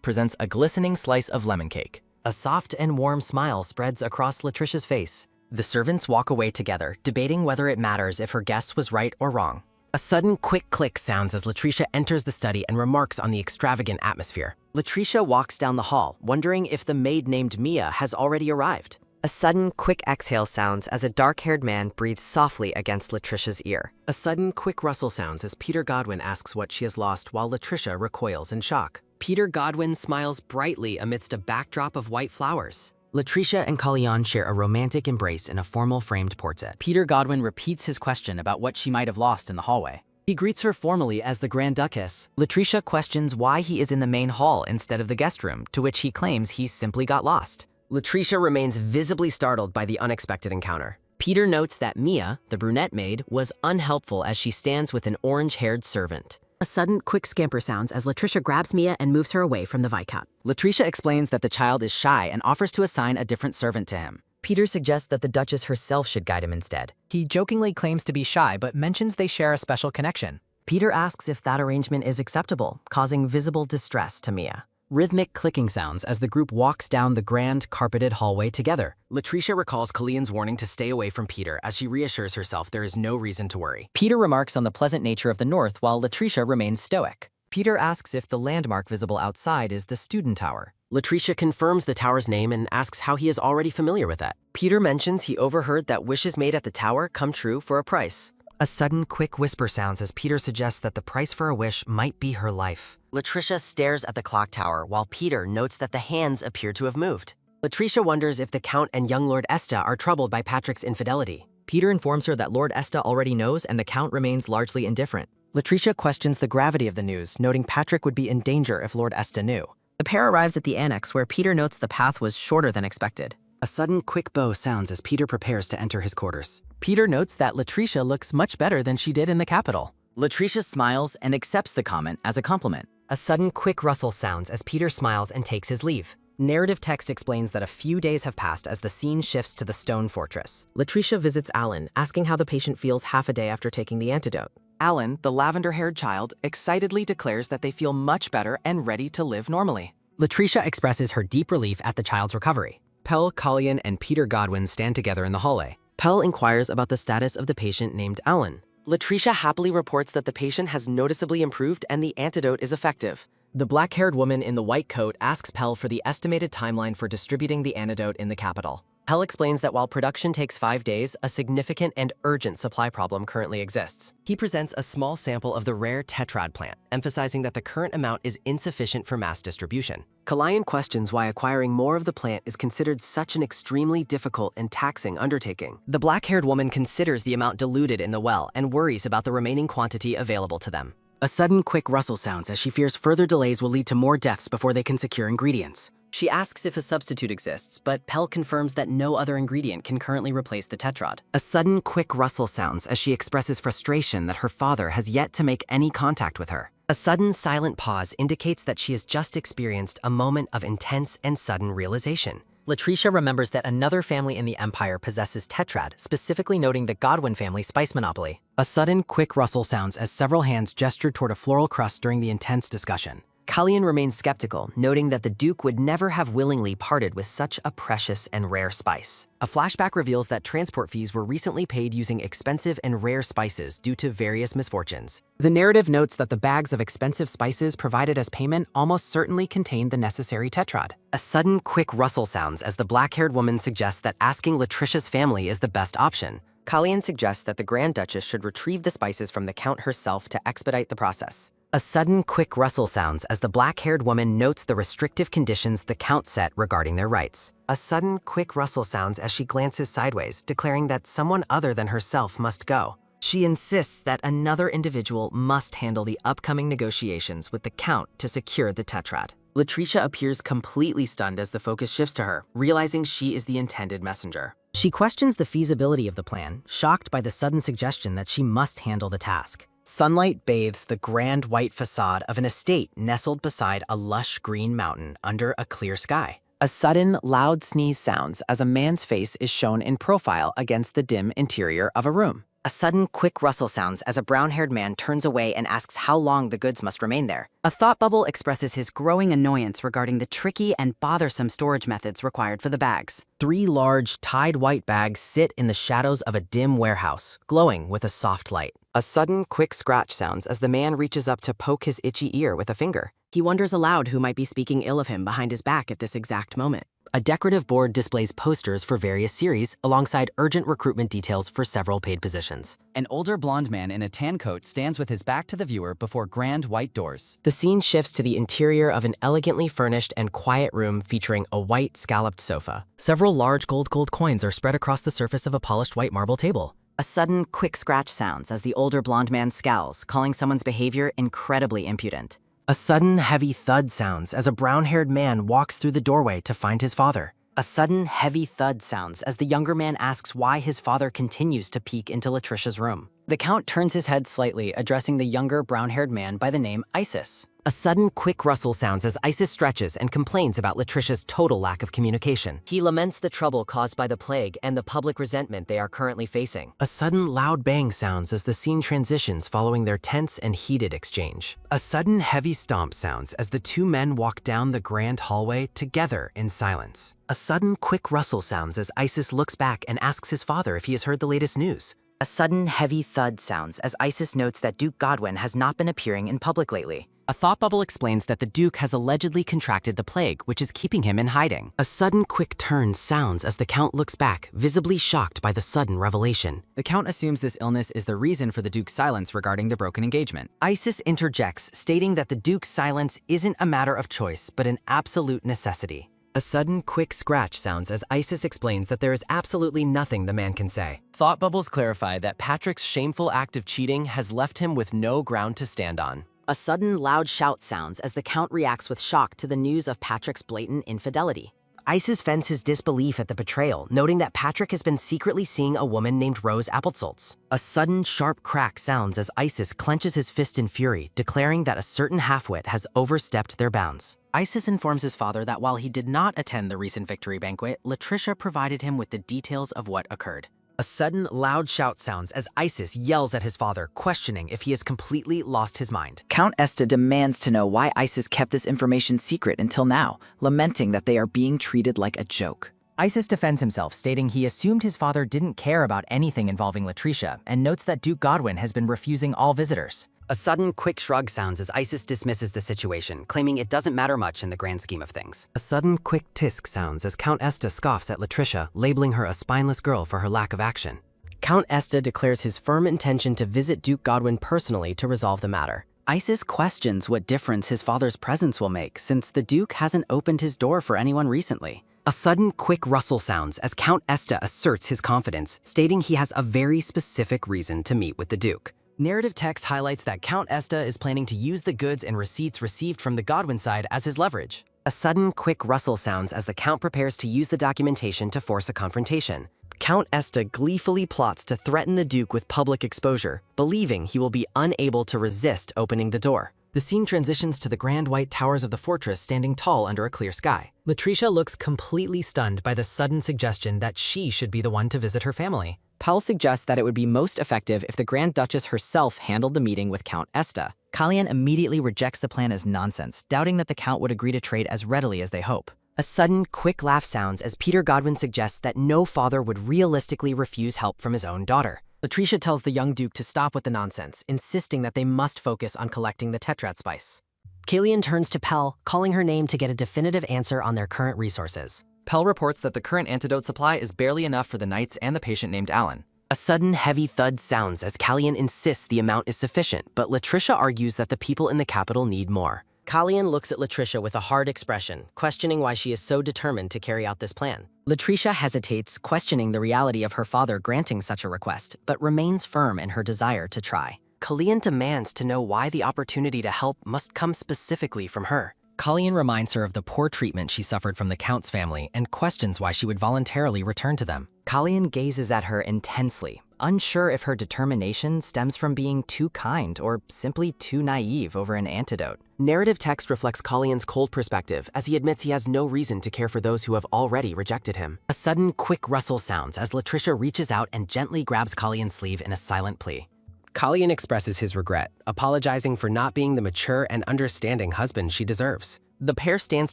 presents a glistening slice of lemon cake. A soft and warm smile spreads across Latricia's face. The servants walk away together, debating whether it matters if her guess was right or wrong. A sudden quick click sounds as Latricia enters the study and remarks on the extravagant atmosphere. Latricia walks down the hall, wondering if the maid named Mia has already arrived. A sudden, quick exhale sounds as a dark-haired man breathes softly against Latricia's ear. A sudden, quick rustle sounds as Peter Godwin asks what she has lost while Latricia recoils in shock. Peter Godwin smiles brightly amidst a backdrop of white flowers. Latricia and Kalyan share a romantic embrace in a formal framed portrait. Peter Godwin repeats his question about what she might have lost in the hallway. He greets her formally as the Grand Duchess. Latricia questions why he is in the main hall instead of the guest room, to which he claims he simply got lost. Latricia remains visibly startled by the unexpected encounter. Peter notes that Mia, the brunette maid, was unhelpful as she stands with an orange-haired servant. A sudden, quick scamper sounds as Latricia grabs Mia and moves her away from the Viscount. Latricia explains that the child is shy and offers to assign a different servant to him. Peter suggests that the Duchess herself should guide him instead. He jokingly claims to be shy but mentions they share a special connection. Peter asks if that arrangement is acceptable, causing visible distress to Mia. Rhythmic clicking sounds as the group walks down the grand, carpeted hallway together. Latricia recalls Kalyan's warning to stay away from Peter as she reassures herself there is no reason to worry. Peter remarks on the pleasant nature of the North while Latricia remains stoic. Peter asks if the landmark visible outside is the student tower. Latricia confirms the tower's name and asks how he is already familiar with that. Peter mentions he overheard that wishes made at the tower come true for a price. A sudden, quick whisper sounds as Peter suggests that the price for a wish might be her life. Latricia stares at the clock tower while Peter notes that the hands appear to have moved. Latricia wonders if the Count and young Lord Esta are troubled by Patrick's infidelity. Peter informs her that Lord Esta already knows and the Count remains largely indifferent. Latricia questions the gravity of the news, noting Patrick would be in danger if Lord Esta knew. The pair arrives at the annex where Peter notes the path was shorter than expected. A sudden quick bow sounds as Peter prepares to enter his quarters. Peter notes that Latricia looks much better than she did in the capital. Latricia smiles and accepts the comment as a compliment. A sudden quick rustle sounds as Peter smiles and takes his leave. Narrative text explains that a few days have passed as the scene shifts to the stone fortress. Latricia visits Alan, asking how the patient feels half a day after taking the antidote. Alan, the lavender-haired child, excitedly declares that they feel much better and ready to live normally. Latricia expresses her deep relief at the child's recovery. Pell, Kalyan, and Peter Godwin stand together in the hallway. Pell inquires about the status of the patient named Alan. Latricia happily reports that the patient has noticeably improved and the antidote is effective. The black-haired woman in the white coat asks Pell for the estimated timeline for distributing the antidote in the capital. Pell explains that while production takes 5 days, a significant and urgent supply problem currently exists. He presents a small sample of the rare tetrad plant, emphasizing that the current amount is insufficient for mass distribution. Kalyan questions why acquiring more of the plant is considered such an extremely difficult and taxing undertaking. The black-haired woman considers the amount diluted in the well and worries about the remaining quantity available to them. A sudden quick rustle sounds as she fears further delays will lead to more deaths before they can secure ingredients. She asks if a substitute exists, but Pell confirms that no other ingredient can currently replace the tetrad. A sudden quick rustle sounds as she expresses frustration that her father has yet to make any contact with her. A sudden silent pause indicates that she has just experienced a moment of intense and sudden realization. Latricia remembers that another family in the Empire possesses tetrad, specifically noting the Godwin family spice monopoly. A sudden, quick rustle sounds as several hands gesture toward a floral crust during the intense discussion. Kalyan remains skeptical, noting that the Duke would never have willingly parted with such a precious and rare spice. A flashback reveals that transport fees were recently paid using expensive and rare spices due to various misfortunes. The narrative notes that the bags of expensive spices provided as payment almost certainly contained the necessary tetrad. A sudden, quick rustle sounds as the black-haired woman suggests that asking Latricia's family is the best option. Kalyan suggests that the Grand Duchess should retrieve the spices from the Count herself to expedite the process. A sudden, quick rustle sounds as the black-haired woman notes the restrictive conditions the Count set regarding their rights. A sudden, quick rustle sounds as she glances sideways, declaring that someone other than herself must go. She insists that another individual must handle the upcoming negotiations with the Count to secure the tetrad. Latricia appears completely stunned as the focus shifts to her, realizing she is the intended messenger. She questions the feasibility of the plan, shocked by the sudden suggestion that she must handle the task. Sunlight bathes the grand white facade of an estate nestled beside a lush green mountain under a clear sky. A sudden, loud sneeze sounds as a man's face is shown in profile against the dim interior of a room. A sudden, quick rustle sounds as a brown-haired man turns away and asks how long the goods must remain there. A thought bubble expresses his growing annoyance regarding the tricky and bothersome storage methods required for the bags. 3 large, tied white bags sit in the shadows of a dim warehouse, glowing with a soft light. A sudden, quick scratch sounds as the man reaches up to poke his itchy ear with a finger. He wonders aloud who might be speaking ill of him behind his back at this exact moment. A decorative board displays posters for various series alongside urgent recruitment details for several paid positions. An older blonde man in a tan coat stands with his back to the viewer before grand white doors. The scene shifts to the interior of an elegantly furnished and quiet room featuring a white scalloped sofa. Several large gold coins are spread across the surface of a polished white marble table. A sudden, quick scratch sounds as the older blonde man scowls, calling someone's behavior incredibly impudent. A sudden, heavy thud sounds as a brown-haired man walks through the doorway to find his father. A sudden, heavy thud sounds as the younger man asks why his father continues to peek into Latricia's room. The Count turns his head slightly, addressing the younger brown-haired man by the name Isis. A sudden, quick rustle sounds as Isis stretches and complains about Latricia's total lack of communication. He laments the trouble caused by the plague and the public resentment they are currently facing. A sudden, loud bang sounds as the scene transitions following their tense and heated exchange. A sudden, heavy stomp sounds as the 2 men walk down the grand hallway together in silence. A sudden, quick rustle sounds as Isis looks back and asks his father if he has heard the latest news. A sudden, heavy thud sounds as Isis notes that Duke Godwin has not been appearing in public lately. A thought bubble explains that the Duke has allegedly contracted the plague, which is keeping him in hiding. A sudden, quick turn sounds as the Count looks back, visibly shocked by the sudden revelation. The Count assumes this illness is the reason for the Duke's silence regarding the broken engagement. Isis interjects, stating that the Duke's silence isn't a matter of choice, but an absolute necessity. A sudden, quick scratch sounds as Isis explains that there is absolutely nothing the man can say. Thought bubbles clarify that Patrick's shameful act of cheating has left him with no ground to stand on. A sudden, loud shout sounds as the Count reacts with shock to the news of Patrick's blatant infidelity. Isis vents his disbelief at the betrayal, noting that Patrick has been secretly seeing a woman named Rose Applesholtz. A sudden, sharp crack sounds as Isis clenches his fist in fury, declaring that a certain halfwit has overstepped their bounds. Isis informs his father that while he did not attend the recent victory banquet, Latricia provided him with the details of what occurred. A sudden, loud shout sounds as Isis yells at his father, questioning if he has completely lost his mind. Count Esta demands to know why Isis kept this information secret until now, lamenting that they are being treated like a joke. Isis defends himself, stating he assumed his father didn't care about anything involving Latricia, and notes that Duke Godwin has been refusing all visitors. A sudden, quick shrug sounds as Isis dismisses the situation, claiming it doesn't matter much in the grand scheme of things. A sudden, quick tisk sounds as Count Esta scoffs at Latricia, labeling her a spineless girl for her lack of action. Count Esta declares his firm intention to visit Duke Godwin personally to resolve the matter. Isis questions what difference his father's presence will make, since the Duke hasn't opened his door for anyone recently. A sudden, quick rustle sounds as Count Esta asserts his confidence, stating he has a very specific reason to meet with the Duke. Narrative text highlights that Count Esta is planning to use the goods and receipts received from the Godwin side as his leverage. A sudden, quick rustle sounds as the Count prepares to use the documentation to force a confrontation. Count Esta gleefully plots to threaten the Duke with public exposure, believing he will be unable to resist opening the door. The scene transitions to the grand white towers of the fortress standing tall under a clear sky. Latricia looks completely stunned by the sudden suggestion that she should be the one to visit her family. Pell suggests that it would be most effective if the Grand Duchess herself handled the meeting with Count Esta. Kalyan immediately rejects the plan as nonsense, doubting that the Count would agree to trade as readily as they hope. A sudden, quick laugh sounds as Peter Godwin suggests that no father would realistically refuse help from his own daughter. Latricia tells the young Duke to stop with the nonsense, insisting that they must focus on collecting the tetrad spice. Kalyan turns to Pell, calling her name to get a definitive answer on their current resources. Pell reports that the current antidote supply is barely enough for the knights and the patient named Alan. A sudden, heavy thud sounds as Kalyan insists the amount is sufficient, but Latricia argues that the people in the capital need more. Kalyan looks at Latricia with a hard expression, questioning why she is so determined to carry out this plan. Latricia hesitates, questioning the reality of her father granting such a request, but remains firm in her desire to try. Kalyan demands to know why the opportunity to help must come specifically from her. Kalyan reminds her of the poor treatment she suffered from the Count's family and questions why she would voluntarily return to them. Kalyan gazes at her intensely, unsure if her determination stems from being too kind or simply too naive over an antidote. Narrative text reflects Kalyan's cold perspective as he admits he has no reason to care for those who have already rejected him. A sudden, quick rustle sounds as Latricia reaches out and gently grabs Kalyan's sleeve in a silent plea. Kalyan expresses his regret, apologizing for not being the mature and understanding husband she deserves. The pair stands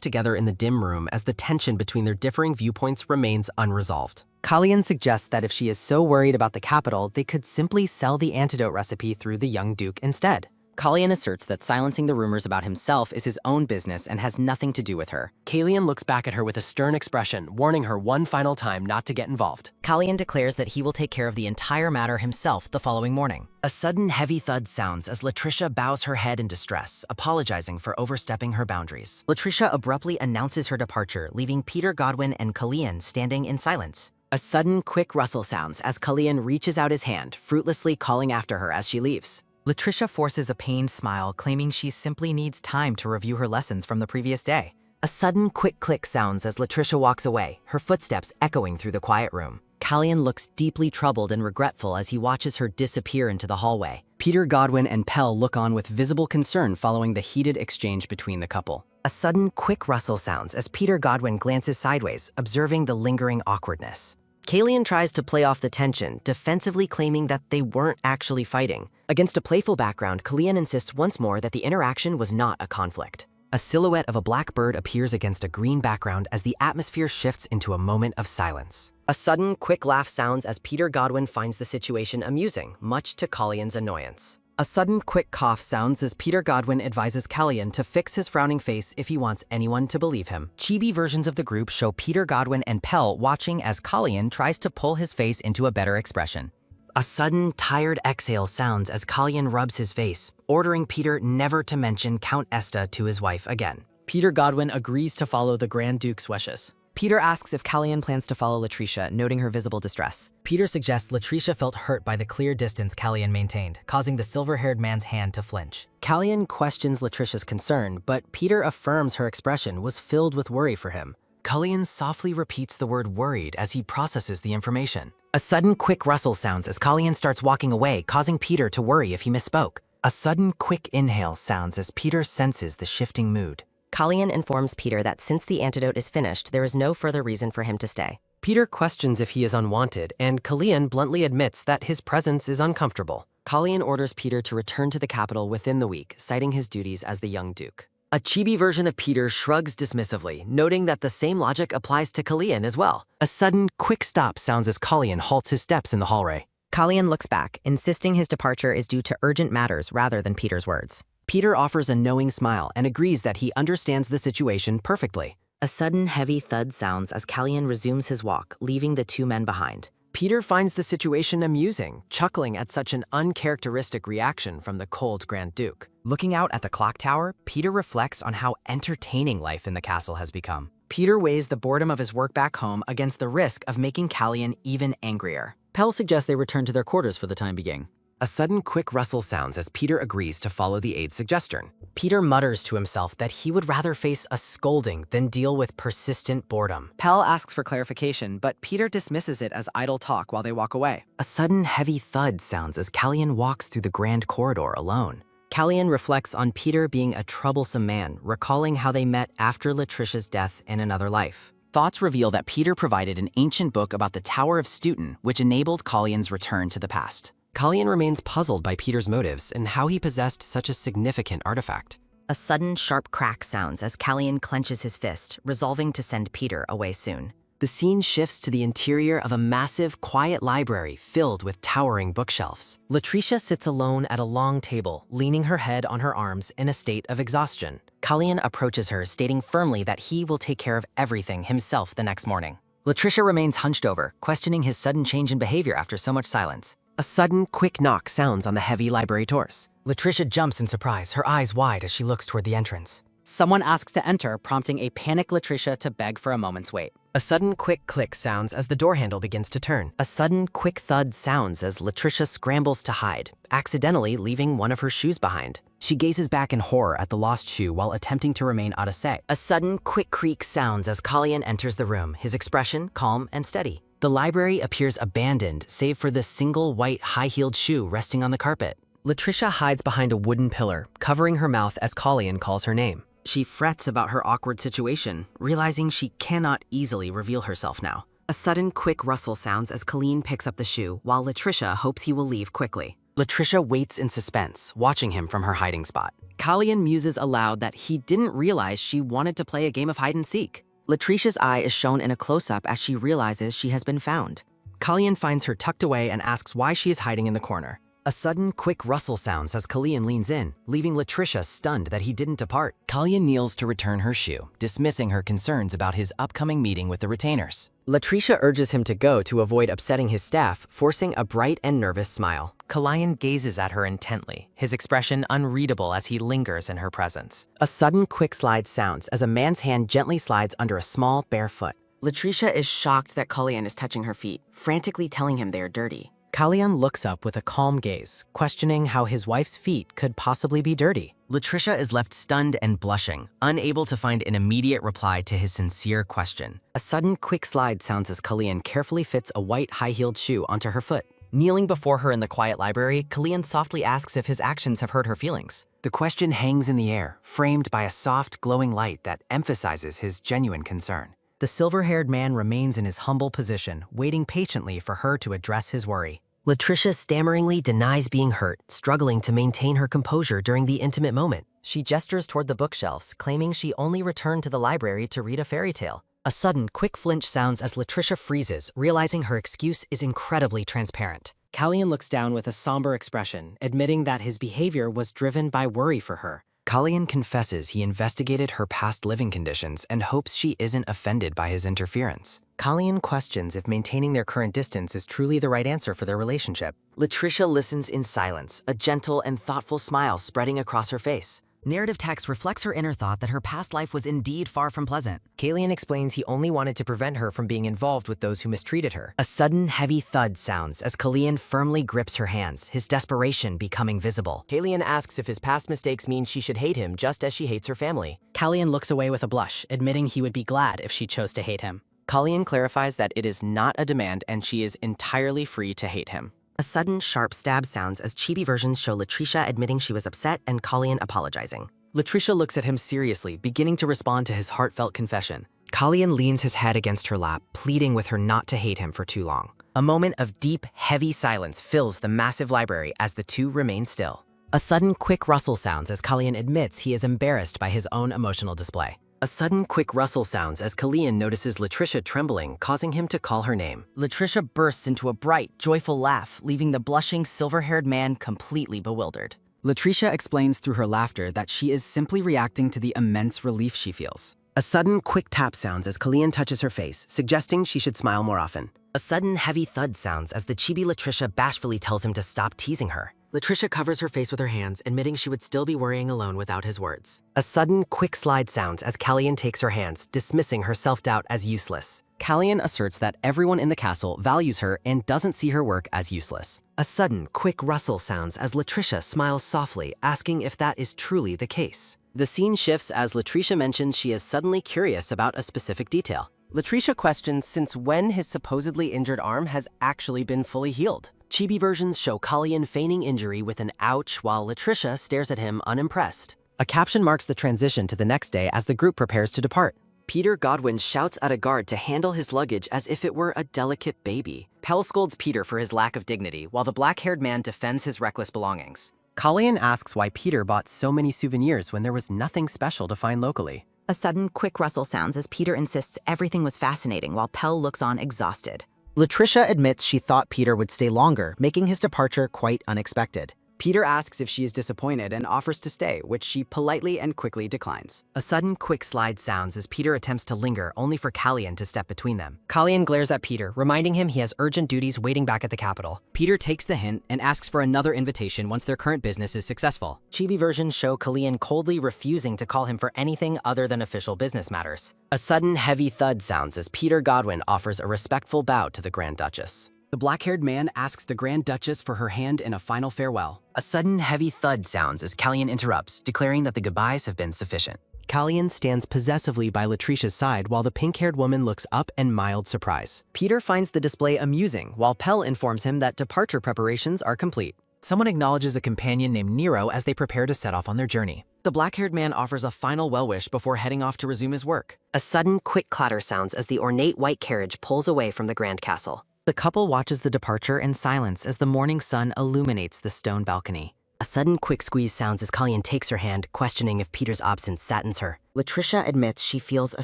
together in the dim room as the tension between their differing viewpoints remains unresolved. Kalyan suggests that if she is so worried about the capital, they could simply sell the antidote recipe through the young Duke instead. Kalyan asserts that silencing the rumors about himself is his own business and has nothing to do with her. Kalyan looks back at her with a stern expression, warning her one final time not to get involved. Kalyan declares that he will take care of the entire matter himself the following morning. A sudden heavy thud sounds as Latricia bows her head in distress, apologizing for overstepping her boundaries. Latricia abruptly announces her departure, leaving Peter Godwin and Kalyan standing in silence. A sudden quick rustle sounds as Kalyan reaches out his hand, fruitlessly calling after her as she leaves. Latricia forces a pained smile, claiming she simply needs time to review her lessons from the previous day. A sudden quick click sounds as Latricia walks away, her footsteps echoing through the quiet room. Kalyan looks deeply troubled and regretful as he watches her disappear into the hallway. Peter Godwin and Pell look on with visible concern following the heated exchange between the couple. A sudden quick rustle sounds as Peter Godwin glances sideways, observing the lingering awkwardness. Kalyan tries to play off the tension, defensively claiming that they weren't actually fighting. Against a playful background, Kalyan insists once more that the interaction was not a conflict. A silhouette of a black bird appears against a green background as the atmosphere shifts into a moment of silence. A sudden, quick laugh sounds as Peter Godwin finds the situation amusing, much to Kalyan's annoyance. A sudden, quick cough sounds as Peter Godwin advises Kalyan to fix his frowning face if he wants anyone to believe him. Chibi versions of the group show Peter Godwin and Pell watching as Kalyan tries to pull his face into a better expression. A sudden, tired exhale sounds as Kalyan rubs his face, ordering Peter never to mention Count Esta to his wife again. Peter Godwin agrees to follow the Grand Duke's wishes. Peter asks if Kalyan plans to follow Latricia, noting her visible distress. Peter suggests Latricia felt hurt by the clear distance Kalyan maintained, causing the silver-haired man's hand to flinch. Kalyan questions Latricia's concern, but Peter affirms her expression was filled with worry for him. Kalyan softly repeats the word worried as he processes the information. A sudden quick rustle sounds as Kalyan starts walking away, causing Peter to worry if he misspoke. A sudden quick inhale sounds as Peter senses the shifting mood. Kalyan informs Peter that since the antidote is finished, there is no further reason for him to stay. Peter questions if he is unwanted, and Kalyan bluntly admits that his presence is uncomfortable. Kalyan orders Peter to return to the capital within the week, citing his duties as the young Duke. A chibi version of Peter shrugs dismissively, noting that the same logic applies to Kalyan as well. A sudden, quick stop sounds as Kalyan halts his steps in the hallway. Kalyan looks back, insisting his departure is due to urgent matters rather than Peter's words. Peter offers a knowing smile and agrees that he understands the situation perfectly. A sudden heavy thud sounds as Kalyan resumes his walk, leaving the two men behind. Peter finds the situation amusing, chuckling at such an uncharacteristic reaction from the cold Grand Duke. Looking out at the clock tower, Peter reflects on how entertaining life in the castle has become. Peter weighs the boredom of his work back home against the risk of making Kalyan even angrier. Pell suggests they return to their quarters for the time being. A sudden quick rustle sounds as Peter agrees to follow the aide's suggestion. Peter mutters to himself that he would rather face a scolding than deal with persistent boredom. Pell asks for clarification, but Peter dismisses it as idle talk while they walk away. A sudden heavy thud sounds as Kalyan walks through the grand corridor alone. Callian reflects on Peter being a troublesome man, recalling how they met after Latricia's death in another life. Thoughts reveal that Peter provided an ancient book about the Tower of Stoughton, which enabled Callian's return to the past. Callian remains puzzled by Peter's motives and how he possessed such a significant artifact. A sudden sharp crack sounds as Callian clenches his fist, resolving to send Peter away soon. The scene shifts to the interior of a massive, quiet library filled with towering bookshelves. Latricia sits alone at a long table, leaning her head on her arms in a state of exhaustion. Callian approaches her, stating firmly that he will take care of everything himself the next morning. Latricia remains hunched over, questioning his sudden change in behavior after so much silence. A sudden, quick knock sounds on the heavy library doors. Latricia jumps in surprise, her eyes wide as she looks toward the entrance. Someone asks to enter, prompting a panicked Latricia to beg for a moment's wait. A sudden, quick click sounds as the door handle begins to turn. A sudden, quick thud sounds as Latricia scrambles to hide, accidentally leaving one of her shoes behind. She gazes back in horror at the lost shoe while attempting to remain out of sight. A sudden, quick creak sounds as Callian enters the room, his expression calm and steady. The library appears abandoned, save for the single white high-heeled shoe resting on the carpet. Latricia hides behind a wooden pillar, covering her mouth as Callian calls her name. She frets about her awkward situation, realizing she cannot easily reveal herself now. A sudden, quick rustle sounds as Colleen picks up the shoe, while Latricia hopes he will leave quickly. Latricia waits in suspense, watching him from her hiding spot. Callian muses aloud that he didn't realize she wanted to play a game of hide-and-seek. Latricia's eye is shown in a close-up as she realizes she has been found. Callian finds her tucked away and asks why she is hiding in the corner. A sudden, quick rustle sounds as Callian leans in, leaving Latricia stunned that he didn't depart. Callian kneels to return her shoe, dismissing her concerns about his upcoming meeting with the retainers. Latricia urges him to go to avoid upsetting his staff, forcing a bright and nervous smile. Callian gazes at her intently, his expression unreadable as he lingers in her presence. A sudden, quick slide sounds as a man's hand gently slides under a small, bare foot. Latricia is shocked that Callian is touching her feet, frantically telling him they are dirty. Callian looks up with a calm gaze, questioning how his wife's feet could possibly be dirty. Latricia is left stunned and blushing, unable to find an immediate reply to his sincere question. A sudden, quick slide sounds as Callian carefully fits a white high-heeled shoe onto her foot. Kneeling before her in the quiet library, Callian softly asks if his actions have hurt her feelings. The question hangs in the air, framed by a soft, glowing light that emphasizes his genuine concern. The silver-haired man remains in his humble position, waiting patiently for her to address his worry. Latricia stammeringly denies being hurt, struggling to maintain her composure during the intimate moment. She gestures toward the bookshelves, claiming she only returned to the library to read a fairy tale. A sudden, quick flinch sounds as Latricia freezes, realizing her excuse is incredibly transparent. Callian looks down with a somber expression, admitting that his behavior was driven by worry for her. Callian confesses he investigated her past living conditions and hopes she isn't offended by his interference. Callian questions if maintaining their current distance is truly the right answer for their relationship. Latricia listens in silence, a gentle and thoughtful smile spreading across her face. Narrative text reflects her inner thought that her past life was indeed far from pleasant. Callian explains he only wanted to prevent her from being involved with those who mistreated her. A sudden, heavy thud sounds as Callian firmly grips her hands, his desperation becoming visible. Callian asks if his past mistakes mean she should hate him just as she hates her family. Callian looks away with a blush, admitting he would be glad if she chose to hate him. Callian clarifies that it is not a demand and she is entirely free to hate him. A sudden, sharp stab sounds as chibi versions show Latricia admitting she was upset and Callian apologizing. Latricia looks at him seriously, beginning to respond to his heartfelt confession. Callian leans his head against her lap, pleading with her not to hate him for too long. A moment of deep, heavy silence fills the massive library as the two remain still. A sudden, quick rustle sounds as Callian admits he is embarrassed by his own emotional display. A sudden, quick rustle sounds as Callian notices Latricia trembling, causing him to call her name. Latricia bursts into a bright, joyful laugh, leaving the blushing, silver-haired man completely bewildered. Latricia explains through her laughter that she is simply reacting to the immense relief she feels. A sudden, quick tap sounds as Callian touches her face, suggesting she should smile more often. A sudden, heavy thud sounds as the chibi Latricia bashfully tells him to stop teasing her. Latricia covers her face with her hands, admitting she would still be worrying alone without his words. A sudden, quick slide sounds as Callian takes her hands, dismissing her self-doubt as useless. Callian asserts that everyone in the castle values her and doesn't see her work as useless. A sudden, quick rustle sounds as Latricia smiles softly, asking if that is truly the case. The scene shifts as Latricia mentions she is suddenly curious about a specific detail. Latricia questions since when his supposedly injured arm has actually been fully healed. Chibi versions show Kalian feigning injury with an ouch while Latricia stares at him unimpressed. A caption marks the transition to the next day as the group prepares to depart. Peter Godwin shouts at a guard to handle his luggage as if it were a delicate baby. Pell scolds Peter for his lack of dignity, while the black-haired man defends his reckless belongings. Kalian asks why Peter bought so many souvenirs when there was nothing special to find locally. A sudden, quick rustle sounds as Peter insists everything was fascinating while Pell looks on exhausted. Latricia admits she thought Peter would stay longer, making his departure quite unexpected. Peter asks if she is disappointed and offers to stay, which she politely and quickly declines. A sudden quick slide sounds as Peter attempts to linger, only for Kalian to step between them. Kalian glares at Peter, reminding him he has urgent duties waiting back at the capital. Peter takes the hint and asks for another invitation once their current business is successful. Chibi versions show Kalian coldly refusing to call him for anything other than official business matters. A sudden heavy thud sounds as Peter Godwin offers a respectful bow to the Grand Duchess. The black-haired man asks the Grand Duchess for her hand in a final farewell. A sudden heavy thud sounds as Kalian interrupts, declaring that the goodbyes have been sufficient. Kalian stands possessively by Latricia's side while the pink-haired woman looks up in mild surprise. Peter finds the display amusing, while Pell informs him that departure preparations are complete. Someone acknowledges a companion named Nero as they prepare to set off on their journey. The black-haired man offers a final well-wish before heading off to resume his work. A sudden quick clatter sounds as the ornate white carriage pulls away from the Grand Castle. The couple watches the departure in silence as the morning sun illuminates the stone balcony. A sudden quick squeeze sounds as Kalian takes her hand, questioning if Peter's absence saddens her. Latricia admits she feels a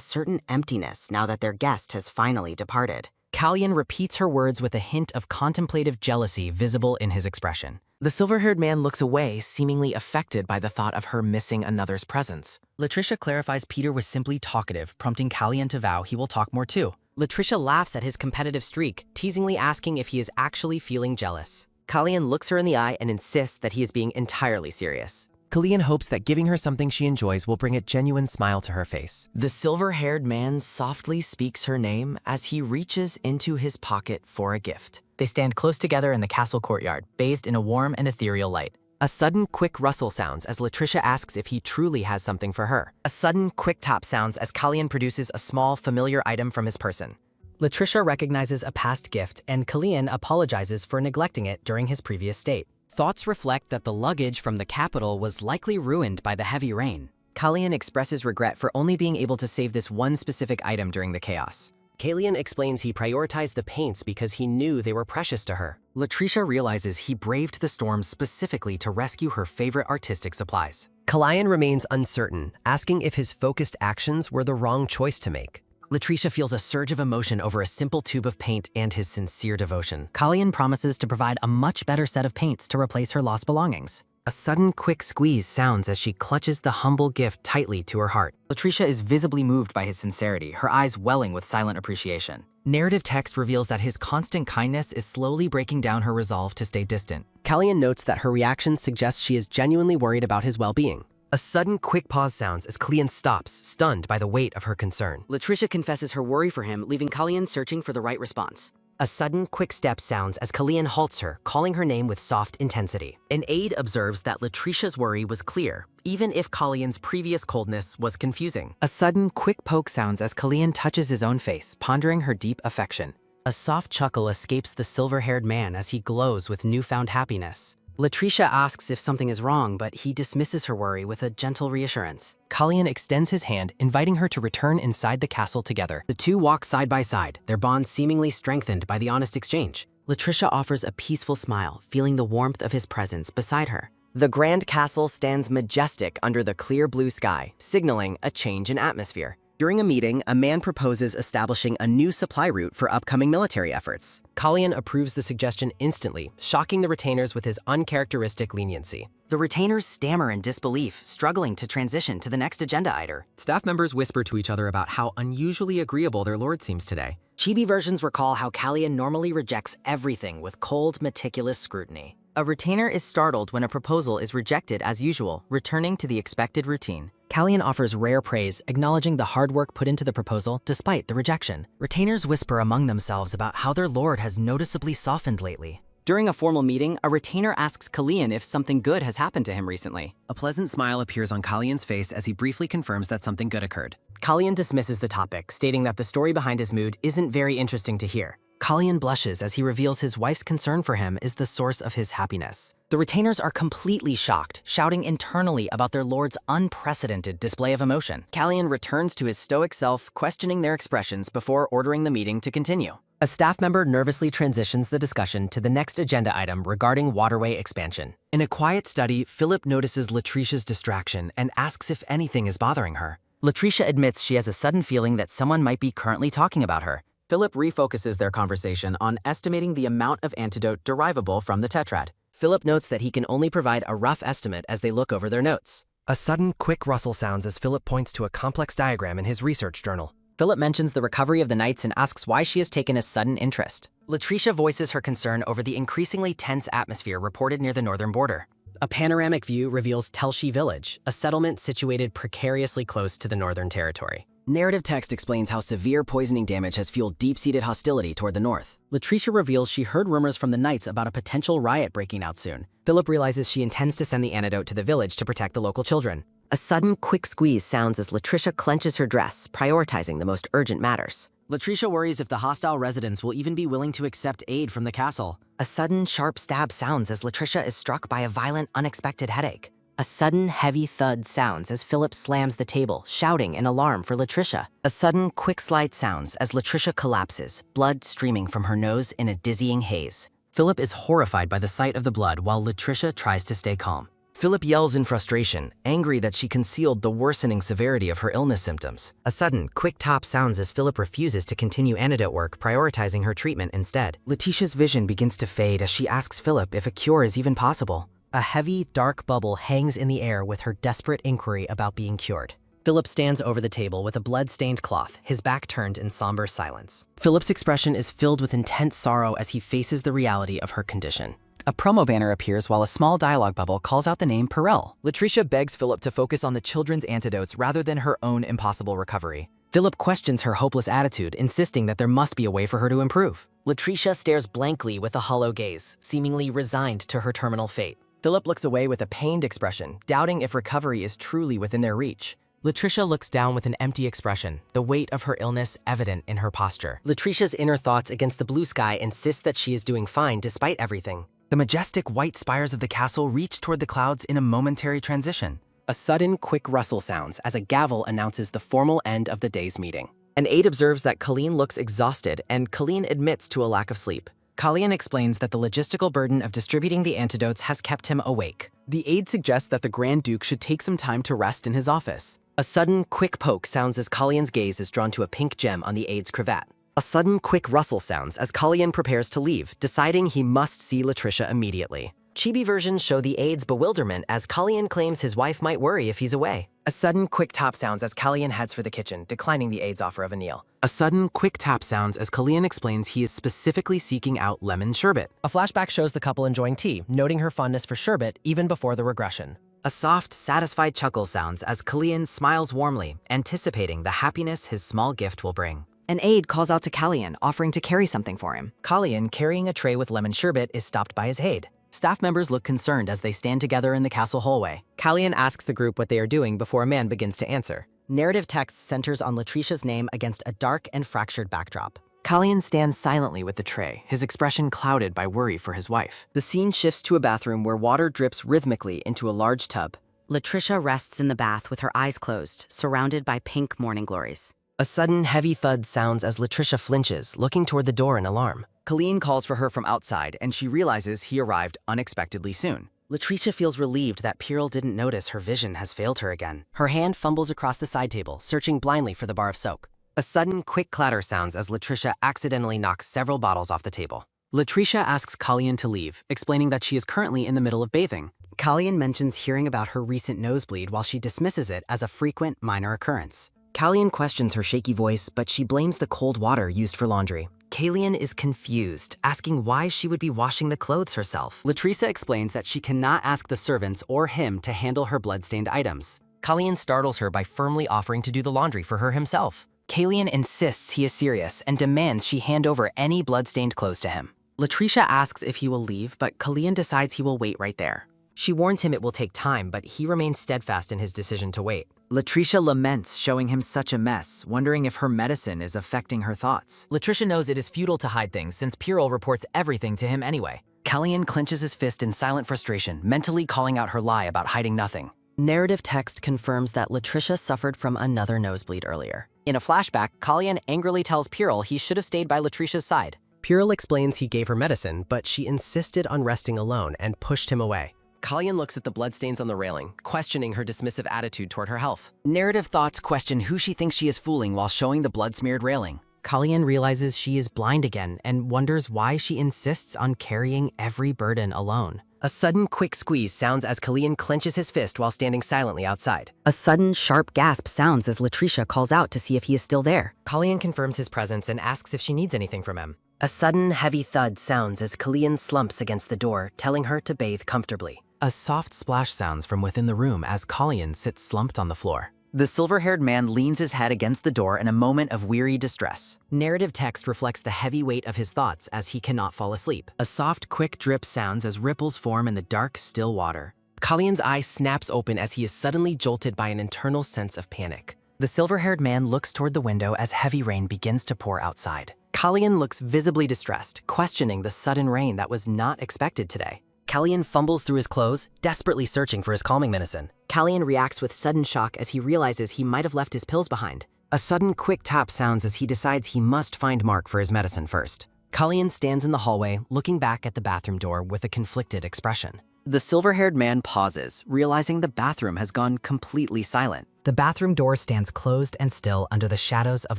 certain emptiness now that their guest has finally departed. Kalian repeats her words with a hint of contemplative jealousy visible in his expression. The silver-haired man looks away, seemingly affected by the thought of her missing another's presence. Latricia clarifies Peter was simply talkative, prompting Kalian to vow he will talk more too. Latricia laughs at his competitive streak, teasingly asking if he is actually feeling jealous. Kalian looks her in the eye and insists that he is being entirely serious. Kalian hopes that giving her something she enjoys will bring a genuine smile to her face. The silver-haired man softly speaks her name as he reaches into his pocket for a gift. They stand close together in the castle courtyard, bathed in a warm and ethereal light. A sudden quick rustle sounds as Latricia asks if he truly has something for her. A sudden quick tap sounds as Kalian produces a small, familiar item from his person. Latricia recognizes a past gift, and Kalian apologizes for neglecting it during his previous state. Thoughts reflect that the luggage from the capital was likely ruined by the heavy rain. Kalian expresses regret for only being able to save this one specific item during the chaos. Kalian explains he prioritized the paints because he knew they were precious to her. Latricia realizes he braved the storm specifically to rescue her favorite artistic supplies. Kalian remains uncertain, asking if his focused actions were the wrong choice to make. Latricia feels a surge of emotion over a simple tube of paint and his sincere devotion. Kalian promises to provide a much better set of paints to replace her lost belongings. A sudden quick squeeze sounds as she clutches the humble gift tightly to her heart. Latricia is visibly moved by his sincerity, her eyes welling with silent appreciation. Narrative text reveals that his constant kindness is slowly breaking down her resolve to stay distant. Kalian notes that her reaction suggests she is genuinely worried about his well-being. A sudden quick pause sounds as Kalian stops, stunned by the weight of her concern. Latricia confesses her worry for him, leaving Kalian searching for the right response. A sudden quick step sounds as Kalian halts her, calling her name with soft intensity. An aide observes that Latricia's worry was clear, even if Kalian's previous coldness was confusing. A sudden quick poke sounds as Kalian touches his own face, pondering her deep affection. A soft chuckle escapes the silver-haired man as he glows with newfound happiness. Latricia asks if something is wrong, but he dismisses her worry with a gentle reassurance. Kalian extends his hand, inviting her to return inside the castle together. The two walk side by side, their bond seemingly strengthened by the honest exchange. Latricia offers a peaceful smile, feeling the warmth of his presence beside her. The Grand Castle stands majestic under the clear blue sky, signaling a change in atmosphere. During a meeting, a man proposes establishing a new supply route for upcoming military efforts. Kalian approves the suggestion instantly, shocking the retainers with his uncharacteristic leniency. The retainers stammer in disbelief, struggling to transition to the next agenda item. Staff members whisper to each other about how unusually agreeable their lord seems today. Chibi versions recall how Kalian normally rejects everything with cold, meticulous scrutiny. A retainer is startled when a proposal is rejected as usual, returning to the expected routine. Kalian offers rare praise, acknowledging the hard work put into the proposal despite the rejection. Retainers whisper among themselves about how their lord has noticeably softened lately. During a formal meeting, a retainer asks Kalian if something good has happened to him recently. A pleasant smile appears on Kalian's face as he briefly confirms that something good occurred. Kalian dismisses the topic, stating that the story behind his mood isn't very interesting to hear. Kalyan blushes as he reveals his wife's concern for him is the source of his happiness. The retainers are completely shocked, shouting internally about their lord's unprecedented display of emotion. Kalyan returns to his stoic self, questioning their expressions before ordering the meeting to continue. A staff member nervously transitions the discussion to the next agenda item regarding waterway expansion. In a quiet study, Philip notices Latricia's distraction and asks if anything is bothering her. Latricia admits she has a sudden feeling that someone might be currently talking about her. Philip refocuses their conversation on estimating the amount of antidote derivable from the tetrad. Philip notes that he can only provide a rough estimate as they look over their notes. A sudden, quick rustle sounds as Philip points to a complex diagram in his research journal. Philip mentions the recovery of the knights and asks why she has taken a sudden interest. Latricia voices her concern over the increasingly tense atmosphere reported near the northern border. A panoramic view reveals Telshi Village, a settlement situated precariously close to the northern territory. Narrative text explains how severe poisoning damage has fueled deep-seated hostility toward the north. Latricia reveals she heard rumors from the knights about a potential riot breaking out soon. Philip realizes she intends to send the antidote to the village to protect the local children. A sudden, quick squeeze sounds as Latricia clenches her dress, prioritizing the most urgent matters. Latricia worries if the hostile residents will even be willing to accept aid from the castle. A sudden, sharp stab sounds as Latricia is struck by a violent, unexpected headache. A sudden, heavy thud sounds as Philip slams the table, shouting in alarm for Latricia. A sudden, quick slide sounds as Latricia collapses, blood streaming from her nose in a dizzying haze. Philip is horrified by the sight of the blood while Latricia tries to stay calm. Philip yells in frustration, angry that she concealed the worsening severity of her illness symptoms. A sudden, quick tap sounds as Philip refuses to continue antidote work, prioritizing her treatment instead. Letitia's vision begins to fade as she asks Philip if a cure is even possible. A heavy, dark bubble hangs in the air with her desperate inquiry about being cured. Philip stands over the table with a blood-stained cloth, his back turned in somber silence. Philip's expression is filled with intense sorrow as he faces the reality of her condition. A promo banner appears while a small dialogue bubble calls out the name Perel. Latricia begs Philip to focus on the children's antidotes rather than her own impossible recovery. Philip questions her hopeless attitude, insisting that there must be a way for her to improve. Latricia stares blankly with a hollow gaze, seemingly resigned to her terminal fate. Philip looks away with a pained expression, doubting if recovery is truly within their reach. Latricia looks down with an empty expression, the weight of her illness evident in her posture. Latricia's inner thoughts against the blue sky insist that she is doing fine despite everything. The majestic white spires of the castle reach toward the clouds in a momentary transition. A sudden, quick rustle sounds as a gavel announces the formal end of the day's meeting. An aide observes that Colleen looks exhausted, and Colleen admits to a lack of sleep. Kalyan explains that the logistical burden of distributing the antidotes has kept him awake. The aide suggests that the Grand Duke should take some time to rest in his office. A sudden, quick poke sounds as Kalyan's gaze is drawn to a pink gem on the aide's cravat. A sudden, quick rustle sounds as Kalyan prepares to leave, deciding he must see Latricia immediately. Chibi versions show the aide's bewilderment as Kalyan claims his wife might worry if he's away. A sudden, quick tap sounds as Kalyan heads for the kitchen, declining the aide's offer of a meal. A sudden, quick tap sounds as Kalyan explains he is specifically seeking out lemon sherbet. A flashback shows the couple enjoying tea, noting her fondness for sherbet even before the regression. A soft, satisfied chuckle sounds as Kalyan smiles warmly, anticipating the happiness his small gift will bring. An aide calls out to Kalyan, offering to carry something for him. Kalyan, carrying a tray with lemon sherbet, is stopped by his aide. Staff members look concerned as they stand together in the castle hallway. Kalyan asks the group what they are doing before a man begins to answer. Narrative text centers on Latricia's name against a dark and fractured backdrop. Kalyan stands silently with the tray, his expression clouded by worry for his wife. The scene shifts to a bathroom where water drips rhythmically into a large tub. Latricia rests in the bath with her eyes closed, surrounded by pink morning glories. A sudden, heavy thud sounds as Latricia flinches, looking toward the door in alarm. Colleen calls for her from outside, and she realizes he arrived unexpectedly soon. Latricia feels relieved that Piril didn't notice her vision has failed her again. Her hand fumbles across the side table, searching blindly for the bar of soak. A sudden, quick clatter sounds as Latricia accidentally knocks several bottles off the table. Latricia asks Kalyan to leave, explaining that she is currently in the middle of bathing. Kalyan mentions hearing about her recent nosebleed while she dismisses it as a frequent, minor occurrence. Kalyan questions her shaky voice, but she blames the cold water used for laundry. Kalyan is confused, asking why she would be washing the clothes herself. Latricia explains that she cannot ask the servants or him to handle her blood-stained items. Kalyan startles her by firmly offering to do the laundry for her himself. Kalyan insists he is serious and demands she hand over any blood-stained clothes to him. Latricia asks if he will leave, but Kalyan decides he will wait right there. She warns him it will take time, but he remains steadfast in his decision to wait. Latricia laments, showing him such a mess, wondering if her medicine is affecting her thoughts. Latricia knows it is futile to hide things since Piril reports everything to him anyway. Callian clenches his fist in silent frustration, mentally calling out her lie about hiding nothing. Narrative text confirms that Latricia suffered from another nosebleed earlier. In a flashback, Callian angrily tells Piril he should have stayed by Latricia's side. Piril explains he gave her medicine, but she insisted on resting alone and pushed him away. Callian looks at the bloodstains on the railing, questioning her dismissive attitude toward her health. Narrative thoughts question who she thinks she is fooling while showing the blood-smeared railing. Callian realizes she is blind again and wonders why she insists on carrying every burden alone. A sudden quick squeeze sounds as Callian clenches his fist while standing silently outside. A sudden, sharp gasp sounds as Latricia calls out to see if he is still there. Callian confirms his presence and asks if she needs anything from him. A sudden, heavy thud sounds as Callian slumps against the door, telling her to bathe comfortably. A soft splash sounds from within the room as Callian sits slumped on the floor. The silver-haired man leans his head against the door in a moment of weary distress. Narrative text reflects the heavy weight of his thoughts as he cannot fall asleep. A soft, quick drip sounds as ripples form in the dark, still water. Callian's eye snaps open as he is suddenly jolted by an internal sense of panic. The silver-haired man looks toward the window as heavy rain begins to pour outside. Callian looks visibly distressed, questioning the sudden rain that was not expected today. Callian fumbles through his clothes, desperately searching for his calming medicine. Callian reacts with sudden shock as he realizes he might have left his pills behind. A sudden quick tap sounds as he decides he must find Mark for his medicine first. Callian stands in the hallway, looking back at the bathroom door with a conflicted expression. The silver-haired man pauses, realizing the bathroom has gone completely silent. The bathroom door stands closed and still under the shadows of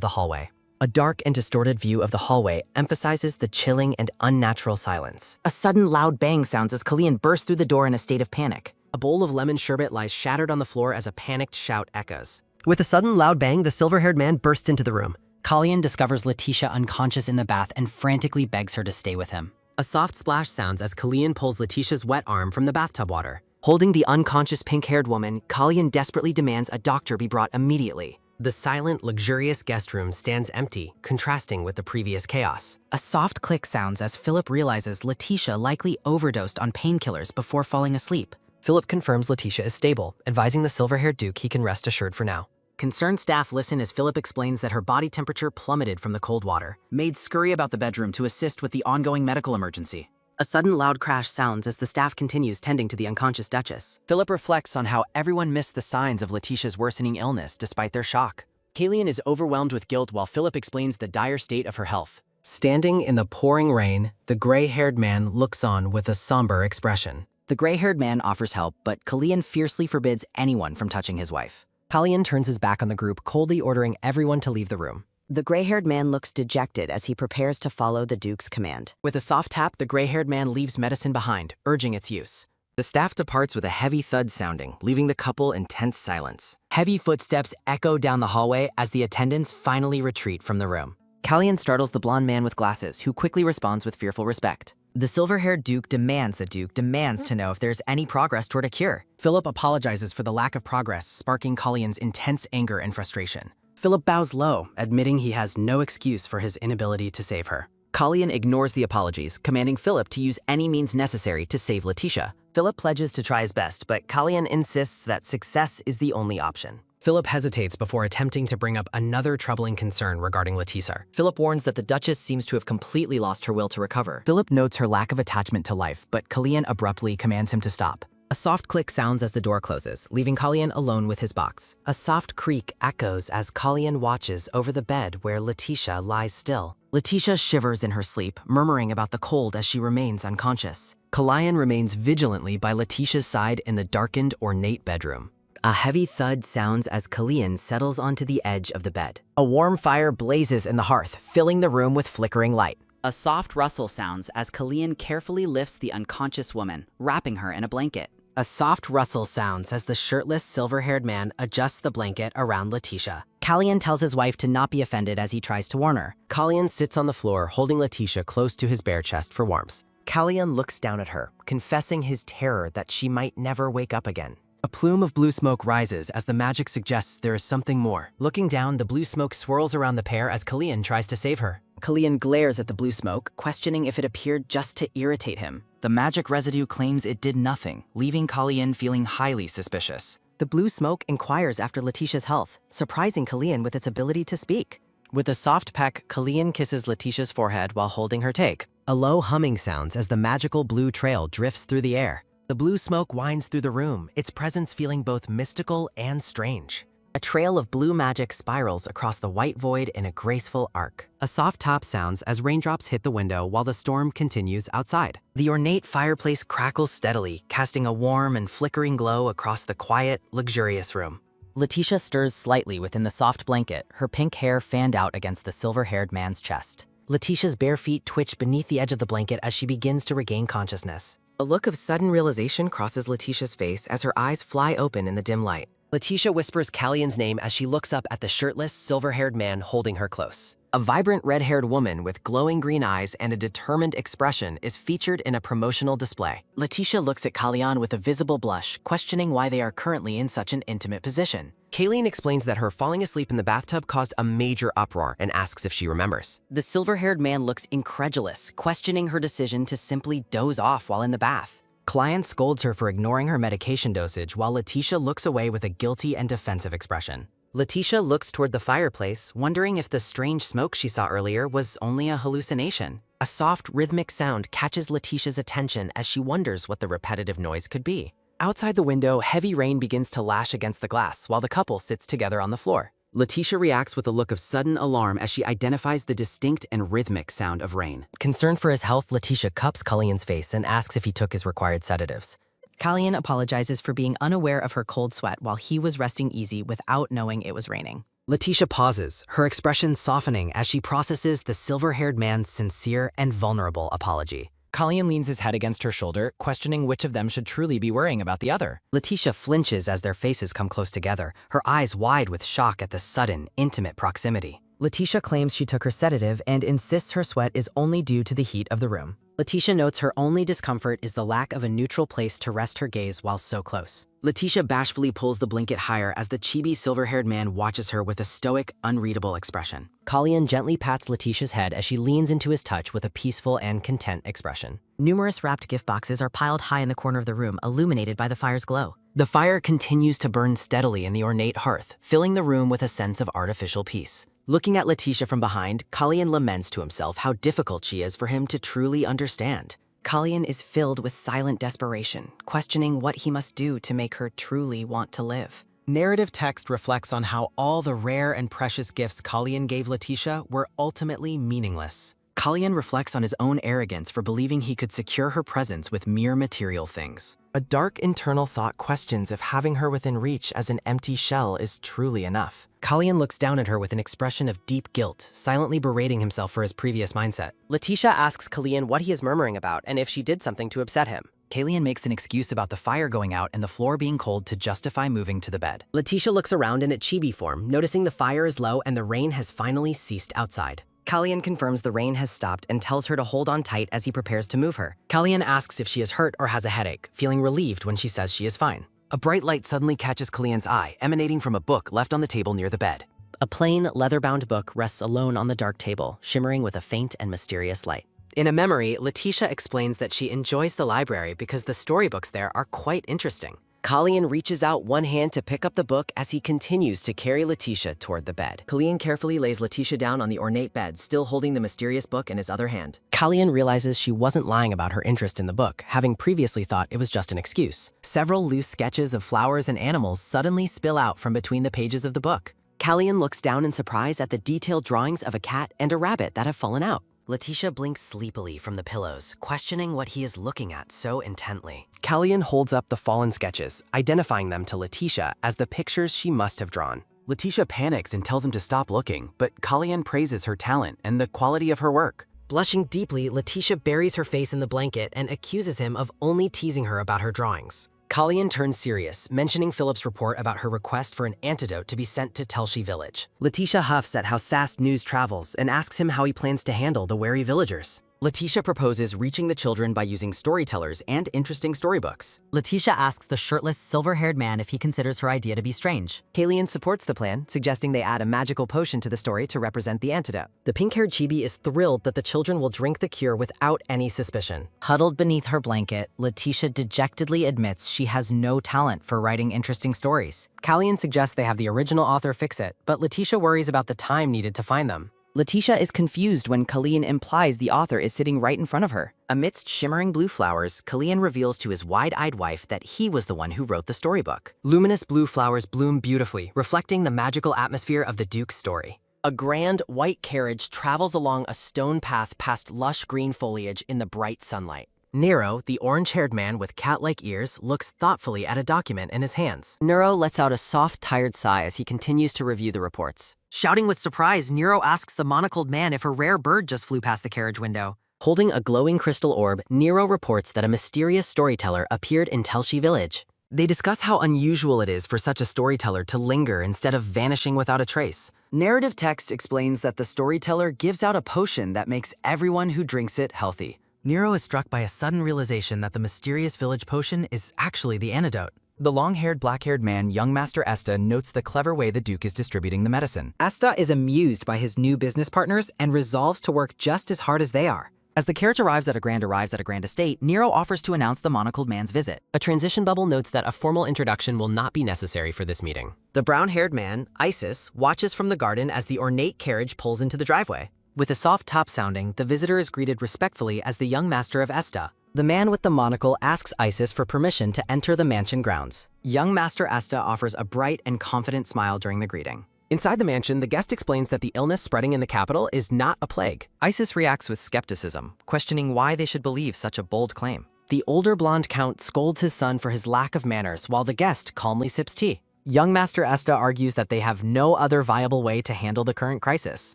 the hallway. A dark and distorted view of the hallway emphasizes the chilling and unnatural silence. A sudden loud bang sounds as Callian bursts through the door in a state of panic. A bowl of lemon sherbet lies shattered on the floor as a panicked shout echoes. With a sudden loud bang, the silver-haired man bursts into the room. Callian discovers Latisha unconscious in the bath and frantically begs her to stay with him. A soft splash sounds as Callian pulls Letitia's wet arm from the bathtub water. Holding the unconscious pink-haired woman, Callian desperately demands a doctor be brought immediately. The silent, luxurious guest room stands empty, contrasting with the previous chaos. A soft click sounds as Philip realizes Letitia likely overdosed on painkillers before falling asleep. Philip confirms Letitia is stable, advising the silver-haired Duke he can rest assured for now. Concerned staff listen as Philip explains that her body temperature plummeted from the cold water. Maids scurry about the bedroom to assist with the ongoing medical emergency. A sudden loud crash sounds as the staff continues tending to the unconscious Duchess. Philip reflects on how everyone missed the signs of Letitia's worsening illness despite their shock. Callian is overwhelmed with guilt while Philip explains the dire state of her health. Standing in the pouring rain, the gray-haired man looks on with a somber expression. The gray-haired man offers help, but Callian fiercely forbids anyone from touching his wife. Callian turns his back on the group, coldly ordering everyone to leave the room. The gray-haired man looks dejected as he prepares to follow the Duke's command. With a soft tap, the gray-haired man leaves medicine behind, urging its use. The staff departs with a heavy thud sounding, leaving the couple in tense silence. Heavy footsteps echo down the hallway as the attendants finally retreat from the room. Callian startles the blonde man with glasses, who quickly responds with fearful respect. The silver-haired Duke demands to know if there's any progress toward a cure. Philip apologizes for the lack of progress, sparking Callian's intense anger and frustration. Philip bows low, admitting he has no excuse for his inability to save her. Callian ignores the apologies, commanding Philip to use any means necessary to save Letitia. Philip pledges to try his best, but Callian insists that success is the only option. Philip hesitates before attempting to bring up another troubling concern regarding Letitia. Philip warns that the Duchess seems to have completely lost her will to recover. Philip notes her lack of attachment to life, but Callian abruptly commands him to stop. A soft click sounds as the door closes, leaving Callian alone with his box. A soft creak echoes as Callian watches over the bed where Letitia lies still. Letitia shivers in her sleep, murmuring about the cold as she remains unconscious. Callian remains vigilantly by Letitia's side in the darkened, ornate bedroom. A heavy thud sounds as Callian settles onto the edge of the bed. A warm fire blazes in the hearth, filling the room with flickering light. A soft rustle sounds as Callian carefully lifts the unconscious woman, wrapping her in a blanket. A soft rustle sounds as the shirtless, silver-haired man adjusts the blanket around Letitia. Callian tells his wife to not be offended as he tries to warn her. Callian sits on the floor, holding Letitia close to his bare chest for warmth. Callian looks down at her, confessing his terror that she might never wake up again. A plume of blue smoke rises as the magic suggests there is something more. Looking down, the blue smoke swirls around the pair as Callian tries to save her. Killian glares at the blue smoke, questioning if it appeared just to irritate him. The magic residue claims it did nothing, leaving Killian feeling highly suspicious. The blue smoke inquires after Letitia's health, surprising Killian with its ability to speak. With a soft peck, Killian kisses Letitia's forehead while holding her take. A low humming sounds as the magical blue trail drifts through the air. The blue smoke winds through the room, its presence feeling both mystical and strange. A trail of blue magic spirals across the white void in a graceful arc. A soft tap sounds as raindrops hit the window while the storm continues outside. The ornate fireplace crackles steadily, casting a warm and flickering glow across the quiet, luxurious room. Letitia stirs slightly within the soft blanket, her pink hair fanned out against the silver-haired man's chest. Letitia's bare feet twitch beneath the edge of the blanket as she begins to regain consciousness. A look of sudden realization crosses Letitia's face as her eyes fly open in the dim light. Letitia whispers Killian's name as she looks up at the shirtless, silver-haired man holding her close. A vibrant red-haired woman with glowing green eyes and a determined expression is featured in a promotional display. Letitia looks at Killian with a visible blush, questioning why they are currently in such an intimate position. Killian explains that her falling asleep in the bathtub caused a major uproar and asks if she remembers. The silver-haired man looks incredulous, questioning her decision to simply doze off while in the bath. Killian scolds her for ignoring her medication dosage while Letitia looks away with a guilty and defensive expression. Letitia looks toward the fireplace, wondering if the strange smoke she saw earlier was only a hallucination. A soft, rhythmic sound catches Letitia's attention as she wonders what the repetitive noise could be. Outside the window, heavy rain begins to lash against the glass while the couple sits together on the floor. Letitia reacts with a look of sudden alarm as she identifies the distinct and rhythmic sound of rain. Concerned for his health, Letitia cups Killian's face and asks if he took his required sedatives. Killian apologizes for being unaware of her cold sweat while he was resting easy without knowing it was raining. Letitia pauses, her expression softening as she processes the silver-haired man's sincere and vulnerable apology. Killian leans his head against her shoulder, questioning which of them should truly be worrying about the other. Letitia flinches as their faces come close together, her eyes wide with shock at the sudden, intimate proximity. Letitia claims she took her sedative and insists her sweat is only due to the heat of the room. Letitia notes her only discomfort is the lack of a neutral place to rest her gaze while so close. Letitia bashfully pulls the blanket higher as the chibi silver-haired man watches her with a stoic, unreadable expression. Killian gently pats Letitia's head as she leans into his touch with a peaceful and content expression. Numerous wrapped gift boxes are piled high in the corner of the room, illuminated by the fire's glow. The fire continues to burn steadily in the ornate hearth, filling the room with a sense of artificial peace. Looking at Letitia from behind, Killian laments to himself how difficult she is for him to truly understand. Killian is filled with silent desperation, questioning what he must do to make her truly want to live. Narrative text reflects on how all the rare and precious gifts Killian gave Letitia were ultimately meaningless. Killian reflects on his own arrogance for believing he could secure her presence with mere material things. A dark internal thought questions if having her within reach as an empty shell is truly enough. Killian looks down at her with an expression of deep guilt, silently berating himself for his previous mindset. Letitia asks Killian what he is murmuring about and if she did something to upset him. Killian makes an excuse about the fire going out and the floor being cold to justify moving to the bed. Letitia looks around in a chibi form, noticing the fire is low and the rain has finally ceased outside. Killian confirms the rain has stopped and tells her to hold on tight as he prepares to move her. Killian asks if she is hurt or has a headache, feeling relieved when she says she is fine. A bright light suddenly catches Killian's eye, emanating from a book left on the table near the bed. A plain, leather-bound book rests alone on the dark table, shimmering with a faint and mysterious light. In a memory, Letitia explains that she enjoys the library because the storybooks there are quite interesting. Killian reaches out one hand to pick up the book as he continues to carry Letitia toward the bed. Killian carefully lays Letitia down on the ornate bed, still holding the mysterious book in his other hand. Killian realizes she wasn't lying about her interest in the book, having previously thought it was just an excuse. Several loose sketches of flowers and animals suddenly spill out from between the pages of the book. Killian looks down in surprise at the detailed drawings of a cat and a rabbit that have fallen out. Letitia blinks sleepily from the pillows, questioning what he is looking at so intently. Killian holds up the fallen sketches, identifying them to Letitia as the pictures she must have drawn. Letitia panics and tells him to stop looking, but Killian praises her talent and the quality of her work. Blushing deeply, Letitia buries her face in the blanket and accuses him of only teasing her about her drawings. Killian turns serious, mentioning Philip's report about her request for an antidote to be sent to Telshi village. Letitia huffs at how fast news travels and asks him how he plans to handle the wary villagers. Letitia proposes reaching the children by using storytellers and interesting storybooks. Letitia asks the shirtless, silver-haired man if he considers her idea to be strange. Kalian supports the plan, suggesting they add a magical potion to the story to represent the antidote. The pink-haired chibi is thrilled that the children will drink the cure without any suspicion. Huddled beneath her blanket, Letitia dejectedly admits she has no talent for writing interesting stories. Kalian suggests they have the original author fix it, but Letitia worries about the time needed to find them. Letitia is confused when Kalian implies the author is sitting right in front of her. Amidst shimmering blue flowers, Kalian reveals to his wide-eyed wife that he was the one who wrote the storybook. Luminous blue flowers bloom beautifully, reflecting the magical atmosphere of the Duke's story. A grand white carriage travels along a stone path past lush green foliage in the bright sunlight. Nero, the orange-haired man with cat-like ears, looks thoughtfully at a document in his hands. Nero lets out a soft, tired sigh as he continues to review the reports. Shouting with surprise, Nero asks the monocled man if a rare bird just flew past the carriage window. Holding a glowing crystal orb, Nero reports that a mysterious storyteller appeared in Telshi village. They discuss how unusual it is for such a storyteller to linger instead of vanishing without a trace. Narrative text explains that the storyteller gives out a potion that makes everyone who drinks it healthy. Nero is struck by a sudden realization that the mysterious village potion is actually the antidote. The long-haired, black-haired man, young Master Esta, notes the clever way the Duke is distributing the medicine. Esta is amused by his new business partners and resolves to work just as hard as they are. As the carriage arrives at a grand estate, Nero offers to announce the monocled man's visit. A transition bubble notes that a formal introduction will not be necessary for this meeting. The brown-haired man, Isis, watches from the garden as the ornate carriage pulls into the driveway. With a soft top sounding, the visitor is greeted respectfully as the young master of Esta. The man with the monocle asks Isis for permission to enter the mansion grounds. Young Master Esta offers a bright and confident smile during the greeting. Inside the mansion, the guest explains that the illness spreading in the capital is not a plague. Isis reacts with skepticism, questioning why they should believe such a bold claim. The older blonde count scolds his son for his lack of manners while the guest calmly sips tea. Young Master Esta argues that they have no other viable way to handle the current crisis.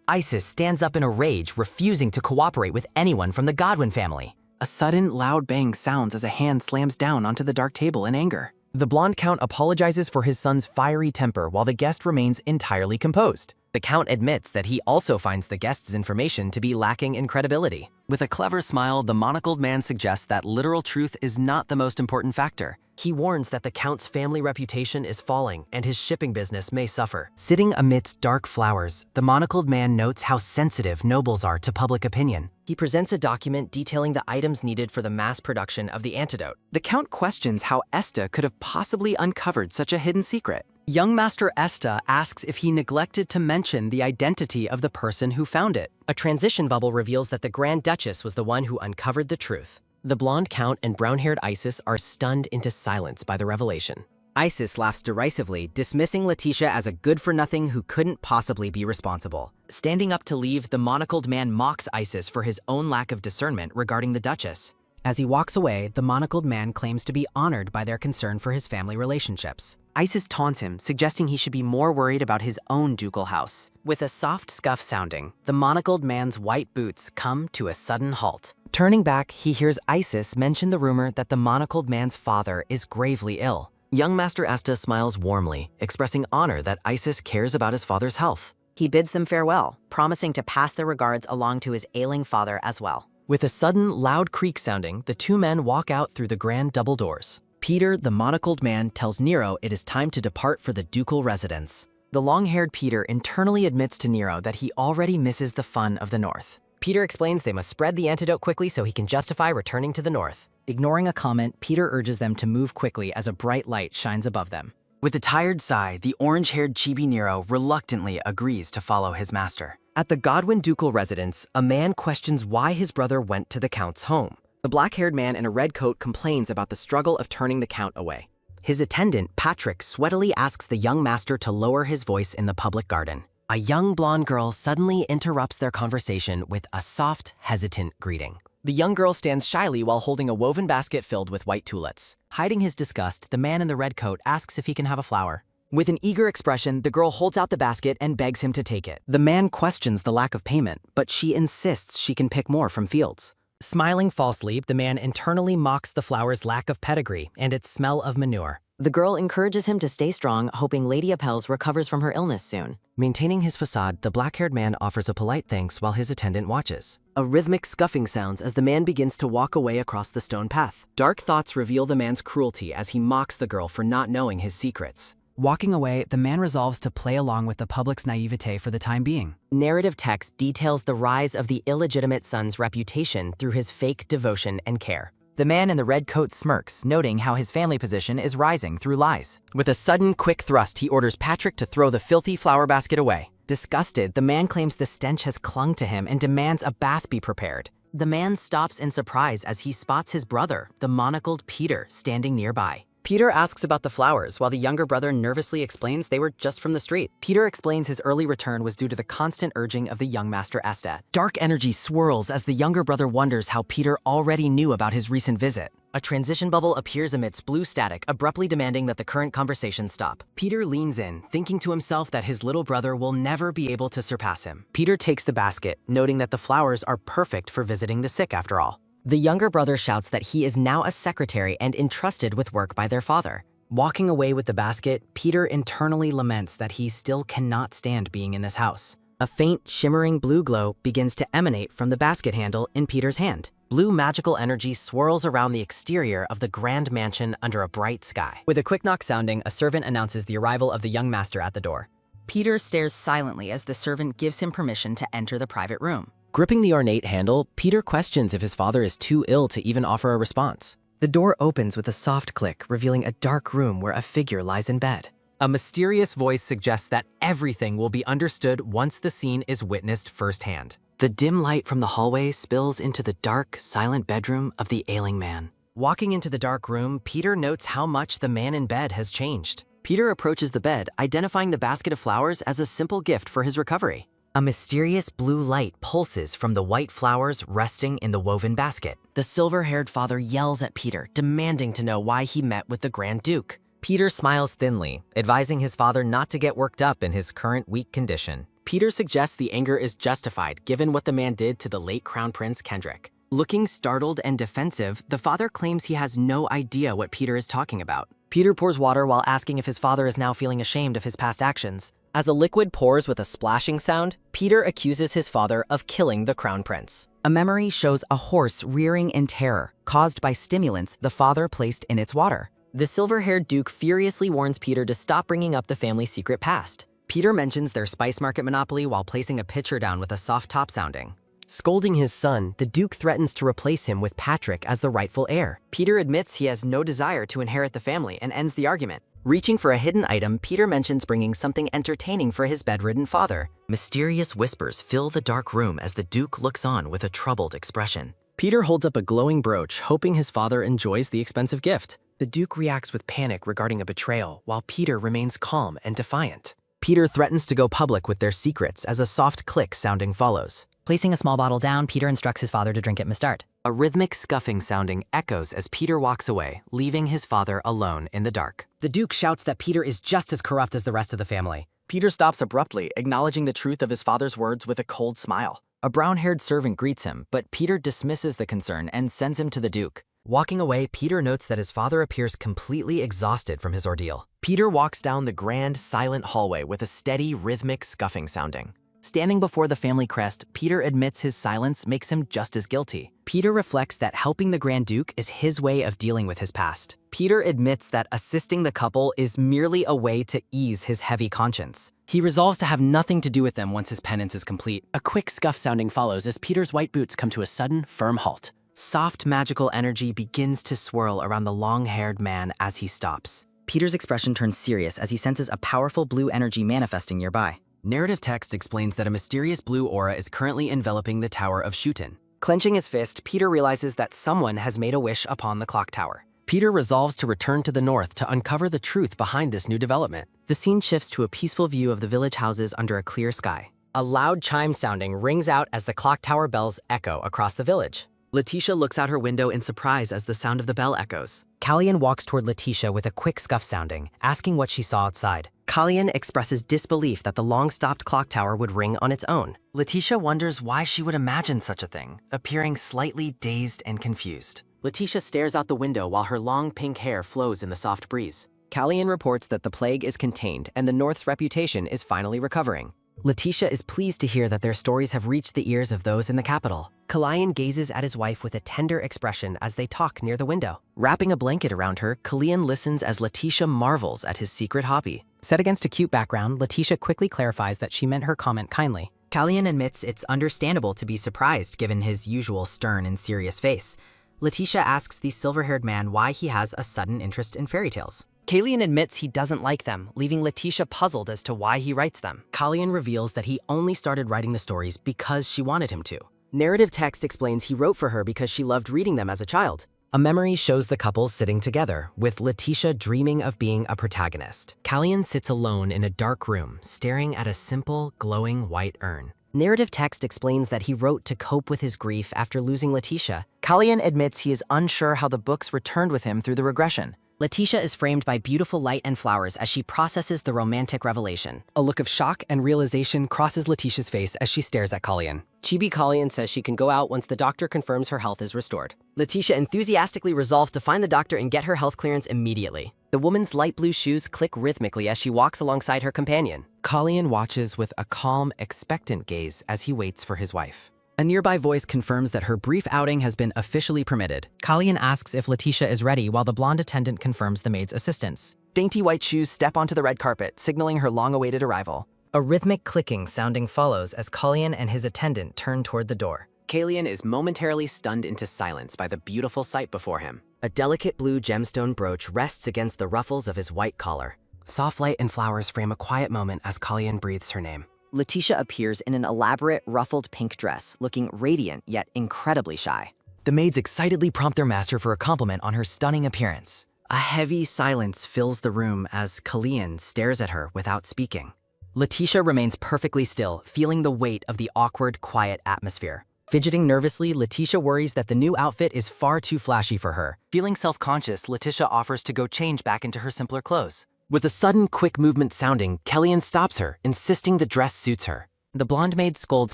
Isis stands up in a rage, refusing to cooperate with anyone from the Godwin family. A sudden, loud bang sounds as a hand slams down onto the dark table in anger. The blonde count apologizes for his son's fiery temper while the guest remains entirely composed. The count admits that he also finds the guest's information to be lacking in credibility. With a clever smile, the monocled man suggests that literal truth is not the most important factor. He warns that the count's family reputation is falling and his shipping business may suffer. Sitting amidst dark flowers, the monocled man notes how sensitive nobles are to public opinion. He presents a document detailing the items needed for the mass production of the antidote. The count questions how Esta could have possibly uncovered such a hidden secret. Young Master Esta asks if he neglected to mention the identity of the person who found it. A transition bubble reveals that the Grand Duchess was the one who uncovered the truth. The blonde count and brown-haired Isis are stunned into silence by the revelation. Isis laughs derisively, dismissing Letitia as a good-for-nothing who couldn't possibly be responsible. Standing up to leave, the monocled man mocks Isis for his own lack of discernment regarding the Duchess. As he walks away, the monocled man claims to be honored by their concern for his family relationships. Isis taunts him, suggesting he should be more worried about his own ducal house. With a soft scuff sounding, the monocled man's white boots come to a sudden halt. Turning back, he hears Isis mention the rumor that the monocled man's father is gravely ill. Young Master Esta smiles warmly, expressing honor that Isis cares about his father's health. He bids them farewell, promising to pass their regards along to his ailing father as well. With a sudden, loud creak sounding, the two men walk out through the grand double doors. Peter, the monocled man, tells Nero it is time to depart for the ducal residence. The long-haired Peter internally admits to Nero that he already misses the fun of the north. Peter explains they must spread the antidote quickly so he can justify returning to the north. Ignoring a comment, Peter urges them to move quickly as a bright light shines above them. With a tired sigh, the orange-haired chibi Nero reluctantly agrees to follow his master. At the Godwin ducal residence, a man questions why his brother went to the count's home. The black-haired man in a red coat complains about the struggle of turning the count away. His attendant, Patrick, sweatily asks the young master to lower his voice in the public garden. A young blonde girl suddenly interrupts their conversation with a soft, hesitant greeting. The young girl stands shyly while holding a woven basket filled with white tulips. Hiding his disgust, the man in the red coat asks if he can have a flower. With an eager expression, the girl holds out the basket and begs him to take it. The man questions the lack of payment, but she insists she can pick more from fields. Smiling falsely, the man internally mocks the flower's lack of pedigree and its smell of manure. The girl encourages him to stay strong, hoping Lady Appels recovers from her illness soon. Maintaining his facade, the black-haired man offers a polite thanks while his attendant watches. A rhythmic scuffing sounds as the man begins to walk away across the stone path. Dark thoughts reveal the man's cruelty as he mocks the girl for not knowing his secrets. Walking away, the man resolves to play along with the public's naivete for the time being. Narrative text details the rise of the illegitimate son's reputation through his fake devotion and care. The man in the red coat smirks, noting how his family position is rising through lies. With a sudden, quick thrust, he orders Patrick to throw the filthy flower basket away. Disgusted, the man claims the stench has clung to him and demands a bath be prepared. The man stops in surprise as he spots his brother, the monocled Peter, standing nearby. Peter asks about the flowers, while the younger brother nervously explains they were just from the street. Peter explains his early return was due to the constant urging of the young master Estad. Dark energy swirls as the younger brother wonders how Peter already knew about his recent visit. A transition bubble appears amidst blue static, abruptly demanding that the current conversation stop. Peter leans in, thinking to himself that his little brother will never be able to surpass him. Peter takes the basket, noting that the flowers are perfect for visiting the sick after all. The younger brother shouts that he is now a secretary and entrusted with work by their father. Walking away with the basket, Peter internally laments that he still cannot stand being in this house. A faint, shimmering blue glow begins to emanate from the basket handle in Peter's hand. Blue magical energy swirls around the exterior of the grand mansion under a bright sky. With a quick knock sounding, a servant announces the arrival of the young master at the door. Peter stares silently as the servant gives him permission to enter the private room. Gripping the ornate handle, Peter questions if his father is too ill to even offer a response. The door opens with a soft click, revealing a dark room where a figure lies in bed. A mysterious voice suggests that everything will be understood once the scene is witnessed firsthand. The dim light from the hallway spills into the dark, silent bedroom of the ailing man. Walking into the dark room, Peter notes how much the man in bed has changed. Peter approaches the bed, identifying the basket of flowers as a simple gift for his recovery. A mysterious blue light pulses from the white flowers resting in the woven basket. The silver-haired father yells at Peter, demanding to know why he met with the Grand Duke. Peter smiles thinly, advising his father not to get worked up in his current weak condition. Peter suggests the anger is justified given what the man did to the late Crown Prince Kendrick. Looking startled and defensive, the father claims he has no idea what Peter is talking about. Peter pours water while asking if his father is now feeling ashamed of his past actions. As a liquid pours with a splashing sound, Peter accuses his father of killing the Crown Prince. A memory shows a horse rearing in terror, caused by stimulants the father placed in its water. The silver-haired Duke furiously warns Peter to stop bringing up the family's secret past. Peter mentions their spice market monopoly while placing a pitcher down with a soft top sounding. Scolding his son, the Duke threatens to replace him with Patrick as the rightful heir. Peter admits he has no desire to inherit the family and ends the argument. Reaching for a hidden item, Peter mentions bringing something entertaining for his bedridden father. Mysterious whispers fill the dark room as the Duke looks on with a troubled expression. Peter holds up a glowing brooch, hoping his father enjoys the expensive gift. The Duke reacts with panic regarding a betrayal, while Peter remains calm and defiant. Peter threatens to go public with their secrets as a soft click sounding follows. Placing a small bottle down, Peter instructs his father to drink it from the start. A rhythmic scuffing sounding echoes as Peter walks away, leaving his father alone in the dark. The Duke shouts that Peter is just as corrupt as the rest of the family. Peter stops abruptly, acknowledging the truth of his father's words with a cold smile. A brown-haired servant greets him, but Peter dismisses the concern and sends him to the Duke. Walking away, Peter notes that his father appears completely exhausted from his ordeal. Peter walks down the grand, silent hallway with a steady, rhythmic scuffing sounding. Standing before the family crest, Peter admits his silence makes him just as guilty. Peter reflects that helping the Grand Duke is his way of dealing with his past. Peter admits that assisting the couple is merely a way to ease his heavy conscience. He resolves to have nothing to do with them once his penance is complete. A quick scuff sounding follows as Peter's white boots come to a sudden, firm halt. Soft magical energy begins to swirl around the long-haired man as he stops. Peter's expression turns serious as he senses a powerful blue energy manifesting nearby. Narrative text explains that a mysterious blue aura is currently enveloping the Tower of Shooten. Clenching his fist, Peter realizes that someone has made a wish upon the clock tower. Peter resolves to return to the north to uncover the truth behind this new development. The scene shifts to a peaceful view of the village houses under a clear sky. A loud chime sounding rings out as the clock tower bells echo across the village. Letitia looks out her window in surprise as the sound of the bell echoes. Callian walks toward Letitia with a quick scuff sounding, asking what she saw outside. Callian expresses disbelief that the long-stopped clock tower would ring on its own. Letitia wonders why she would imagine such a thing, appearing slightly dazed and confused. Letitia stares out the window while her long pink hair flows in the soft breeze. Callian reports that the plague is contained and the North's reputation is finally recovering. Letitia is pleased to hear that their stories have reached the ears of those in the capital. Callian gazes at his wife with a tender expression as they talk near the window. Wrapping a blanket around her, Callian listens as Letitia marvels at his secret hobby. Set against a cute background, Letitia quickly clarifies that she meant her comment kindly. Callian admits it's understandable to be surprised given his usual stern and serious face. Letitia asks the silver-haired man why he has a sudden interest in fairy tales. Callian admits he doesn't like them, leaving Letitia puzzled as to why he writes them. Callian reveals that he only started writing the stories because she wanted him to. Narrative text explains he wrote for her because she loved reading them as a child. A memory shows the couple sitting together, with Letitia dreaming of being a protagonist. Callian sits alone in a dark room, staring at a simple, glowing white urn. Narrative text explains that he wrote to cope with his grief after losing Letitia. Callian admits he is unsure how the books returned with him through the regression. Letitia is framed by beautiful light and flowers as she processes the romantic revelation. A look of shock and realization crosses Letitia's face as she stares at Callian. Chibi Callian says she can go out once the doctor confirms her health is restored. Letitia enthusiastically resolves to find the doctor and get her health clearance immediately. The woman's light blue shoes click rhythmically as she walks alongside her companion. Callian watches with a calm, expectant gaze as he waits for his wife. A nearby voice confirms that her brief outing has been officially permitted. Callian asks if Letitia is ready while the blonde attendant confirms the maid's assistance. Dainty white shoes step onto the red carpet, signaling her long-awaited arrival. A rhythmic clicking sounding follows as Callian and his attendant turn toward the door. Callian is momentarily stunned into silence by the beautiful sight before him. A delicate blue gemstone brooch rests against the ruffles of his white collar. Soft light and flowers frame a quiet moment as Callian breathes her name. Letitia appears in an elaborate, ruffled pink dress, looking radiant yet incredibly shy. The maids excitedly prompt their master for a compliment on her stunning appearance. A heavy silence fills the room as Callian stares at her without speaking. Letitia remains perfectly still, feeling the weight of the awkward, quiet atmosphere. Fidgeting nervously, Letitia worries that the new outfit is far too flashy for her. Feeling self-conscious, Letitia offers to go change back into her simpler clothes. With a sudden, quick movement sounding, Callian stops her, insisting the dress suits her. The blonde maid scolds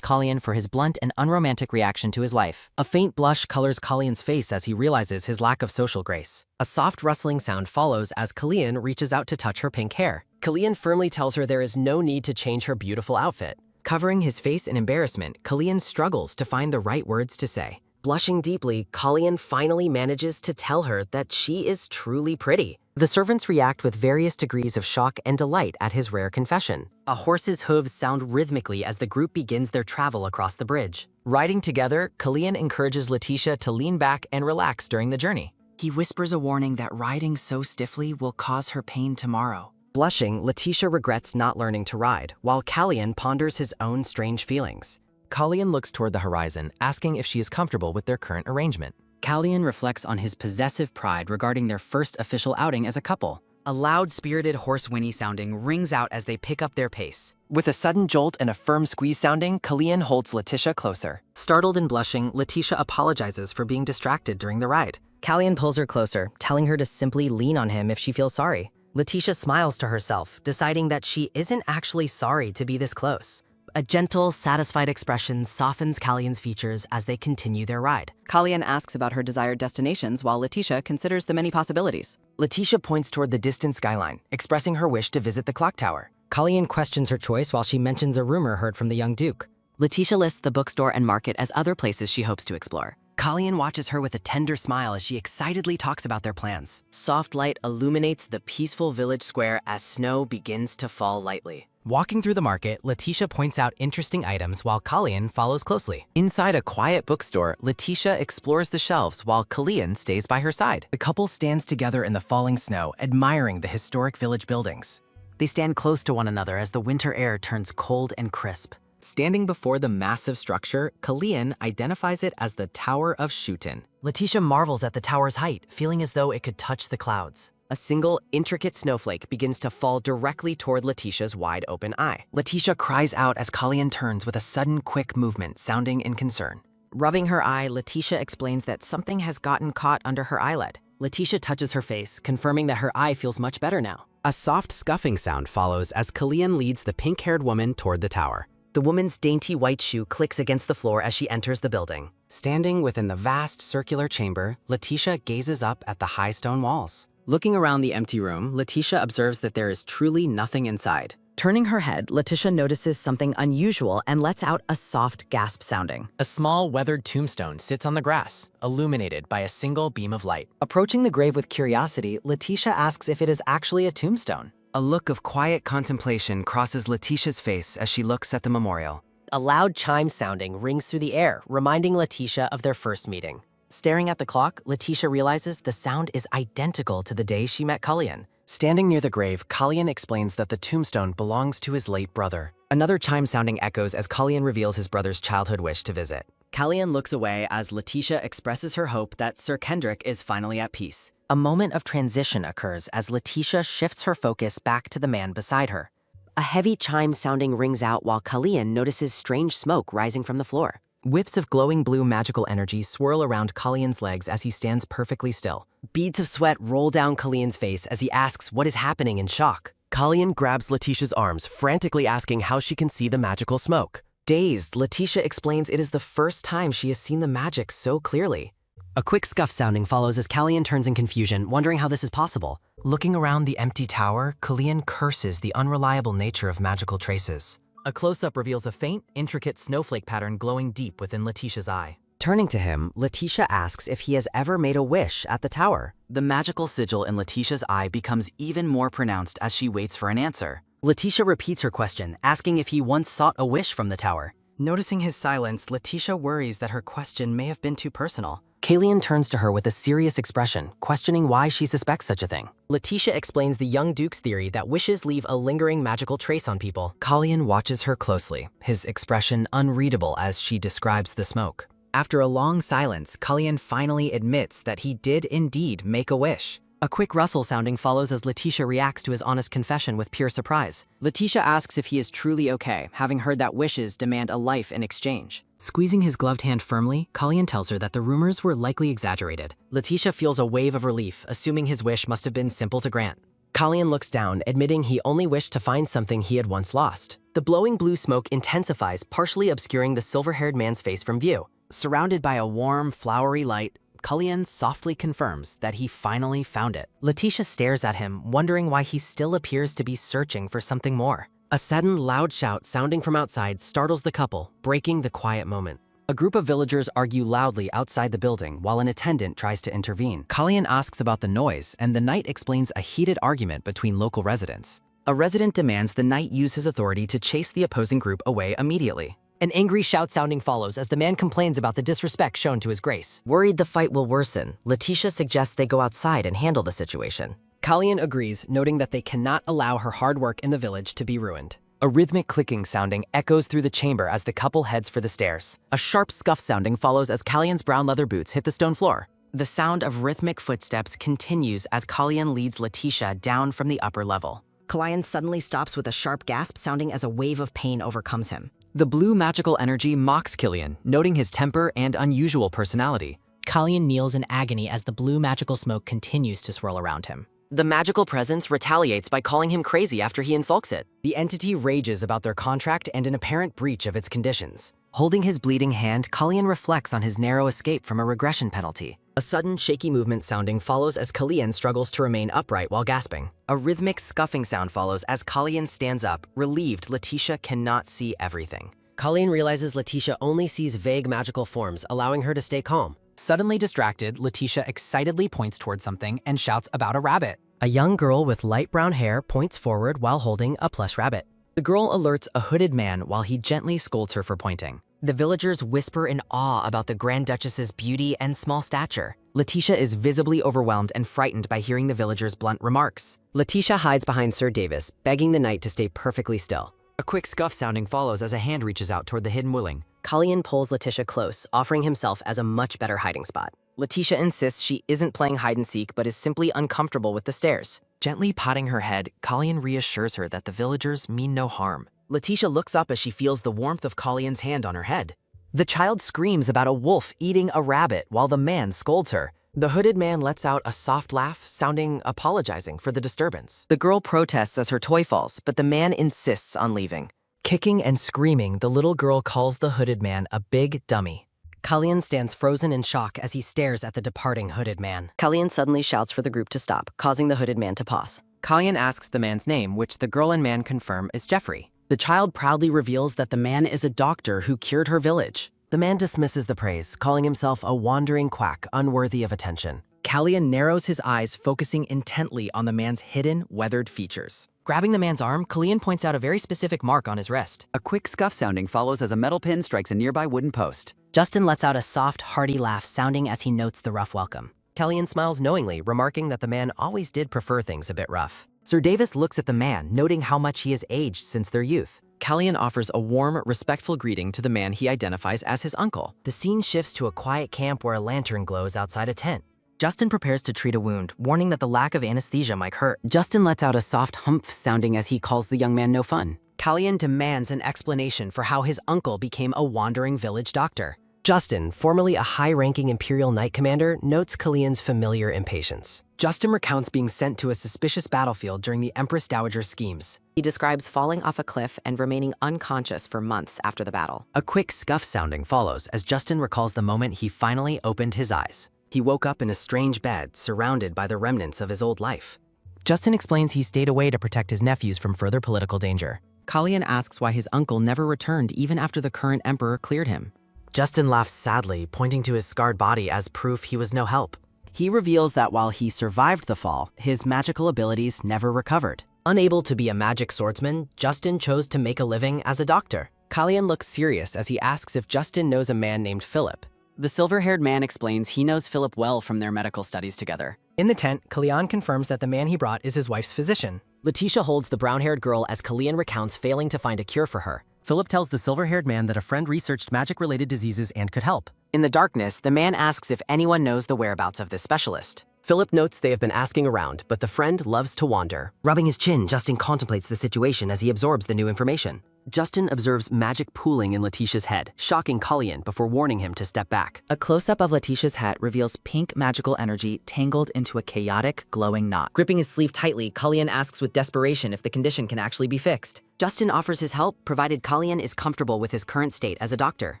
Callian for his blunt and unromantic reaction to his life. A faint blush colors Callian's face as he realizes his lack of social grace. A soft rustling sound follows as Callian reaches out to touch her pink hair. Callian firmly tells her there is no need to change her beautiful outfit. Covering his face in embarrassment, Callian struggles to find the right words to say. Blushing deeply, Callian finally manages to tell her that she is truly pretty. The servants react with various degrees of shock and delight at his rare confession. A horse's hooves sound rhythmically as the group begins their travel across the bridge. Riding together, Callian encourages Letitia to lean back and relax during the journey. He whispers a warning that riding so stiffly will cause her pain tomorrow. Blushing, Letitia regrets not learning to ride, while Callian ponders his own strange feelings. Callian looks toward the horizon, asking if she is comfortable with their current arrangement. Callian reflects on his possessive pride regarding their first official outing as a couple. A loud, spirited horse whinny sounding rings out as they pick up their pace. With a sudden jolt and a firm squeeze sounding, Callian holds Letitia closer. Startled and blushing, Letitia apologizes for being distracted during the ride. Callian pulls her closer, telling her to simply lean on him if she feels sorry. Letitia smiles to herself, deciding that she isn't actually sorry to be this close. A gentle, satisfied expression softens Callian's features as they continue their ride. Callian asks about her desired destinations while Letitia considers the many possibilities. Letitia points toward the distant skyline, expressing her wish to visit the clock tower. Callian questions her choice while she mentions a rumor heard from the young duke. Letitia lists the bookstore and market as other places she hopes to explore. Callian watches her with a tender smile as she excitedly talks about their plans. Soft light illuminates the peaceful village square as snow begins to fall lightly. Walking through the market, Letitia points out interesting items while Callian follows closely. Inside a quiet bookstore, Letitia explores the shelves while Callian stays by her side. The couple stands together in the falling snow, admiring the historic village buildings. They stand close to one another as the winter air turns cold and crisp. Standing before the massive structure, Callian identifies it as the Tower of Shutin. Letitia marvels at the tower's height, feeling as though it could touch the clouds. A single, intricate snowflake begins to fall directly toward Letitia's wide-open eye. Letitia cries out as Callian turns with a sudden, quick movement, sounding in concern. Rubbing her eye, Letitia explains that something has gotten caught under her eyelid. Letitia touches her face, confirming that her eye feels much better now. A soft scuffing sound follows as Callian leads the pink-haired woman toward the tower. The woman's dainty white shoe clicks against the floor as she enters the building. Standing within the vast circular chamber, Letitia gazes up at the high stone walls. Looking around the empty room, Letitia observes that there is truly nothing inside. Turning her head, Letitia notices something unusual and lets out a soft gasp sounding. A small, weathered tombstone sits on the grass, illuminated by a single beam of light. Approaching the grave with curiosity, Letitia asks if it is actually a tombstone. A look of quiet contemplation crosses Letitia's face as she looks at the memorial. A loud chime sounding rings through the air, reminding Letitia of their first meeting. Staring at the clock, Letitia realizes the sound is identical to the day she met Cullion. Standing near the grave, Cullion explains that the tombstone belongs to his late brother. Another chime sounding echoes as Cullion reveals his brother's childhood wish to visit. Cullion looks away as Letitia expresses her hope that Sir Kendrick is finally at peace. A moment of transition occurs as Letitia shifts her focus back to the man beside her. A heavy chime sounding rings out while Cullion notices strange smoke rising from the floor. Whiffs of glowing blue magical energy swirl around Cullion's legs as he stands perfectly still. Beads of sweat roll down Cullion's face as he asks what is happening in shock. Cullion grabs Letitia's arms, frantically asking how she can see the magical smoke. Dazed, Letitia explains it is the first time she has seen the magic so clearly. A quick scuff sounding follows as Cullion turns in confusion, wondering how this is possible. Looking around the empty tower, Cullion curses the unreliable nature of magical traces. A close-up reveals a faint, intricate snowflake pattern glowing deep within Letitia's eye. Turning to him, Letitia asks if he has ever made a wish at the tower. The magical sigil in Letitia's eye becomes even more pronounced as she waits for an answer. Letitia repeats her question, asking if he once sought a wish from the tower. Noticing his silence, Letitia worries that her question may have been too personal. Cullion turns to her with a serious expression, questioning why she suspects such a thing. Letitia explains the young Duke's theory that wishes leave a lingering magical trace on people. Cullion watches her closely, his expression unreadable as she describes the smoke. After a long silence, Cullion finally admits that he did indeed make a wish. A quick rustle sounding follows as Letitia reacts to his honest confession with pure surprise. Letitia asks if he is truly okay, having heard that wishes demand a life in exchange. Squeezing his gloved hand firmly, Cullion tells her that the rumors were likely exaggerated. Letitia feels a wave of relief, assuming his wish must have been simple to grant. Cullion looks down, admitting he only wished to find something he had once lost. The blowing blue smoke intensifies, partially obscuring the silver-haired man's face from view. Surrounded by a warm, flowery light, Cullion softly confirms that he finally found it. Letitia stares at him, wondering why he still appears to be searching for something more. A sudden, loud shout sounding from outside startles the couple, breaking the quiet moment. A group of villagers argue loudly outside the building while an attendant tries to intervene. Cullion asks about the noise, and the knight explains a heated argument between local residents. A resident demands the knight use his authority to chase the opposing group away immediately. An angry shout sounding follows as the man complains about the disrespect shown to his grace. Worried the fight will worsen, Letitia suggests they go outside and handle the situation. Cullion agrees, noting that they cannot allow her hard work in the village to be ruined. A rhythmic clicking sounding echoes through the chamber as the couple heads for the stairs. A sharp scuff sounding follows as Cullion's brown leather boots hit the stone floor. The sound of rhythmic footsteps continues as Cullion leads Letitia down from the upper level. Cullion suddenly stops with a sharp gasp sounding as a wave of pain overcomes him. The blue magical energy mocks Cullion, noting his temper and unusual personality. Cullion kneels in agony as the blue magical smoke continues to swirl around him. The magical presence retaliates by calling him crazy after he insults it. The entity rages about their contract and an apparent breach of its conditions. Holding his bleeding hand, Cullion reflects on his narrow escape from a regression penalty. A sudden shaky movement sounding follows as Cullion struggles to remain upright while gasping. A rhythmic scuffing sound follows as Cullion stands up, relieved Letitia cannot see everything. Cullion realizes Letitia only sees vague magical forms, allowing her to stay calm. Suddenly distracted, Letitia excitedly points towards something and shouts about a rabbit. A young girl with light brown hair points forward while holding a plush rabbit. The girl alerts a hooded man while he gently scolds her for pointing. The villagers whisper in awe about the Grand Duchess's beauty and small stature. Letitia is visibly overwhelmed and frightened by hearing the villagers' blunt remarks. Letitia hides behind Sir Davis, begging the knight to stay perfectly still. A quick scuff sounding follows as a hand reaches out toward the hidden wooing. Cullion pulls Letitia close, offering himself as a much better hiding spot. Letitia insists she isn't playing hide-and-seek but is simply uncomfortable with the stairs. Gently patting her head, Cullion reassures her that the villagers mean no harm. Letitia looks up as she feels the warmth of Cullion's hand on her head. The child screams about a wolf eating a rabbit while the man scolds her. The hooded man lets out a soft laugh, sounding apologizing for the disturbance. The girl protests as her toy falls, but the man insists on leaving. Kicking and screaming, the little girl calls the hooded man a big dummy. Kalyan stands frozen in shock as he stares at the departing hooded man. Kalyan suddenly shouts for the group to stop, causing the hooded man to pause. Kalyan asks the man's name, which the girl and man confirm is Jeffrey. The child proudly reveals that the man is a doctor who cured her village. The man dismisses the praise, calling himself a wandering quack unworthy of attention. Kalyan narrows his eyes, focusing intently on the man's hidden, weathered features. Grabbing the man's arm, Kalyan points out a very specific mark on his wrist. A quick scuff sounding follows as a metal pin strikes a nearby wooden post. Justin lets out a soft, hearty laugh, sounding as he notes the rough welcome. Kalyan smiles knowingly, remarking that the man always did prefer things a bit rough. Sir Davis looks at the man, noting how much he has aged since their youth. Kalyan offers a warm, respectful greeting to the man he identifies as his uncle. The scene shifts to a quiet camp where a lantern glows outside a tent. Justin prepares to treat a wound, warning that the lack of anesthesia might hurt. Justin lets out a soft humph sounding as he calls the young man no fun. Kalyan demands an explanation for how his uncle became a wandering village doctor. Justin, formerly a high-ranking Imperial Knight commander, notes Kalyan's familiar impatience. Justin recounts being sent to a suspicious battlefield during the Empress Dowager's schemes. He describes falling off a cliff and remaining unconscious for months after the battle. A quick scuff sounding follows as Justin recalls the moment he finally opened his eyes. He woke up in a strange bed, surrounded by the remnants of his old life. Justin explains he stayed away to protect his nephews from further political danger. Kalyan asks why his uncle never returned even after the current emperor cleared him. Justin laughs sadly, pointing to his scarred body as proof he was no help. He reveals that while he survived the fall, his magical abilities never recovered. Unable to be a magic swordsman, Justin chose to make a living as a doctor. Kalyan looks serious as he asks if Justin knows a man named Philip. The silver-haired man explains he knows Philip well from their medical studies together. In the tent, Kalyan confirms that the man he brought is his wife's physician. Letitia holds the brown-haired girl as Kalyan recounts failing to find a cure for her. Philip tells the silver-haired man that a friend researched magic-related diseases and could help. In the darkness, the man asks if anyone knows the whereabouts of this specialist. Philip notes they have been asking around, but the friend loves to wander. Rubbing his chin, Justin contemplates the situation as he absorbs the new information. Justin observes magic pooling in Letitia's head, shocking Kalyan before warning him to step back. A close-up of Letitia's head reveals pink magical energy tangled into a chaotic, glowing knot. Gripping his sleeve tightly, Kalyan asks with desperation if the condition can actually be fixed. Justin offers his help, provided Kalyan is comfortable with his current state as a doctor.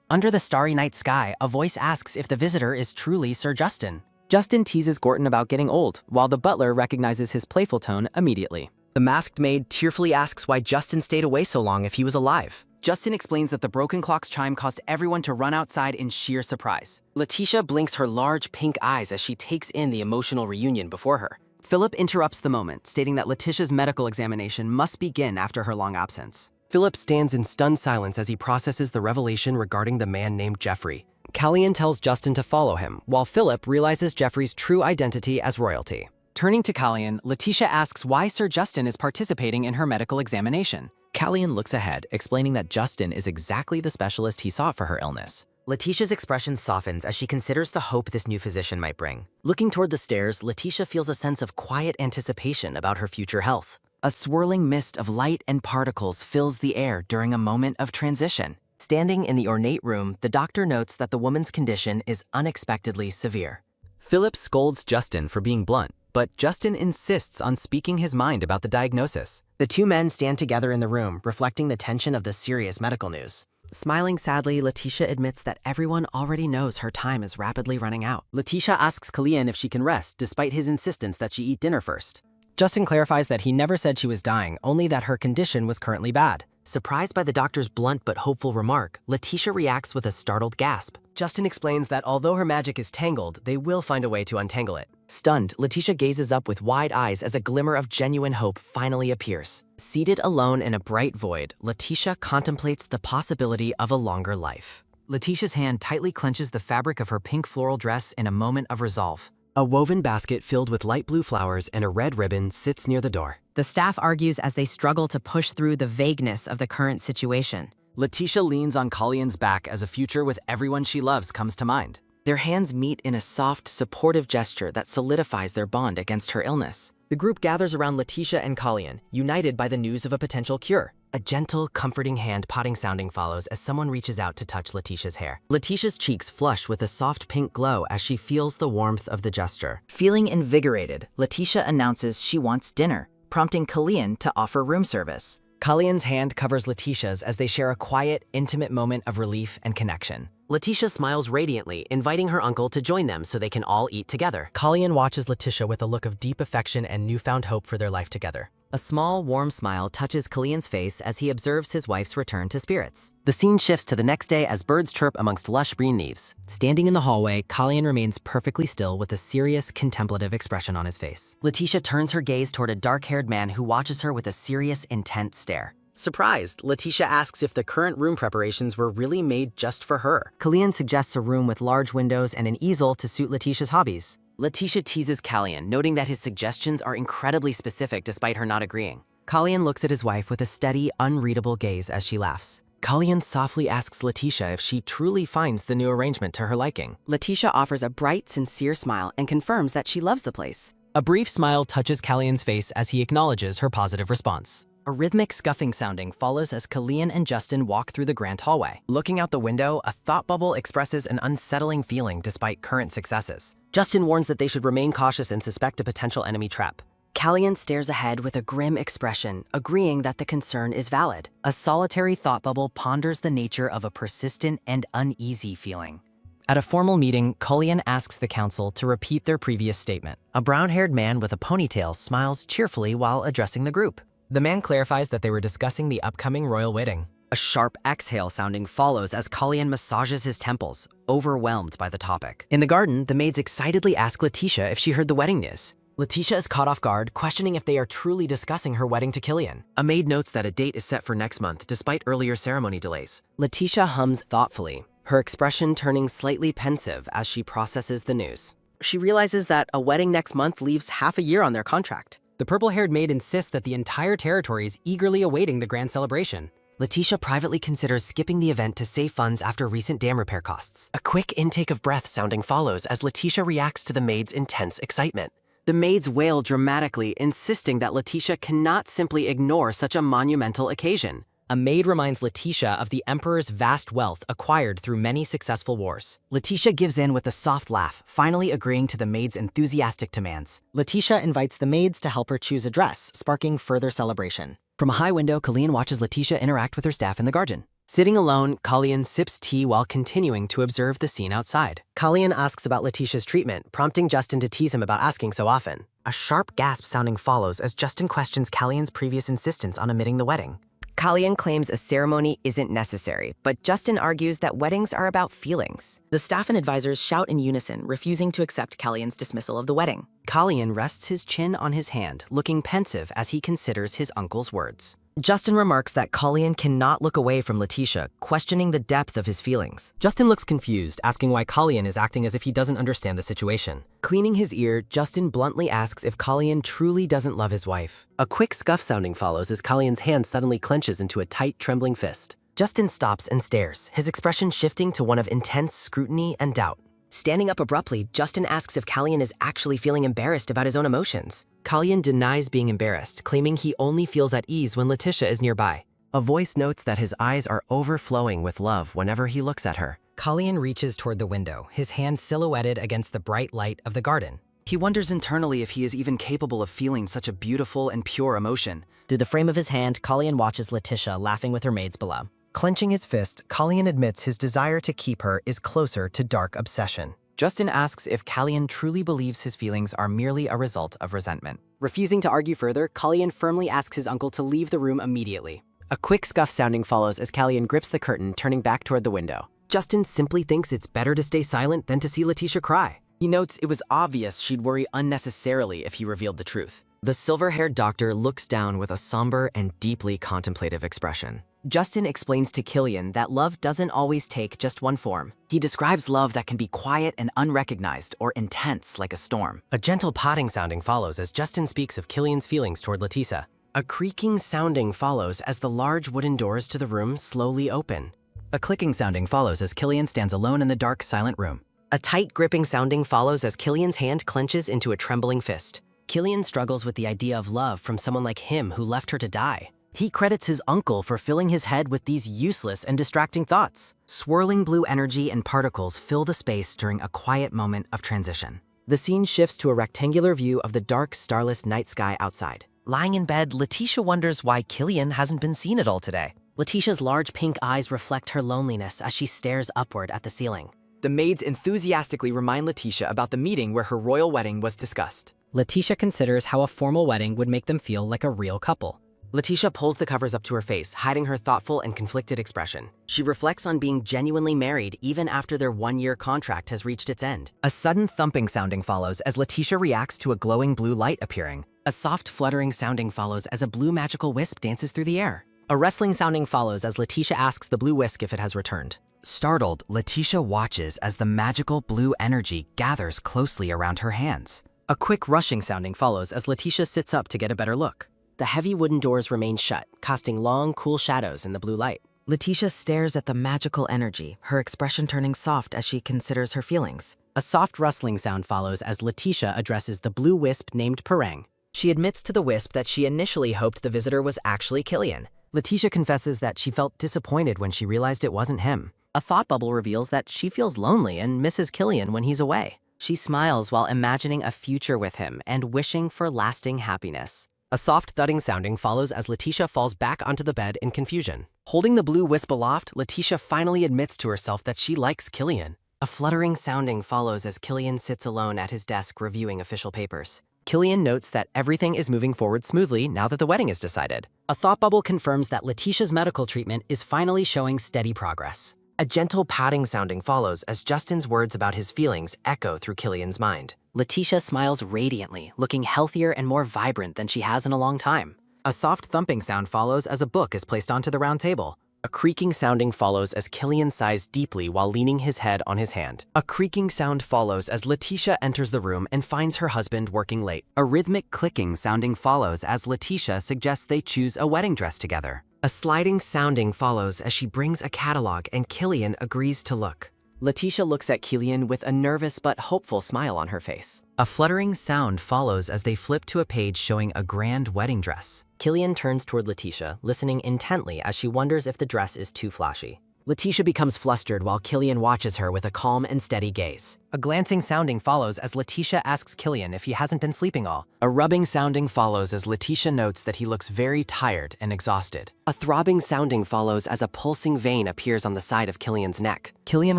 Under the starry night sky, a voice asks if the visitor is truly Sir Justin. Justin teases Gorton about getting old, while the butler recognizes his playful tone immediately. The masked maid tearfully asks why Justin stayed away so long if he was alive. Justin explains that the broken clock's chime caused everyone to run outside in sheer surprise. Letitia blinks her large pink eyes as she takes in the emotional reunion before her. Philip interrupts the moment, stating that Letitia's medical examination must begin after her long absence. Philip stands in stunned silence as he processes the revelation regarding the man named Jeffrey. Kalyan tells Justin to follow him, while Philip realizes Jeffrey's true identity as royalty. Turning to Kalyan, Letitia asks why Sir Justin is participating in her medical examination. Kalyan looks ahead, explaining that Justin is exactly the specialist he sought for her illness. Letitia's expression softens as she considers the hope this new physician might bring. Looking toward the stairs, Letitia feels a sense of quiet anticipation about her future health. A swirling mist of light and particles fills the air during a moment of transition. Standing in the ornate room, the doctor notes that the woman's condition is unexpectedly severe. Philip scolds Justin for being blunt, but Justin insists on speaking his mind about the diagnosis. The two men stand together in the room, reflecting the tension of the serious medical news. Smiling sadly, Letitia admits that everyone already knows her time is rapidly running out. Letitia asks Kalyan if she can rest, despite his insistence that she eat dinner first. Justin clarifies that he never said she was dying, only that her condition was currently bad. Surprised by the doctor's blunt but hopeful remark, Letitia reacts with a startled gasp. Justin explains that although her magic is tangled, they will find a way to untangle it. Stunned, Letitia gazes up with wide eyes as a glimmer of genuine hope finally appears. Seated alone in a bright void, Letitia contemplates the possibility of a longer life. Letitia's hand tightly clenches the fabric of her pink floral dress in a moment of resolve. A woven basket filled with light blue flowers and a red ribbon sits near the door. The staff argues as they struggle to push through the vagueness of the current situation. Letitia leans on Kalyan's back as a future with everyone she loves comes to mind. Their hands meet in a soft, supportive gesture that solidifies their bond against her illness. The group gathers around Letitia and Kalyan, united by the news of a potential cure. A gentle, comforting hand potting sounding follows as someone reaches out to touch Letitia's hair. Letitia's cheeks flush with a soft pink glow as she feels the warmth of the gesture. Feeling invigorated, Letitia announces she wants dinner, prompting Kalyan to offer room service. Kalyan's hand covers Letitia's as they share a quiet, intimate moment of relief and connection. Letitia smiles radiantly, inviting her uncle to join them so they can all eat together. Colleen watches Letitia with a look of deep affection and newfound hope for their life together. A small, warm smile touches Killian's face as he observes his wife's return to spirits. The scene shifts to the next day as birds chirp amongst lush green leaves. Standing in the hallway, Colleen remains perfectly still with a serious, contemplative expression on his face. Letitia turns her gaze toward a dark-haired man who watches her with a serious, intent stare. Surprised, Letitia asks if the current room preparations were really made just for her. Killian suggests a room with large windows and an easel to suit Letitia's hobbies. Letitia teases Callian, noting that his suggestions are incredibly specific despite her not agreeing. Colleen looks at his wife with a steady, unreadable gaze as she laughs. Colleen softly asks Letitia if she truly finds the new arrangement to her liking. Letitia offers a bright, sincere smile and confirms that she loves the place. A brief smile touches Callion's face as he acknowledges her positive response. A rhythmic scuffing sounding follows as Killian and Justin walk through the grand hallway. Looking out the window, a thought bubble expresses an unsettling feeling despite current successes. Justin warns that they should remain cautious and suspect a potential enemy trap. Callian stares ahead with a grim expression, agreeing that the concern is valid. A solitary thought bubble ponders the nature of a persistent and uneasy feeling. At a formal meeting, Colleen asks the council to repeat their previous statement. A brown-haired man with a ponytail smiles cheerfully while addressing the group. The man clarifies that they were discussing the upcoming royal wedding. A sharp exhale sounding follows as Colleen massages his temples, overwhelmed by the topic. In the garden, the maids excitedly ask Letitia if she heard the wedding news. Letitia is caught off guard, questioning if they are truly discussing her wedding to Killian. A maid notes that a date is set for next month despite earlier ceremony delays. Letitia hums thoughtfully, her expression turning slightly pensive as she processes the news. She realizes that a wedding next month leaves half a year on their contract. The purple-haired maid insists that the entire territory is eagerly awaiting the grand celebration. Letitia privately considers skipping the event to save funds after recent dam repair costs. A quick intake of breath sounding follows as Letitia reacts to the maid's intense excitement. The maids wail dramatically, insisting that Letitia cannot simply ignore such a monumental occasion. A maid reminds Letitia of the emperor's vast wealth acquired through many successful wars. Letitia gives in with a soft laugh, finally agreeing to the maid's enthusiastic demands. Letitia invites the maids to help her choose a dress, sparking further celebration. From a high window, Colleen watches Letitia interact with her staff in the garden. Sitting alone, Colleen sips tea while continuing to observe the scene outside. Colleen asks about Letitia's treatment, prompting Justin to tease him about asking so often. A sharp gasp sounding follows as Justin questions Colleen's previous insistence on omitting the wedding. Colleen claims a ceremony isn't necessary, but Justin argues that weddings are about feelings. The staff and advisors shout in unison, refusing to accept Colleen's dismissal of the wedding. Colleen rests his chin on his hand, looking pensive as he considers his uncle's words. Justin remarks that Colleen cannot look away from Letitia, questioning the depth of his feelings. Justin looks confused, asking why Colleen is acting as if he doesn't understand the situation. Cleaning his ear, Justin bluntly asks if Colleen truly doesn't love his wife. A quick scuff sounding follows as Colleen's hand suddenly clenches into a tight, trembling fist. Justin stops and stares, his expression shifting to one of intense scrutiny and doubt. Standing up abruptly, Justin asks if Colleen is actually feeling embarrassed about his own emotions. Colleen denies being embarrassed, claiming he only feels at ease when Letitia is nearby. A voice notes that his eyes are overflowing with love whenever he looks at her. Colleen reaches toward the window, his hand silhouetted against the bright light of the garden. He wonders internally if he is even capable of feeling such a beautiful and pure emotion. Through the frame of his hand, Colleen watches Letitia laughing with her maids below. Clenching his fist, Colleen admits his desire to keep her is closer to dark obsession. Justin asks if Colleen truly believes his feelings are merely a result of resentment. Refusing to argue further, Colleen firmly asks his uncle to leave the room immediately. A quick scuff sounding follows as Colleen grips the curtain, turning back toward the window. Justin simply thinks it's better to stay silent than to see Letitia cry. He notes it was obvious she'd worry unnecessarily if he revealed the truth. The silver-haired doctor looks down with a somber and deeply contemplative expression. Justin explains to Killian that love doesn't always take just one form. He describes love that can be quiet and unrecognized or intense like a storm. A gentle potting sounding follows as Justin speaks of Killian's feelings toward Letitia. A creaking sounding follows as the large wooden doors to the room slowly open. A clicking sounding follows as Killian stands alone in the dark, silent room. A tight gripping sounding follows as Killian's hand clenches into a trembling fist. Killian struggles with the idea of love from someone like him who left her to die. He credits his uncle for filling his head with these useless and distracting thoughts. Swirling blue energy and particles fill the space during a quiet moment of transition. The scene shifts to a rectangular view of the dark, starless night sky outside. Lying in bed, Letitia wonders why Killian hasn't been seen at all today. Letitia's large pink eyes reflect her loneliness as she stares upward at the ceiling. The maids enthusiastically remind Letitia about the meeting where her royal wedding was discussed. Letitia considers how a formal wedding would make them feel like a real couple. Letitia pulls the covers up to her face, hiding her thoughtful and conflicted expression. She reflects on being genuinely married even after their one-year contract has reached its end. A sudden thumping sounding follows as Letitia reacts to a glowing blue light appearing. A soft fluttering sounding follows as a blue magical wisp dances through the air. A rustling sounding follows as Letitia asks the blue whisk if it has returned. Startled, Letitia watches as the magical blue energy gathers closely around her hands. A quick rushing sounding follows as Letitia sits up to get a better look. The heavy wooden doors remain shut, casting long, cool shadows in the blue light. Letitia stares at the magical energy, her expression turning soft as she considers her feelings. A soft rustling sound follows as Letitia addresses the blue wisp named Parang. She admits to the wisp that she initially hoped the visitor was actually Killian. Letitia confesses that she felt disappointed when she realized it wasn't him. A thought bubble reveals that she feels lonely and misses Killian when he's away. She smiles while imagining a future with him and wishing for lasting happiness. A soft thudding sounding follows as Letitia falls back onto the bed in confusion. Holding the blue wisp aloft, Letitia finally admits to herself that she likes Killian. A fluttering sounding follows as Killian sits alone at his desk reviewing official papers. Killian notes that everything is moving forward smoothly now that the wedding is decided. A thought bubble confirms that Letitia's medical treatment is finally showing steady progress. A gentle patting sounding follows as Justin's words about his feelings echo through Killian's mind. Letitia smiles radiantly, looking healthier and more vibrant than she has in a long time. A soft thumping sound follows as a book is placed onto the round table. A creaking sounding follows as Killian sighs deeply while leaning his head on his hand. A creaking sound follows as Letitia enters the room and finds her husband working late. A rhythmic clicking sounding follows as Letitia suggests they choose a wedding dress together. A sliding sounding follows as she brings a catalog and Killian agrees to look. Letitia looks at Killian with a nervous but hopeful smile on her face. A fluttering sound follows as they flip to a page showing a grand wedding dress. Killian turns toward Letitia, listening intently as she wonders if the dress is too flashy. Letitia becomes flustered while Killian watches her with a calm and steady gaze. A glancing sounding follows as Letitia asks Killian if he hasn't been sleeping all. A rubbing sounding follows as Letitia notes that he looks very tired and exhausted. A throbbing sounding follows as a pulsing vein appears on the side of Killian's neck. Killian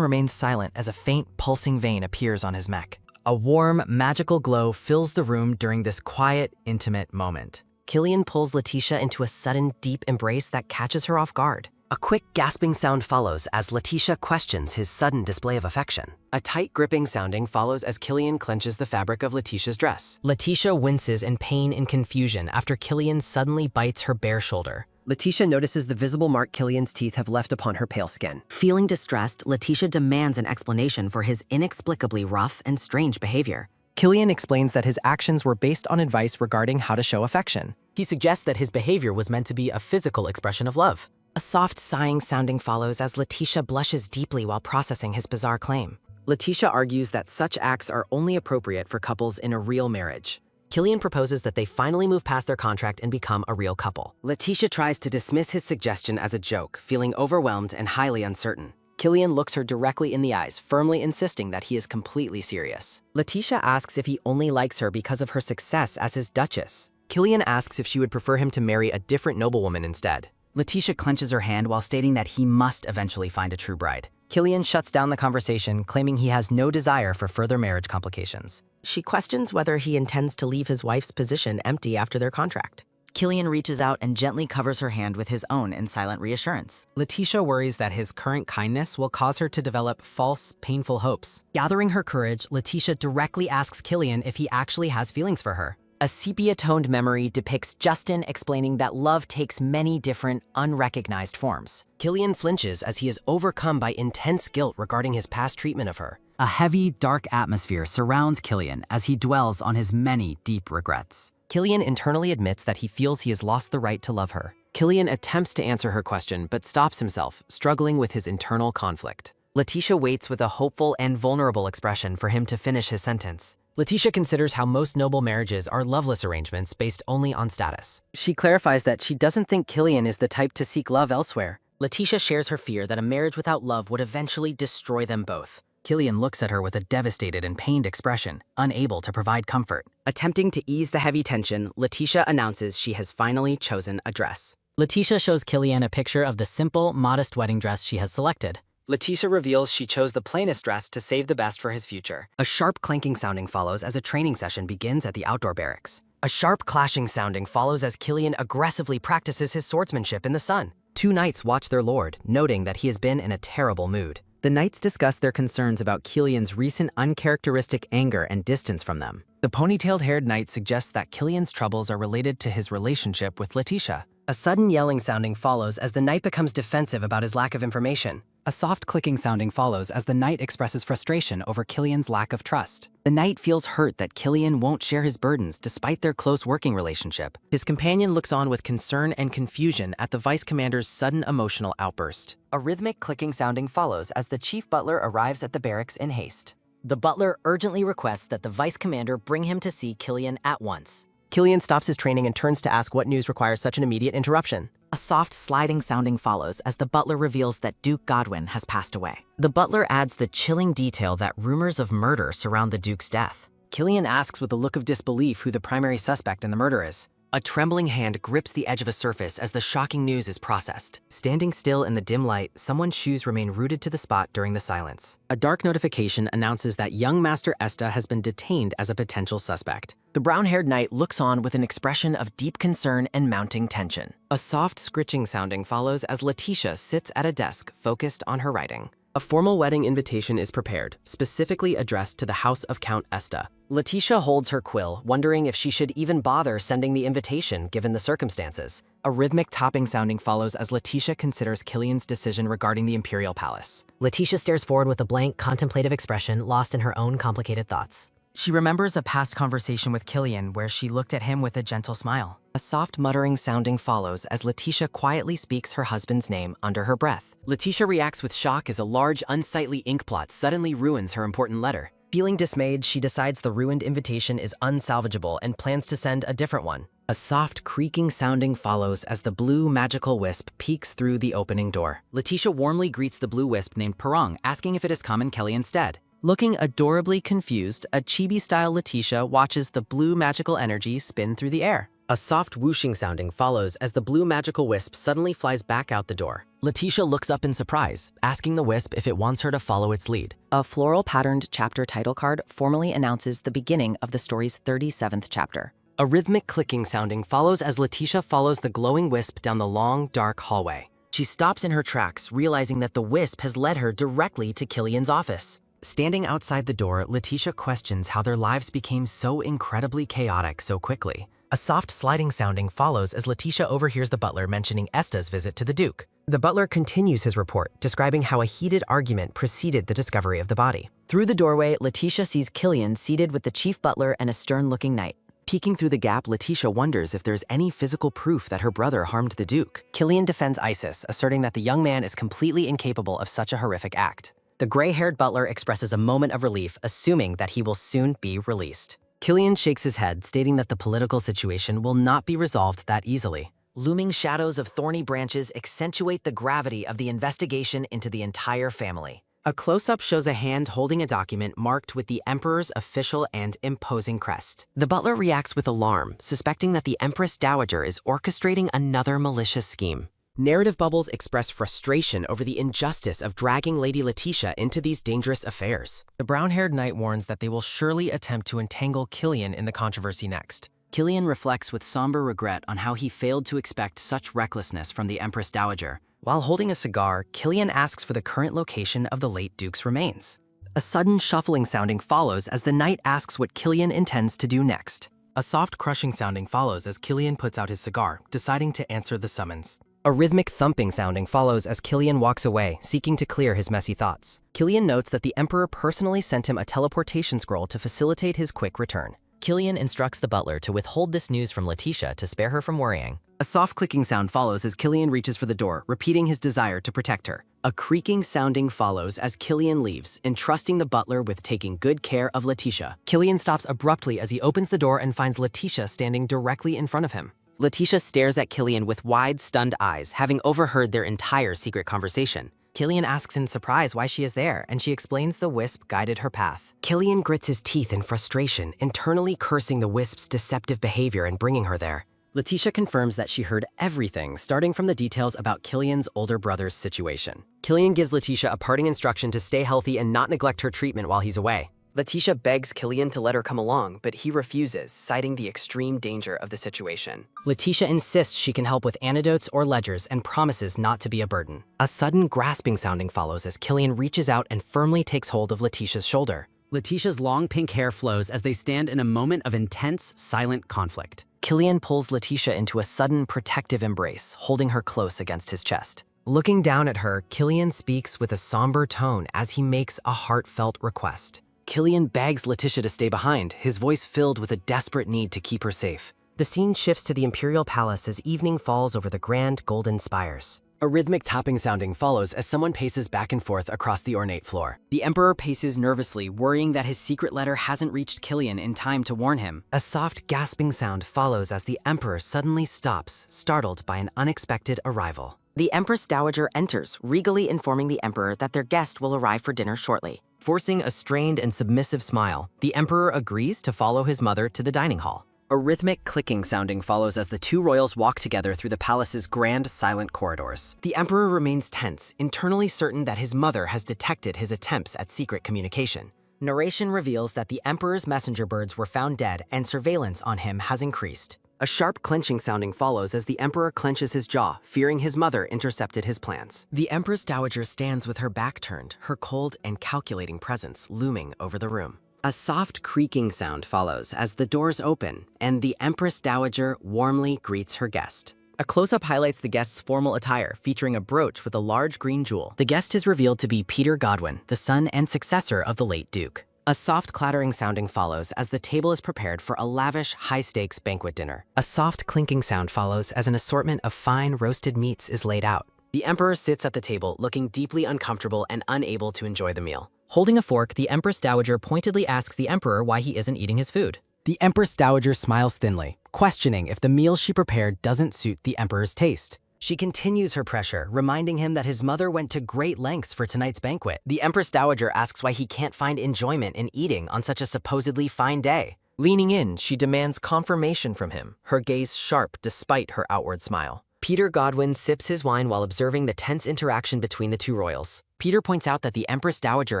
remains silent as a faint pulsing vein appears on his neck. A warm, magical glow fills the room during this quiet, intimate moment. Killian pulls Letitia into a sudden, deep embrace that catches her off guard. A quick gasping sound follows as Letitia questions his sudden display of affection. A tight gripping sounding follows as Killian clenches the fabric of Letitia's dress. Letitia winces in pain and confusion after Killian suddenly bites her bare shoulder. Letitia notices the visible mark Killian's teeth have left upon her pale skin. Feeling distressed, Letitia demands an explanation for his inexplicably rough and strange behavior. Killian explains that his actions were based on advice regarding how to show affection. He suggests that his behavior was meant to be a physical expression of love. A soft sighing sounding follows as Letitia blushes deeply while processing his bizarre claim. Letitia argues that such acts are only appropriate for couples in a real marriage. Killian proposes that they finally move past their contract and become a real couple. Letitia tries to dismiss his suggestion as a joke, feeling overwhelmed and highly uncertain. Killian looks her directly in the eyes, firmly insisting that he is completely serious. Letitia asks if he only likes her because of her success as his duchess. Killian asks if she would prefer him to marry a different noblewoman instead. Letitia clenches her hand while stating that he must eventually find a true bride. Killian shuts down the conversation, claiming he has no desire for further marriage complications. She questions whether he intends to leave his wife's position empty after their contract. Killian reaches out and gently covers her hand with his own in silent reassurance. Letitia worries that his current kindness will cause her to develop false, painful hopes. Gathering her courage, Letitia directly asks Killian if he actually has feelings for her. A sepia-toned memory depicts Justin explaining that love takes many different, unrecognized forms. Killian flinches as he is overcome by intense guilt regarding his past treatment of her. A heavy, dark atmosphere surrounds Killian as he dwells on his many deep regrets. Killian internally admits that he feels he has lost the right to love her. Killian attempts to answer her question but stops himself, struggling with his internal conflict. Letitia waits with a hopeful and vulnerable expression for him to finish his sentence. Letitia considers how most noble marriages are loveless arrangements based only on status. She clarifies that she doesn't think Killian is the type to seek love elsewhere. Letitia shares her fear that a marriage without love would eventually destroy them both. Killian looks at her with a devastated and pained expression, unable to provide comfort. Attempting to ease the heavy tension, Letitia announces she has finally chosen a dress. Letitia shows Killian a picture of the simple, modest wedding dress she has selected. Letitia reveals she chose the plainest dress to save the best for his future. A sharp clanking sounding follows as a training session begins at the outdoor barracks. A sharp clashing sounding follows as Killian aggressively practices his swordsmanship in the sun. Two knights watch their lord, noting that he has been in a terrible mood. The knights discuss their concerns about Killian's recent uncharacteristic anger and distance from them. The ponytailed-haired knight suggests that Killian's troubles are related to his relationship with Letitia. A sudden yelling sounding follows as the knight becomes defensive about his lack of information. A soft clicking sounding follows as the knight expresses frustration over Killian's lack of trust. The knight feels hurt that Killian won't share his burdens despite their close working relationship. His companion looks on with concern and confusion at the vice commander's sudden emotional outburst. A rhythmic clicking sounding follows as the chief butler arrives at the barracks in haste. The butler urgently requests that the vice commander bring him to see Killian at once. Killian stops his training and turns to ask what news requires such an immediate interruption. A soft sliding sounding follows as the butler reveals that Duke Godwin has passed away. The butler adds the chilling detail that rumors of murder surround the Duke's death. Killian asks with a look of disbelief who the primary suspect in the murder is. A trembling hand grips the edge of a surface as the shocking news is processed. Standing still in the dim light, someone's shoes remain rooted to the spot during the silence. A dark notification announces that young Master Esta has been detained as a potential suspect. The brown-haired knight looks on with an expression of deep concern and mounting tension. A soft scritching sounding follows as Letitia sits at a desk focused on her writing. A formal wedding invitation is prepared, specifically addressed to the house of Count Esta. Letitia holds her quill, wondering if she should even bother sending the invitation given the circumstances. A rhythmic topping sounding follows as Letitia considers Killian's decision regarding the Imperial Palace. Letitia stares forward with a blank, contemplative expression, lost in her own complicated thoughts. She remembers a past conversation with Killian where she looked at him with a gentle smile. A soft muttering sounding follows as Letitia quietly speaks her husband's name under her breath. Letitia reacts with shock as a large, unsightly ink blot suddenly ruins her important letter. Feeling dismayed, she decides the ruined invitation is unsalvageable and plans to send a different one. A soft, creaking sounding follows as the blue magical wisp peeks through the opening door. Letitia warmly greets the blue wisp named Parong, asking if it has come in Killian's stead. Looking adorably confused, a chibi-style Letitia watches the blue magical energy spin through the air. A soft whooshing sounding follows as the blue magical wisp suddenly flies back out the door. Letitia looks up in surprise, asking the wisp if it wants her to follow its lead. A floral patterned chapter title card formally announces the beginning of the story's 37th chapter. A rhythmic clicking sounding follows as Letitia follows the glowing wisp down the long, dark hallway. She stops in her tracks, realizing that the wisp has led her directly to Killian's office. Standing outside the door, Letitia questions how their lives became so incredibly chaotic so quickly. A soft sliding sounding follows as Letitia overhears the butler mentioning Esta's visit to the Duke. The butler continues his report, describing how a heated argument preceded the discovery of the body. Through the doorway, Letitia sees Killian seated with the chief butler and a stern-looking knight. Peeking through the gap, Letitia wonders if there's any physical proof that her brother harmed the Duke. Killian defends Isis, asserting that the young man is completely incapable of such a horrific act. The gray-haired butler expresses a moment of relief, assuming that he will soon be released. Killian shakes his head, stating that the political situation will not be resolved that easily. Looming shadows of thorny branches accentuate the gravity of the investigation into the entire family. A close-up shows a hand holding a document marked with the Emperor's official and imposing crest. The butler reacts with alarm, suspecting that the Empress Dowager is orchestrating another malicious scheme. Narrative bubbles express frustration over the injustice of dragging Lady Letitia into these dangerous affairs. The brown-haired knight warns that they will surely attempt to entangle Killian in the controversy next. Killian reflects with somber regret on how he failed to expect such recklessness from the Empress Dowager. While holding a cigar, Killian asks for the current location of the late Duke's remains. A sudden shuffling sounding follows as the knight asks what Killian intends to do next. A soft crushing sounding follows as Killian puts out his cigar, deciding to answer the summons. A rhythmic thumping sounding follows as Killian walks away, seeking to clear his messy thoughts. Killian notes that the Emperor personally sent him a teleportation scroll to facilitate his quick return. Killian instructs the butler to withhold this news from Letitia to spare her from worrying. A soft clicking sound follows as Killian reaches for the door, repeating his desire to protect her. A creaking sounding follows as Killian leaves, entrusting the butler with taking good care of Letitia. Killian stops abruptly as he opens the door and finds Letitia standing directly in front of him. Letitia stares at Killian with wide, stunned eyes, having overheard their entire secret conversation. Killian asks in surprise why she is there, and she explains the wisp guided her path. Killian grits his teeth in frustration, internally cursing the wisp's deceptive behavior in bringing her there. Letitia confirms that she heard everything, starting from the details about Killian's older brother's situation. Killian gives Letitia a parting instruction to stay healthy and not neglect her treatment while he's away. Letitia begs Killian to let her come along, but he refuses, citing the extreme danger of the situation. Letitia insists she can help with antidotes or ledgers and promises not to be a burden. A sudden grasping sounding follows as Killian reaches out and firmly takes hold of Letitia's shoulder. Letitia's long pink hair flows as they stand in a moment of intense, silent conflict. Killian pulls Letitia into a sudden protective embrace, holding her close against his chest. Looking down at her, Killian speaks with a somber tone as he makes a heartfelt request. Killian begs Letitia to stay behind, his voice filled with a desperate need to keep her safe. The scene shifts to the Imperial Palace as evening falls over the grand golden spires. A rhythmic tapping sounding follows as someone paces back and forth across the ornate floor. The Emperor paces nervously, worrying that his secret letter hasn't reached Killian in time to warn him. A soft gasping sound follows as the Emperor suddenly stops, startled by an unexpected arrival. The Empress Dowager enters, regally informing the Emperor that their guest will arrive for dinner shortly. Forcing a strained and submissive smile, the Emperor agrees to follow his mother to the dining hall. A rhythmic clicking sounding follows as the two royals walk together through the palace's grand, silent corridors. The Emperor remains tense, internally certain that his mother has detected his attempts at secret communication. Narration reveals that the Emperor's messenger birds were found dead and surveillance on him has increased. A sharp clenching sounding follows as the Emperor clenches his jaw, fearing his mother intercepted his plans. The Empress Dowager stands with her back turned, her cold and calculating presence looming over the room. A soft creaking sound follows as the doors open, and the Empress Dowager warmly greets her guest. A close-up highlights the guest's formal attire, featuring a brooch with a large green jewel. The guest is revealed to be Peter Godwin, the son and successor of the late Duke. A soft clattering sounding follows as the table is prepared for a lavish, high-stakes banquet dinner. A soft clinking sound follows as an assortment of fine roasted meats is laid out. The Emperor sits at the table, looking deeply uncomfortable and unable to enjoy the meal. Holding a fork, the Empress Dowager pointedly asks the Emperor why he isn't eating his food. The Empress Dowager smiles thinly, questioning if the meal she prepared doesn't suit the Emperor's taste. She continues her pressure, reminding him that his mother went to great lengths for tonight's banquet. The Empress Dowager asks why he can't find enjoyment in eating on such a supposedly fine day. Leaning in, she demands confirmation from him, her gaze sharp despite her outward smile. Peter Godwin sips his wine while observing the tense interaction between the two royals. Peter points out that the Empress Dowager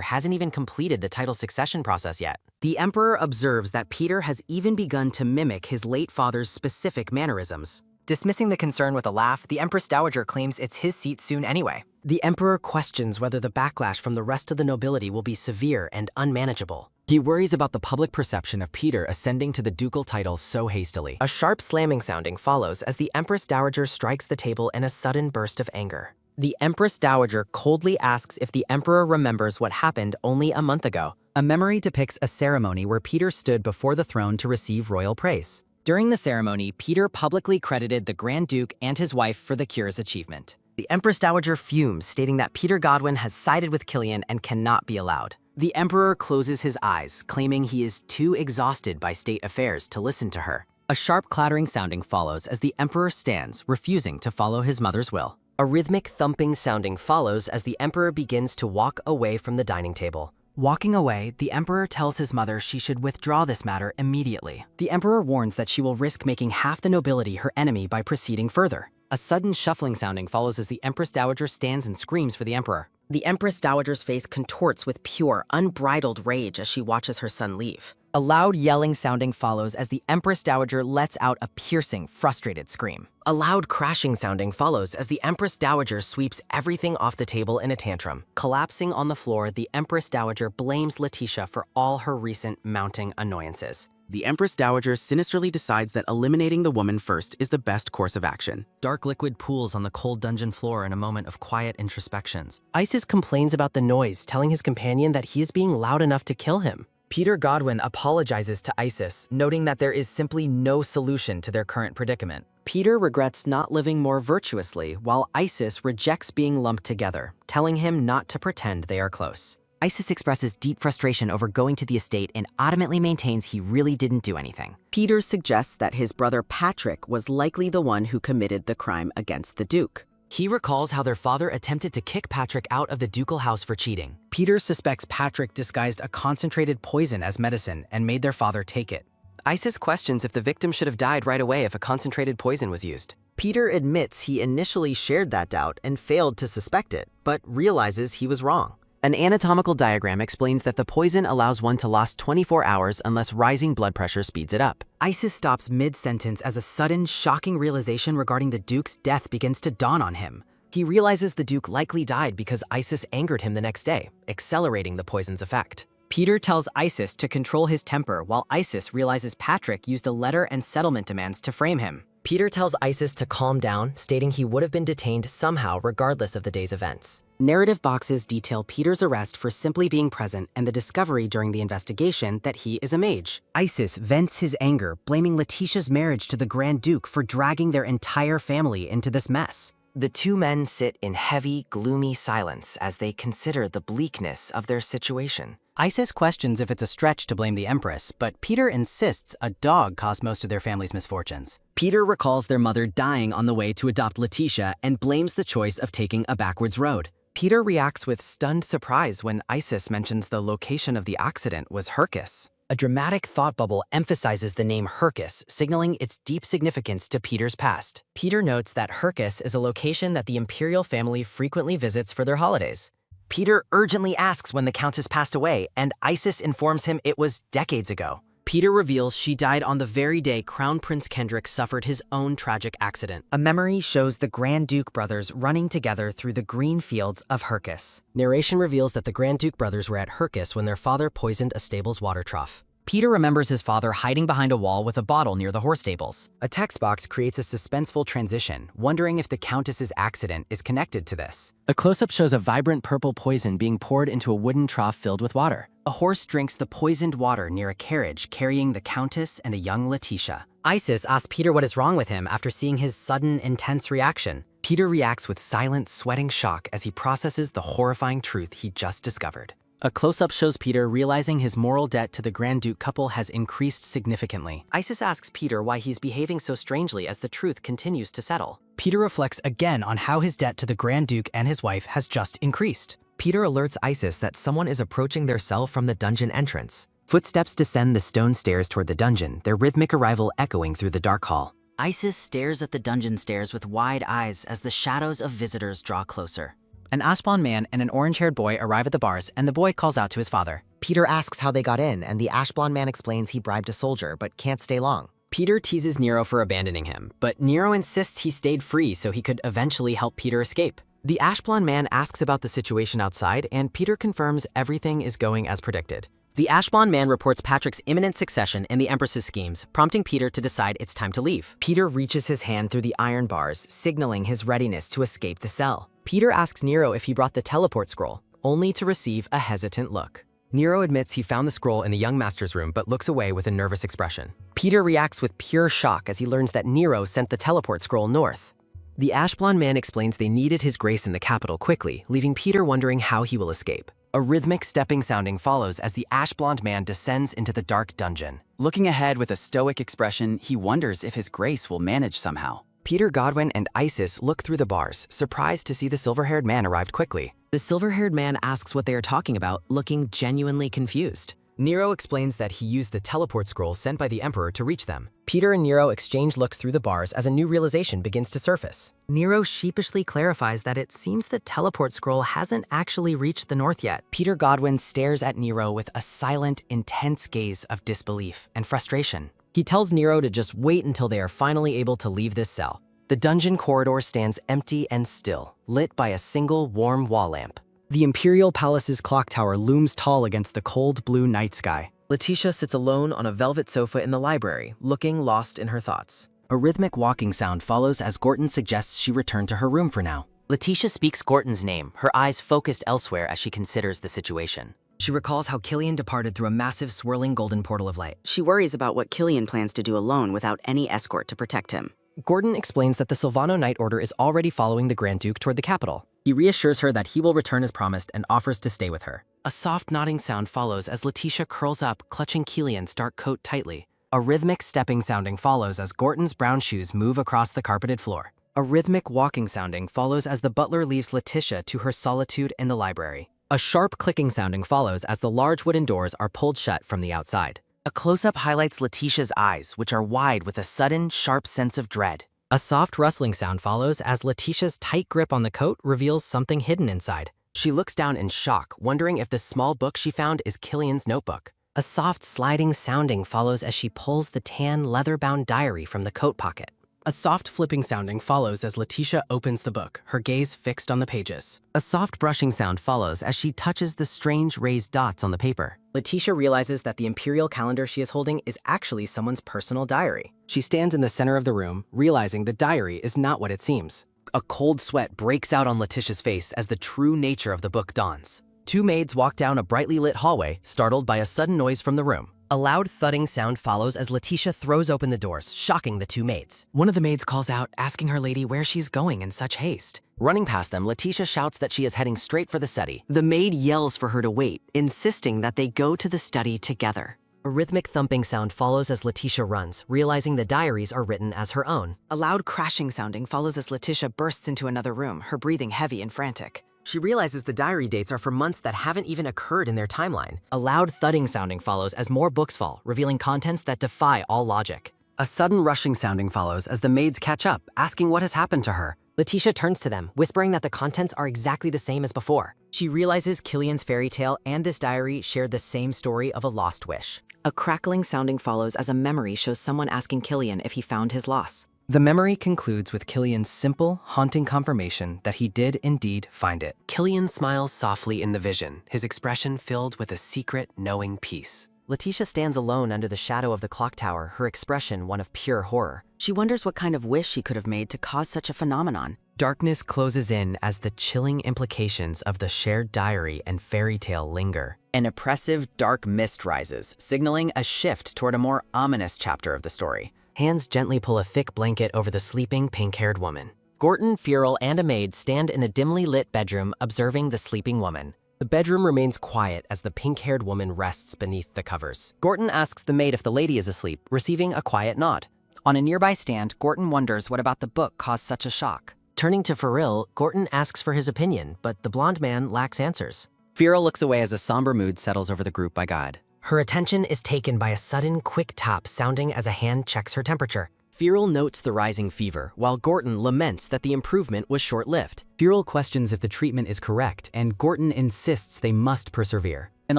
hasn't even completed the title succession process yet. The Emperor observes that Peter has even begun to mimic his late father's specific mannerisms. Dismissing the concern with a laugh, the Empress Dowager claims it's his seat soon anyway. The Emperor questions whether the backlash from the rest of the nobility will be severe and unmanageable. He worries about the public perception of Peter ascending to the ducal title so hastily. A sharp slamming sounding follows as the Empress Dowager strikes the table in a sudden burst of anger. The Empress Dowager coldly asks if the Emperor remembers what happened only a month ago. A memory depicts a ceremony where Peter stood before the throne to receive royal praise. During the ceremony, Peter publicly credited the Grand Duke and his wife for the cure's achievement. The Empress Dowager fumes, stating that Peter Godwin has sided with Killian and cannot be allowed. The Emperor closes his eyes, claiming he is too exhausted by state affairs to listen to her. A sharp clattering sounding follows as the Emperor stands, refusing to follow his mother's will. A rhythmic thumping sounding follows as the Emperor begins to walk away from the dining table. Walking away, the Emperor tells his mother she should withdraw this matter immediately. The Emperor warns that she will risk making half the nobility her enemy by proceeding further. A sudden shuffling sounding follows as the Empress Dowager stands and screams for the Emperor. The Empress Dowager's face contorts with pure, unbridled rage as she watches her son leave. A loud yelling sounding follows as the Empress Dowager lets out a piercing, frustrated scream. A loud crashing sounding follows as the Empress Dowager sweeps everything off the table in a tantrum. Collapsing on the floor, the Empress Dowager blames Letitia for all her recent mounting annoyances. The Empress Dowager sinisterly decides that eliminating the woman first is the best course of action. Dark liquid pools on the cold dungeon floor in a moment of quiet introspections. Isis complains about the noise, telling his companion that he is being loud enough to kill him. Peter Godwin apologizes to Isis, noting that there is simply no solution to their current predicament. Peter regrets not living more virtuously, while Isis rejects being lumped together, telling him not to pretend they are close. Isis expresses deep frustration over going to the estate and adamantly maintains he really didn't do anything. Peter suggests that his brother Patrick was likely the one who committed the crime against the Duke. He recalls how their father attempted to kick Patrick out of the ducal house for cheating. Peter suspects Patrick disguised a concentrated poison as medicine and made their father take it. Isis questions if the victim should have died right away if a concentrated poison was used. Peter admits he initially shared that doubt and failed to suspect it, but realizes he was wrong. An anatomical diagram explains that the poison allows one to last 24 hours unless rising blood pressure speeds it up. Isis stops mid-sentence as a sudden, shocking realization regarding the Duke's death begins to dawn on him. He realizes the Duke likely died because Isis angered him the next day, accelerating the poison's effect. Peter tells Isis to control his temper while Isis realizes Patrick used a letter and settlement demands to frame him. Peter tells Isis to calm down, stating he would have been detained somehow regardless of the day's events. Narrative boxes detail Peter's arrest for simply being present and the discovery during the investigation that he is a mage. Isis vents his anger, blaming Letitia's marriage to the Grand Duke for dragging their entire family into this mess. The two men sit in heavy, gloomy silence as they consider the bleakness of their situation. Isis questions if it's a stretch to blame the Empress, but Peter insists a dog caused most of their family's misfortunes. Peter recalls their mother dying on the way to adopt Letitia and blames the choice of taking a backwards road. Peter reacts with stunned surprise when Isis mentions the location of the accident was Hercus. A dramatic thought bubble emphasizes the name Hercus, signaling its deep significance to Peter's past. Peter notes that Hercus is a location that the imperial family frequently visits for their holidays. Peter urgently asks when the Countess passed away, and Isis informs him it was decades ago. Peter reveals she died on the very day Crown Prince Kendrick suffered his own tragic accident. A memory shows the Grand Duke brothers running together through the green fields of Hercus. Narration reveals that the Grand Duke brothers were at Hercus when their father poisoned a stable's water trough. Peter remembers his father hiding behind a wall with a bottle near the horse stables. A text box creates a suspenseful transition, wondering if the Countess's accident is connected to this. A close-up shows a vibrant purple poison being poured into a wooden trough filled with water. A horse drinks the poisoned water near a carriage carrying the Countess and a young Letitia. Isis asks Peter what is wrong with him after seeing his sudden, intense reaction. Peter reacts with silent, sweating shock as he processes the horrifying truth he just discovered. A close-up shows Peter realizing his moral debt to the Grand Duke couple has increased significantly. Isis asks Peter why he's behaving so strangely as the truth continues to settle. Peter reflects again on how his debt to the Grand Duke and his wife has just increased. Peter alerts Isis that someone is approaching their cell from the dungeon entrance. Footsteps descend the stone stairs toward the dungeon, their rhythmic arrival echoing through the dark hall. Isis stares at the dungeon stairs with wide eyes as the shadows of visitors draw closer. An Ashblonde man and an orange-haired boy arrive at the bars, and the boy calls out to his father. Peter asks how they got in, and the Ashblonde man explains he bribed a soldier, but can't stay long. Peter teases Nero for abandoning him, but Nero insists he stayed free so he could eventually help Peter escape. The Ashblonde man asks about the situation outside, and Peter confirms everything is going as predicted. The Ashblonde man reports Patrick's imminent succession and the Empress's schemes, prompting Peter to decide it's time to leave. Peter reaches his hand through the iron bars, signaling his readiness to escape the cell. Peter asks Nero if he brought the teleport scroll, only to receive a hesitant look. Nero admits he found the scroll in the young master's room but looks away with a nervous expression. Peter reacts with pure shock as he learns that Nero sent the teleport scroll north. The Ashblonde man explains they needed his grace in the capital quickly, leaving Peter wondering how he will escape. A rhythmic stepping sounding follows as the Ashblonde man descends into the dark dungeon. Looking ahead with a stoic expression, he wonders if his grace will manage somehow. Peter, Godwin, and Isis look through the bars, surprised to see the silver-haired man arrived quickly. The silver-haired man asks what they are talking about, looking genuinely confused. Nero explains that he used the teleport scroll sent by the Emperor to reach them. Peter and Nero exchange looks through the bars as a new realization begins to surface. Nero sheepishly clarifies that it seems the teleport scroll hasn't actually reached the north yet. Peter Godwin stares at Nero with a silent, intense gaze of disbelief and frustration. He tells Nero to just wait until they are finally able to leave this cell. The dungeon corridor stands empty and still, lit by a single warm wall lamp. The Imperial Palace's clock tower looms tall against the cold blue night sky. Letitia sits alone on a velvet sofa in the library, looking lost in her thoughts. A rhythmic walking sound follows as Gorton suggests she return to her room for now. Letitia speaks Gorton's name, her eyes focused elsewhere as she considers the situation. She recalls how Killian departed through a massive swirling golden portal of light. She worries about what Killian plans to do alone without any escort to protect him. Gordon explains that the Silvano Knight Order is already following the Grand Duke toward the capital. He reassures her that he will return as promised and offers to stay with her. A soft nodding sound follows as Letitia curls up, clutching Killian's dark coat tightly. A rhythmic stepping sounding follows as Gorton's brown shoes move across the carpeted floor. A rhythmic walking sounding follows as the butler leaves Letitia to her solitude in the library. A sharp clicking sounding follows as the large wooden doors are pulled shut from the outside. A close-up highlights Letitia's eyes, which are wide with a sudden, sharp sense of dread. A soft rustling sound follows as Letitia's tight grip on the coat reveals something hidden inside. She looks down in shock, wondering if the small book she found is Killian's notebook. A soft sliding sounding follows as she pulls the tan, leather-bound diary from the coat pocket. A soft flipping sounding follows as Letitia opens the book, her gaze fixed on the pages. A soft brushing sound follows as she touches the strange raised dots on the paper. Letitia realizes that the imperial calendar she is holding is actually someone's personal diary. She stands in the center of the room, realizing the diary is not what it seems. A cold sweat breaks out on Letitia's face as the true nature of the book dawns. Two maids walk down a brightly lit hallway, startled by a sudden noise from the room. A loud thudding sound follows as Letitia throws open the doors, shocking the two maids. One of the maids calls out, asking her lady where she's going in such haste. Running past them, Letitia shouts that she is heading straight for the study. The maid yells for her to wait, insisting that they go to the study together. A rhythmic thumping sound follows as Letitia runs, realizing the diaries are written as her own. A loud crashing sounding follows as Letitia bursts into another room, her breathing heavy and frantic. She realizes the diary dates are for months that haven't even occurred in their timeline. A loud thudding sounding follows as more books fall, revealing contents that defy all logic. A sudden rushing sounding follows as the maids catch up, asking what has happened to her. Letitia turns to them, whispering that the contents are exactly the same as before. She realizes Killian's fairy tale and this diary shared the same story of a lost wish. A crackling sounding follows as a memory shows someone asking Killian if he found his loss. The memory concludes with Killian's simple, haunting confirmation that he did indeed find it. Killian smiles softly in the vision, his expression filled with a secret, knowing peace. Letitia stands alone under the shadow of the clock tower, her expression one of pure horror. She wonders what kind of wish she could have made to cause such a phenomenon. Darkness closes in as the chilling implications of the shared diary and fairy tale linger. An oppressive, dark mist rises, signaling a shift toward a more ominous chapter of the story. Hands gently pull a thick blanket over the sleeping, pink-haired woman. Gorton, Furel, and a maid stand in a dimly lit bedroom, observing the sleeping woman. The bedroom remains quiet as the pink-haired woman rests beneath the covers. Gorton asks the maid if the lady is asleep, receiving a quiet nod. On a nearby stand, Gorton wonders what about the book caused such a shock. Turning to Furel, Gorton asks for his opinion, but the blonde man lacks answers. Furel looks away as a somber mood settles over the group by God. Her attention is taken by a sudden, quick tap sounding as a hand checks her temperature. Furel notes the rising fever, while Gorton laments that the improvement was short-lived. Furel questions if the treatment is correct, and Gorton insists they must persevere. In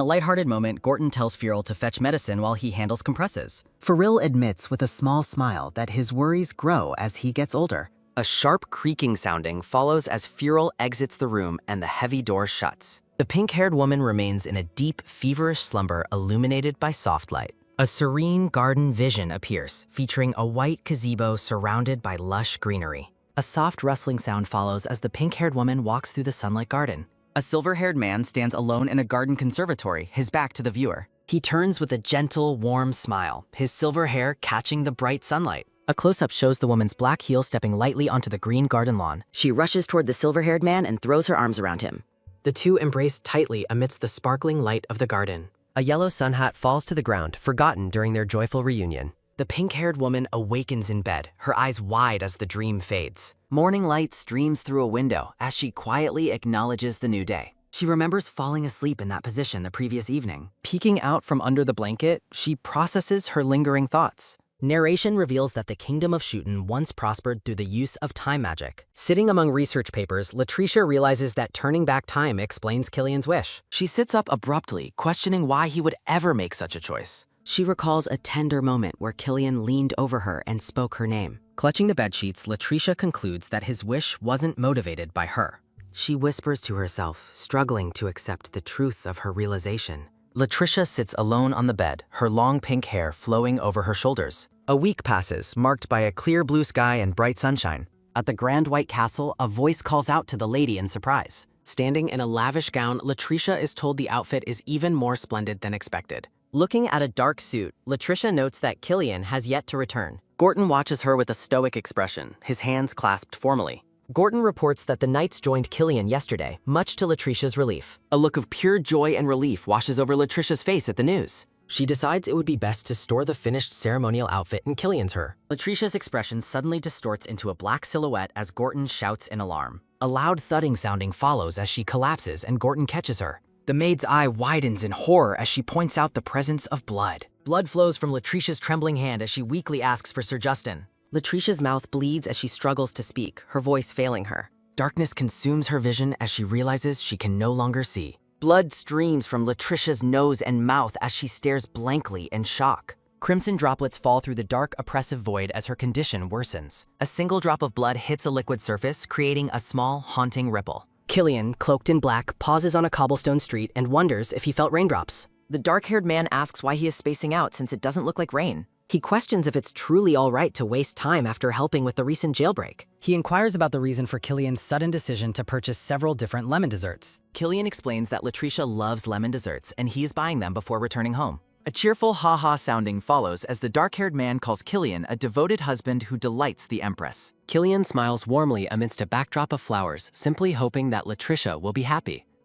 a lighthearted moment, Gorton tells Furel to fetch medicine while he handles compresses. Furel admits with a small smile that his worries grow as he gets older. A sharp creaking sounding follows as Furel exits the room and the heavy door shuts. The pink-haired woman remains in a deep, feverish slumber illuminated by soft light. A serene garden vision appears, featuring a white gazebo surrounded by lush greenery. A soft rustling sound follows as the pink-haired woman walks through the sunlit garden. A silver-haired man stands alone in a garden conservatory, his back to the viewer. He turns with a gentle, warm smile, his silver hair catching the bright sunlight. A close-up shows the woman's black heel stepping lightly onto the green garden lawn. She rushes toward the silver-haired man and throws her arms around him. The two embrace tightly amidst the sparkling light of the garden. A yellow sun hat falls to the ground, forgotten during their joyful reunion. The pink-haired woman awakens in bed, her eyes wide as the dream fades. Morning light streams through a window as she quietly acknowledges the new day. She remembers falling asleep in that position the previous evening. Peeking out from under the blanket, she processes her lingering thoughts. Narration reveals that the kingdom of Shooten once prospered through the use of time magic. Sitting among research papers, Latricia realizes that turning back time explains Killian's wish. She sits up abruptly, questioning why he would ever make such a choice. She recalls a tender moment where Killian leaned over her and spoke her name. Clutching the bedsheets, Latricia concludes that his wish wasn't motivated by her. She whispers to herself, struggling to accept the truth of her realization. Latricia sits alone on the bed, her long pink hair flowing over her shoulders. A week passes, marked by a clear blue sky and bright sunshine. At the Grand White Castle, a voice calls out to the lady in surprise. Standing in a lavish gown, Latricia is told the outfit is even more splendid than expected. Looking at a dark suit, Latricia notes that Killian has yet to return. Gorton watches her with a stoic expression, his hands clasped formally. Gorton reports that the knights joined Killian yesterday, much to Latricia's relief. A look of pure joy and relief washes over Latricia's face at the news. She decides it would be best to store the finished ceremonial outfit in Killian's her. Latricia's expression suddenly distorts into a black silhouette as Gorton shouts in alarm. A loud thudding sounding follows as she collapses and Gorton catches her. The maid's eye widens in horror as she points out the presence of blood. Blood flows from Latricia's trembling hand as she weakly asks for Sir Justin. Latricia's mouth bleeds as she struggles to speak, her voice failing her. Darkness consumes her vision as she realizes she can no longer see. Blood streams from Latricia's nose and mouth as she stares blankly in shock. Crimson droplets fall through the dark, oppressive void as her condition worsens. A single drop of blood hits a liquid surface, creating a small, haunting ripple. Killian, cloaked in black, pauses on a cobblestone street and wonders if he felt raindrops. The dark-haired man asks why he is spacing out since it doesn't look like rain. He questions if it's truly all right to waste time after helping with the recent jailbreak. He inquires about the reason for Killian's sudden decision to purchase several different lemon desserts. Killian explains that Latricia loves lemon desserts and he is buying them before returning home. A cheerful ha-ha sounding follows as the dark-haired man calls Killian a devoted husband who delights the Empress. Killian smiles warmly amidst a backdrop of flowers, simply hoping that Latricia will be happy.